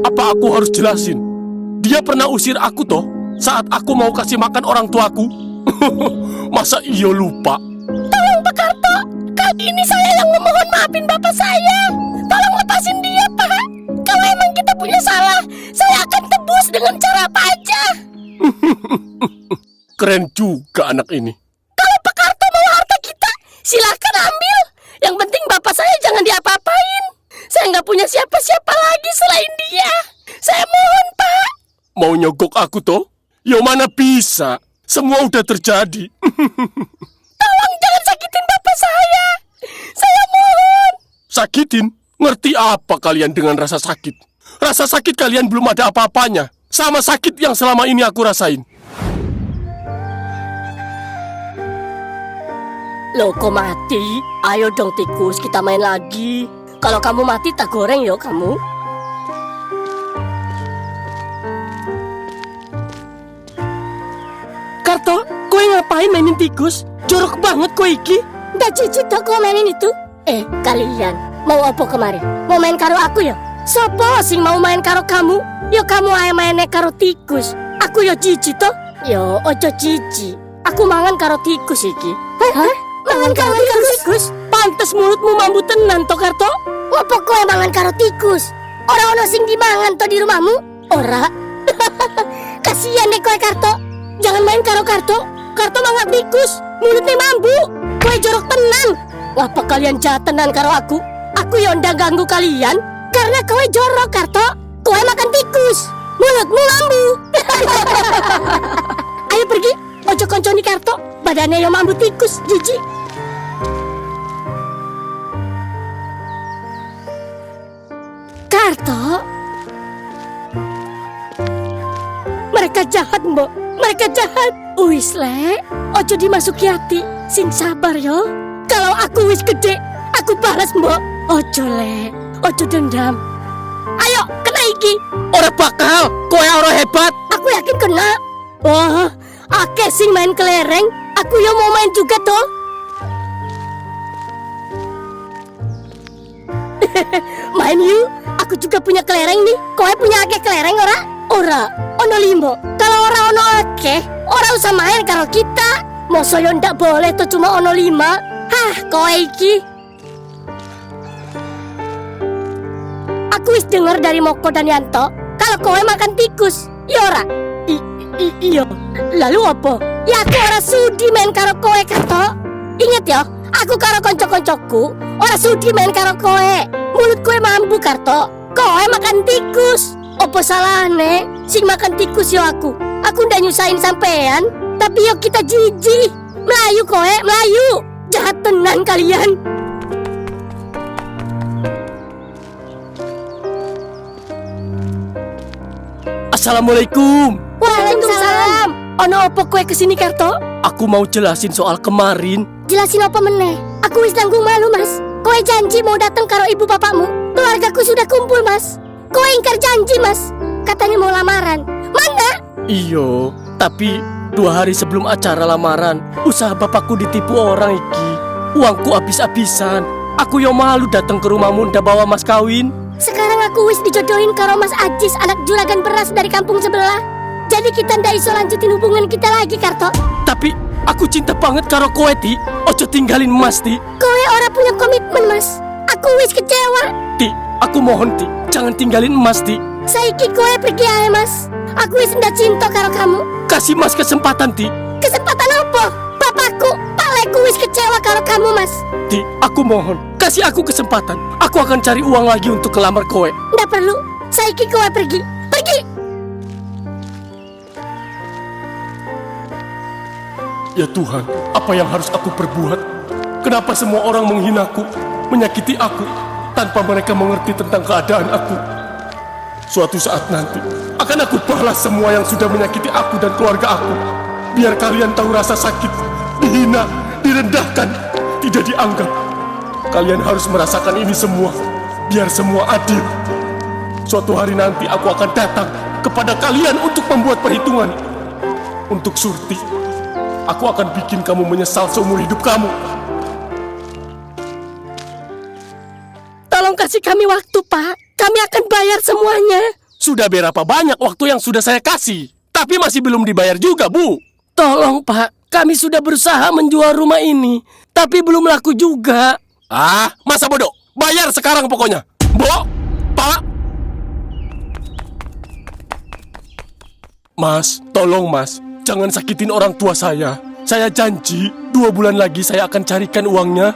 Apa aku harus jelasin? Dia pernah usir aku toh saat aku mau kasih makan orang tuaku. Masa iya lupa? Tolong Pak Karto, kali ini saya yang memohon maafin bapak saya. Tolong lepasin dia, Pak. Kalau emang kita punya salah, saya akan tebus dengan cara apa aja. Keren juga anak ini. Kalau Pak Karto mau harta kita, silahkan ambil. Yang penting bapak saya jangan diapa-apain. Saya nggak punya siapa-siapa lagi selain dia. Saya mohon, Pak. Mau nyogok aku toh? Ya mana bisa? Semua udah terjadi. Tolong jangan sakitin bapak saya. Saya mohon. Sakitin? Ngerti apa kalian dengan rasa sakit? Rasa sakit kalian belum ada apa-apanya. Sama sakit yang selama ini aku rasain. Loh, kok mati? Ayo dong tikus, kita main lagi. Kalau kamu mati tak goreng yo kamu. Karto, kowe ngapain mainin tikus? Jorok banget kowe iki. Nggak cicit tuh kau mainin itu. Kalian mau apa kemarin? Mau main karo aku ya? Sopo sing mau main karo kamu? Yo kamu aja mainnya karo tikus. Aku yo cici toh. Yo ojo cici. Aku mangan karo tikus iki. Hah? Mangan karo tikus? Pantes mulutmu mambu tenan to Karto. Apa kowe mangan karo tikus? Ora ono sing dimangan to di rumahmu? Ora. Kasian deh kowe Karto. Jangan main karo Karto. Karto mangan tikus. Mulutnya mambu. Kowe jorok tenan. Apa kalian jahat tenan karo aku? Aku yo ndak ganggu kalian karena kowe jorok Karto. Kowe makan tikus. Mulutmu mambu. Ayo pergi. Ojo konconi Karto. Badannya yo mambu tikus. Jijik. Karto. Mereka jahat, Mbok. Mereka jahat. Wis, Le. Ojo dimasuki hati. Sing sabar, yo. Kalau aku wis gede, aku balas, Mbok. Ojo, Le. Ojo dendam. Ayo, kena iki. Ora bakal. Kowe ora hebat. Aku yakin kena. Wah, akeh sing main kelereng. Aku yo mau main juga, toh. Main yuk. Aku juga punya kelereng nih. Kowe punya akeh kelereng ora? Ora. Ono 5. Kalau ora ono akeh, ora usah main karo kita. Masa yo ndak boleh tuh cuma ono 5. Hah, kowe iki. Aku wis denger dari Moko dan Yanto kalau kowe makan tikus. Ya ora? Iya. Lalu apa? Ya aku ora sudi main karo kowe Karto. Ingat ya, aku karo konco-koncoku ora sudi main karo kowe. Mulut kowe mambu Karto. Kowe makan tikus. Apa salahne? Sing makan tikus yo aku. Aku ndak nyusahin sampean, tapi yo kita jijik. Melayu kowe, melayu. Jahat tenan kalian. Assalamualaikum. Waalaikumsalam. Ono opo kowe kesini Karto? Aku mau jelasin soal kemarin. Jelasin apa meneh? Aku wis nanggung malu Mas. Kowe janji mau datang karo ibu bapakmu. Keluargaku sudah kumpul Mas. Kowe ingkar janji Mas. Katanya mau lamaran. Mana? Iyo, tapi 2 hari sebelum acara lamaran, usaha bapakku ditipu orang iki. Uangku habis-habisan. Aku yo malu datang ke rumahmu ndak bawa mas kawin. Sekarang aku wis dijodohin karo Mas Ajis, anak juragan beras dari kampung sebelah. Jadi kita ndak iso lanjutin hubungan kita lagi Karto. Tapi aku cinta banget karo kowe, Ti. Ojo tinggalin Mas, Ti. Kowe ora punya komitmen Mas. Aku wis kecewa. Ti, aku mohon, Ti. Jangan tinggalin Mas, Ti. Saiki kowe pergi ae Mas. Aku wis ndak cinta karo kamu. Kasih Mas kesempatan, Ti. Kesempatan apa? Bapakku, palekku wis kecewa karo kamu Mas. Ti, aku mohon. Kasih aku kesempatan. Aku akan cari uang lagi untuk kelamar kowe. Ndak perlu. Saiki kowe pergi. Pergi. Ya Tuhan, apa yang harus aku perbuat? Kenapa semua orang menghinaku, menyakiti aku, tanpa mereka mengerti tentang keadaan aku? Suatu saat nanti, akan aku balas semua yang sudah menyakiti aku dan keluarga aku. Biar kalian tahu rasa sakit, dihina, direndahkan, tidak dianggap. Kalian harus merasakan ini semua, biar semua adil. Suatu hari nanti aku akan datang kepada kalian untuk membuat perhitungan. Untuk Surti, aku akan bikin kamu menyesal seumur hidup kamu. Tolong kasih kami waktu, Pak. Kami akan bayar semuanya. Sudah berapa banyak waktu yang sudah saya kasih, tapi masih belum dibayar juga, Bu. Tolong, Pak. Kami sudah berusaha menjual rumah ini, tapi belum laku juga. Ah, masa bodoh? Bayar sekarang pokoknya. Bo, Pak. Mas, tolong Mas. Jangan sakitin orang tua saya. Saya janji 2 bulan lagi saya akan carikan uangnya.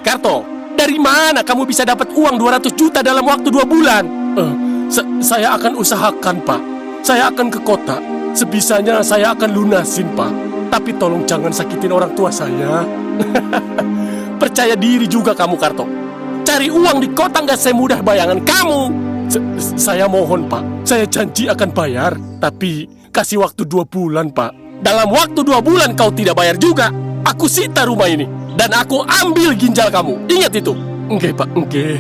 Karto, dari mana kamu bisa dapat uang 200 juta dalam waktu 2 bulan? Saya akan usahakan, Pak. Saya akan ke kota. Sebisanya saya akan lunasin, Pak. Tapi tolong jangan sakitin orang tua saya. Percaya diri juga kamu, Karto. Cari uang di kota nggak semudah bayangan kamu. Saya mohon, Pak. Saya janji akan bayar. Tapi kasih waktu 2 bulan, Pak. Dalam waktu 2 bulan kau tidak bayar juga, aku sita rumah ini. Dan aku ambil ginjal kamu. Ingat itu. Nggih, Pak, nggih.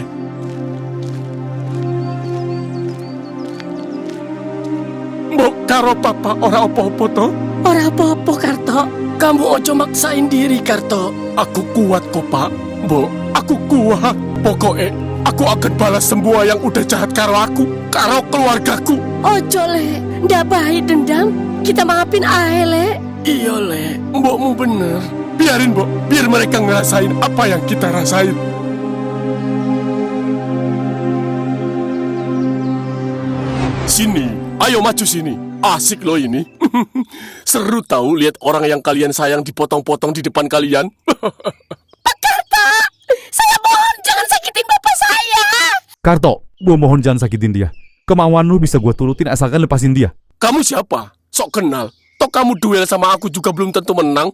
Mbok karo papa ora apa-apa toh? Ora apa-apa, Karto. Kamu ojo maksain diri, Karto. Aku kuat kok, Pak. Mbok, aku kuat. Pokoknya aku akan balas semua yang udah jahat karo aku, karo keluargaku. Ojo, Le. Ndak baik dendam. Kita maafin ae, Le. Iya, Le. Mbokmu bener. Biarin, Mbok. Biar mereka ngerasain apa yang kita rasain. Sini, ayo maju sini. Asik loh ini. Seru tahu lihat orang yang kalian sayang dipotong-potong di depan kalian. Pak Karto, saya mohon jangan sakitin bapak saya. Karto, gua mohon jangan sakitin dia. Kemauan lu bisa gua turutin asalkan lepasin dia. Kamu siapa? Sok kenal. Toh kamu duel sama aku juga belum tentu menang.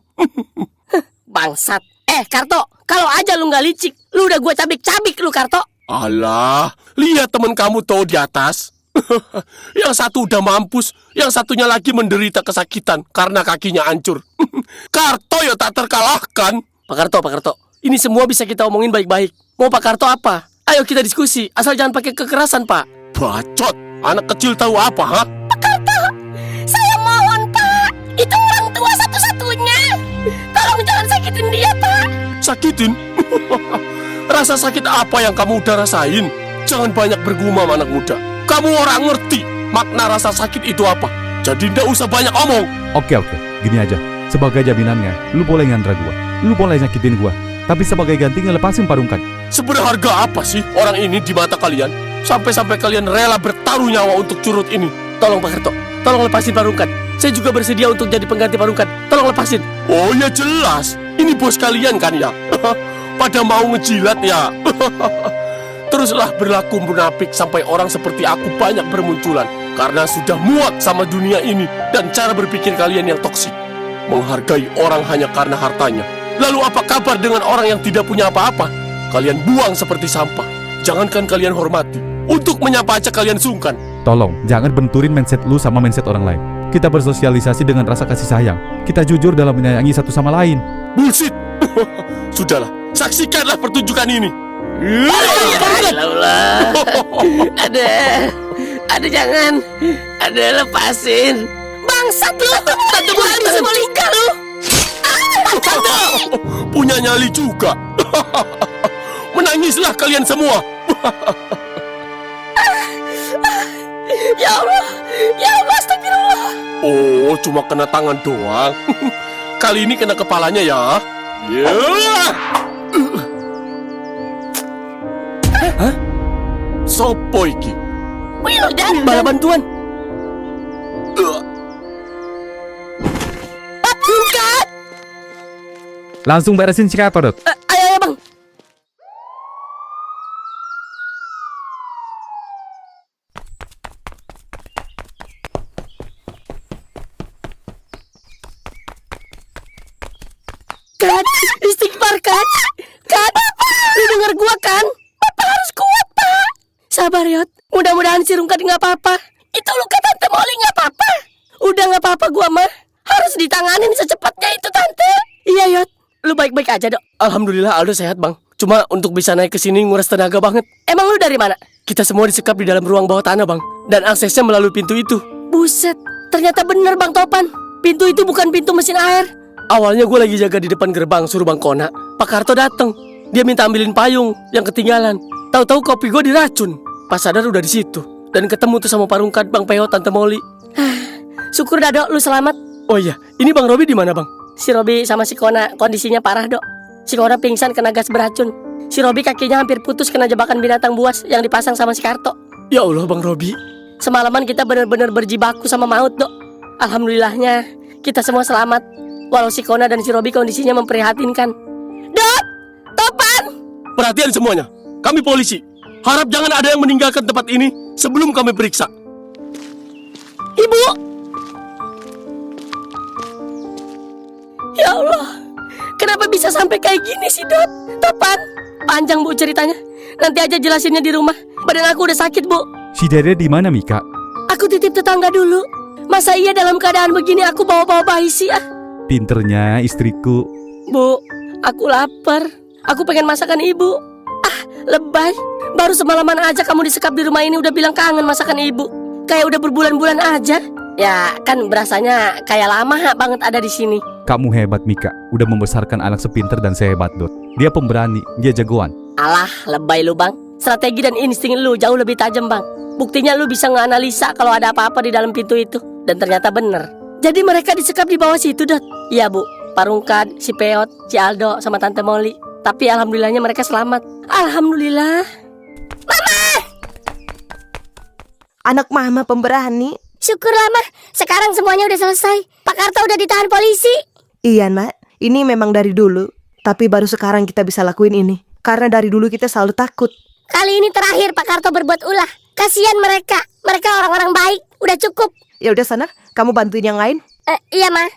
Bangsat. Karto, kalau aja lu nggak licik, lu udah gue cabik-cabik lu, Karto. Alah, lihat temen kamu tuh di atas. Yang satu udah mampus, yang satunya lagi menderita kesakitan karena kakinya hancur. Karto ya tak terkalahkan. Pak Karto. Ini semua bisa kita omongin baik-baik. Mau Pak Karto apa? Ayo kita diskusi, asal jangan pakai kekerasan, Pak. Bacot, anak kecil tahu apa, ha? Pak Karto, saya mohon, Pak. Itu orang tua satu-satunya. Tolong jangan sakitin dia, Pak. Sakitin? Rasa sakit apa yang kamu udah rasain? Jangan banyak bergumam, anak muda. Kamu orang ngerti makna rasa sakit itu apa. Jadi ndak usah banyak omong. Oke, gini aja. Sebagai jaminannya, lu boleh ngandra gua. Lu boleh nyakitin gua. Tapi sebagai ganti ngelepasin Parungkat. Seberharga apa sih orang ini di mata kalian? Sampai-sampai kalian rela bertaruh nyawa untuk curut ini. Tolong Pak Karto, tolong lepasin Pak Rungkat. Saya juga bersedia untuk jadi pengganti Pak Rungkat. Tolong lepasin. Oh ya jelas, ini bos kalian kan ya? Pada mau ngejilat ya? Teruslah berlaku munafik sampai orang seperti aku banyak bermunculan. Karena sudah muak sama dunia ini dan cara berpikir kalian yang toksik. Menghargai orang hanya karena hartanya. Lalu apa kabar dengan orang yang tidak punya apa-apa? Kalian buang seperti sampah. Jangankan kalian hormati, untuk menyapa aja kalian sungkan. Tolong, jangan benturin mindset lu sama mindset orang lain. Kita bersosialisasi dengan rasa kasih sayang. Kita jujur dalam menyayangi satu sama lain. Bullshit. Sudahlah, saksikanlah pertunjukan ini. Allah. Ada jangan. Ada lepasin. Bangsat lu, tante Molly bisa melingkar lu. Punya nyali juga. Menangislah kalian semua. Ya Allah, astagfirullah. Oh, cuma kena tangan doang. Kali ini kena kepalanya ya. Ya. Hah? Sopo iki? Wildan, Bala bantuan. Pak Rungkat. Langsung beresin si Kato, Dot. Ayo Bang. Kat, istighfar Kat. Kat, lu denger gua kan? Bapak harus kuat, Pak. Sabar, Yot. Mudah-mudahan si Rungkat nggak apa-apa. Itu luka Tante Molly nggak apa-apa. Udah nggak apa-apa gua mah. Harus ditanganin secepatnya itu Tante. Iya, Yot. Lu baik-baik aja, Dok. Alhamdulillah Aldo sehat Bang. Cuma untuk bisa naik ke sini nguras tenaga banget. Emang lu dari mana? Kita semua disekap di dalam ruang bawah tanah Bang. Dan aksesnya melalui pintu itu. Buset, ternyata bener Bang Topan. Pintu itu bukan pintu mesin air. Awalnya gue lagi jaga di depan gerbang suruh Bang Kona. Pak Karto datang. Dia minta ambilin payung yang ketinggalan. Tahu-tahu kopi gue diracun. Pas sadar udah di situ. Dan ketemu tuh sama Pak Rungkat, Bang Peo, Tante Molly. Syukur dah Dok, lu selamat. Oh iya, ini Bang Robi di mana Bang? Si Robi sama si Kona kondisinya parah Dok. Si Kona pingsan kena gas beracun. Si Robi kakinya hampir putus kena jebakan binatang buas yang dipasang sama si Karto. Ya Allah Bang Robi. Semalaman kita benar-benar berjibaku sama maut Dok. Alhamdulillahnya kita semua selamat. Walau si Kona dan si Robi kondisinya memprihatinkan. Dok, Topan. Perhatian semuanya. Kami polisi. Harap jangan ada yang meninggalkan tempat ini sebelum kami periksa. Ibu. Ya Allah, kenapa bisa sampai kayak gini sih Dot? Topan, panjang Bu ceritanya. Nanti aja jelasinnya di rumah. Badan aku udah sakit Bu. Si Dede di mana, Mika? Aku titip tetangga dulu. Masa iya dalam keadaan begini aku bawa-bawa bayi sih ah? Pinternya istriku. Bu, aku lapar. Aku pengen masakan ibu. Ah, lebay. Baru semalaman aja kamu disekap di rumah ini udah bilang kangen masakan ibu. Kayak udah berbulan-bulan aja. Ya, kan berasanya kayak lama banget ada di sini. Kamu hebat, Mika. Udah membesarkan anak sepinter dan sehebat, Dot. Dia pemberani, dia jagoan. Alah, lebay lu bang. Strategi dan insting lu jauh lebih tajam bang. Buktinya lu bisa nganalisa kalau ada apa-apa di dalam pintu itu. Dan ternyata bener. Jadi mereka disekap di bawah situ, Dot? Iya bu, Pak Rungkat, si Peot, si Aldo, sama Tante Molly. Tapi alhamdulillahnya mereka selamat. Alhamdulillah. Anak mama pemberani. Syukurlah mah, sekarang semuanya udah selesai. Pak Karto udah ditahan polisi. Iya Mak, ini memang dari dulu. Tapi baru sekarang kita bisa lakuin ini. Karena dari dulu kita selalu takut. Kali ini terakhir Pak Karto berbuat ulah. Kasihan mereka, mereka orang-orang baik. Udah cukup. Ya udah sana, kamu bantuin yang lain. Iya mah.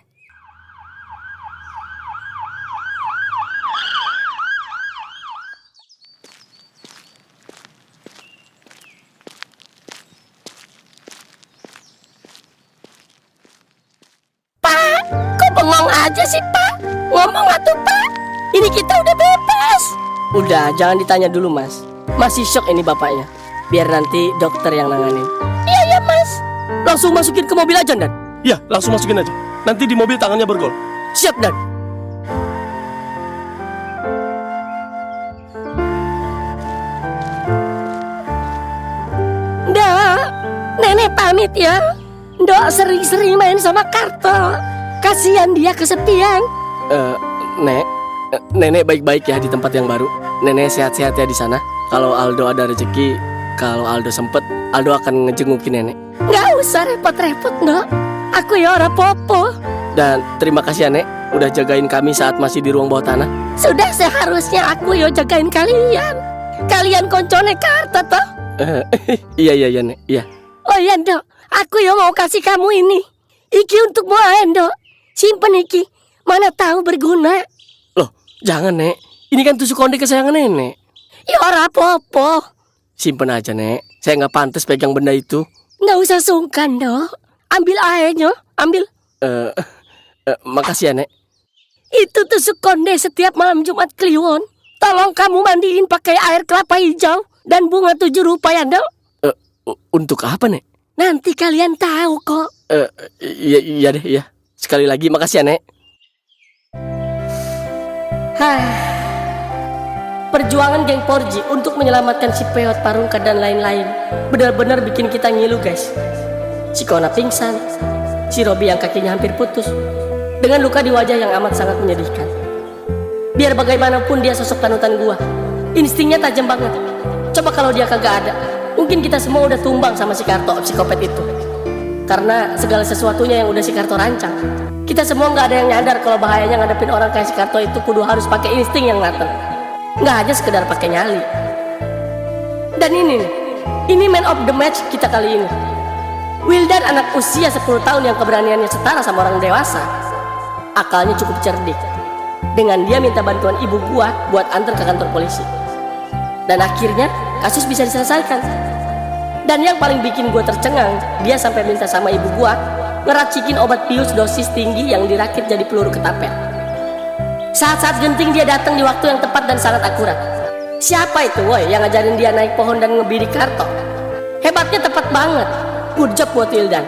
Pak, kok bengong aja sih Pak? Ngomong atuh Pak. Ini kita udah bebas. Udah, jangan ditanya dulu Mas. Masih shock ini bapaknya. Biar nanti dokter yang nanganin. Iya ya Mas. Langsung masukin ke mobil aja Dan. Ya, langsung masukin aja. Nanti di mobil tangannya bergol. Siap Dan. Ndak, nenek pamit ya. Ndak sering-sering main sama Karto. Kasihan dia kesepian. Nek, nenek baik-baik ya di tempat yang baru. Nenek sehat-sehat ya di sana. Kalau Aldo ada rezeki, Kalau Aldo sempet, Aldo akan ngejengukin nenek. Nggak usah repot-repot, Dok. Aku ya ora popo. Dan terima kasih ya, Nek, udah jagain kami saat masih di ruang bawah tanah. Sudah seharusnya aku yo jagain kalian. Kalian koncone karta toh. Iya, Nek. Iya. Oh iya, Dok. Aku yo mau kasih kamu ini. Iki untuk Moen, Dok. Simpen iki. Mana tahu berguna. Loh, jangan, Nek. Ini kan tusuk konde kesayangan nenek. Ya ora popo. Simpen aja, Nek. Saya nggak pantas pegang benda itu. Nggak usah sungkan, Dok. Ambil airnya, ambil. Makasih ya, Nek. Itu tusuk konde setiap malam Jumat Kliwon. Tolong kamu mandiin pakai air kelapa hijau dan bunga 7 rupa ya, Dok. Untuk apa, Nek? Nanti kalian tahu kok. Iya deh, iya. Sekali lagi makasih ya, Nek. Perjuangan geng Porji untuk menyelamatkan si Peot, Parungka dan lain-lain benar-benar bikin kita ngilu, guys. Si Kona pingsan, si Robi yang kakinya hampir putus, dengan luka di wajah yang amat sangat menyedihkan. Biar bagaimanapun dia sosok panutan gua, instingnya tajam banget. Coba kalau dia kagak ada, mungkin kita semua udah tumbang sama si Karto psikopat itu. Karena segala sesuatunya yang udah si Karto rancang, kita semua nggak ada yang nyadar kalau bahayanya ngadepin orang kayak si Karto itu kudu harus pakai insting yang mateng, nggak hanya sekedar pakai nyali. Dan ini man of the match kita kali ini. Wildan, anak usia 10 tahun yang keberaniannya setara sama orang dewasa, akalnya cukup cerdik. Dengan dia minta bantuan ibu gua buat antar ke kantor polisi. Dan akhirnya kasus bisa diselesaikan. Dan yang paling bikin gua tercengang, dia sampai minta sama ibu gua ngeracikin obat bius dosis tinggi yang dirakit jadi peluru ketapel. Saat-saat genting dia datang di waktu yang tepat dan sangat akurat. Siapa itu woi yang ngajarin dia naik pohon dan ngebidik Karto? Hebatnya tepat banget. Good job buat Wildan.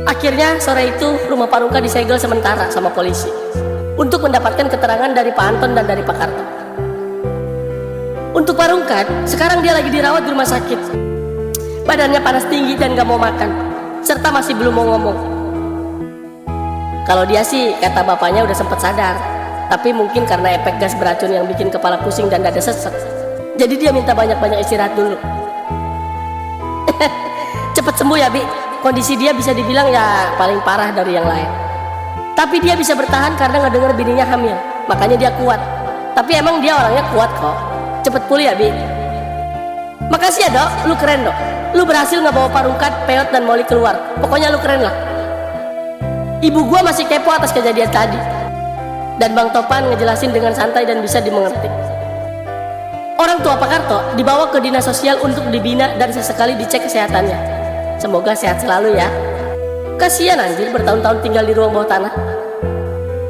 Akhirnya sore itu rumah Parungka disegel sementara sama polisi untuk mendapatkan keterangan dari Pak Anton dan dari Pak Karto. Untuk Parungka, sekarang dia lagi dirawat di rumah sakit. Badannya panas tinggi dan gak mau makan, serta masih belum mau ngomong. Kalau dia sih, kata bapaknya udah sempat sadar, tapi mungkin karena efek gas beracun yang bikin kepala pusing dan dada sesek, jadi dia minta banyak-banyak istirahat dulu. Cepet sembuh ya, Bi. Kondisi dia bisa dibilang ya paling parah dari yang lain. Tapi dia bisa bertahan karena ngedenger bininya hamil, makanya dia kuat. Tapi emang dia orangnya kuat kok. Cepet pulih ya, Bi. Makasih ya, Dok. Lu keren, Dok. Lu berhasil ngebawa Parungka, Peot, dan Molly keluar. Pokoknya lu keren lah. Ibu gua masih kepo atas kejadian tadi. Dan Bang Topan ngejelasin dengan santai dan bisa dimengerti. Orang tua Pak Karto dibawa ke dinas sosial untuk dibina dan sesekali dicek kesehatannya. Semoga sehat selalu ya. Kasian anjir bertahun-tahun tinggal di ruang bawah tanah.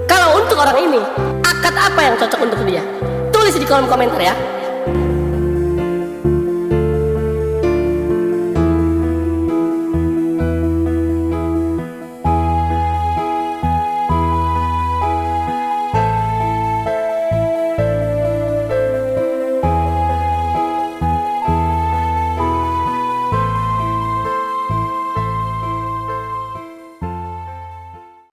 Kalau untuk orang ini, akad apa yang cocok untuk dia? Tulis di kolom komentar ya.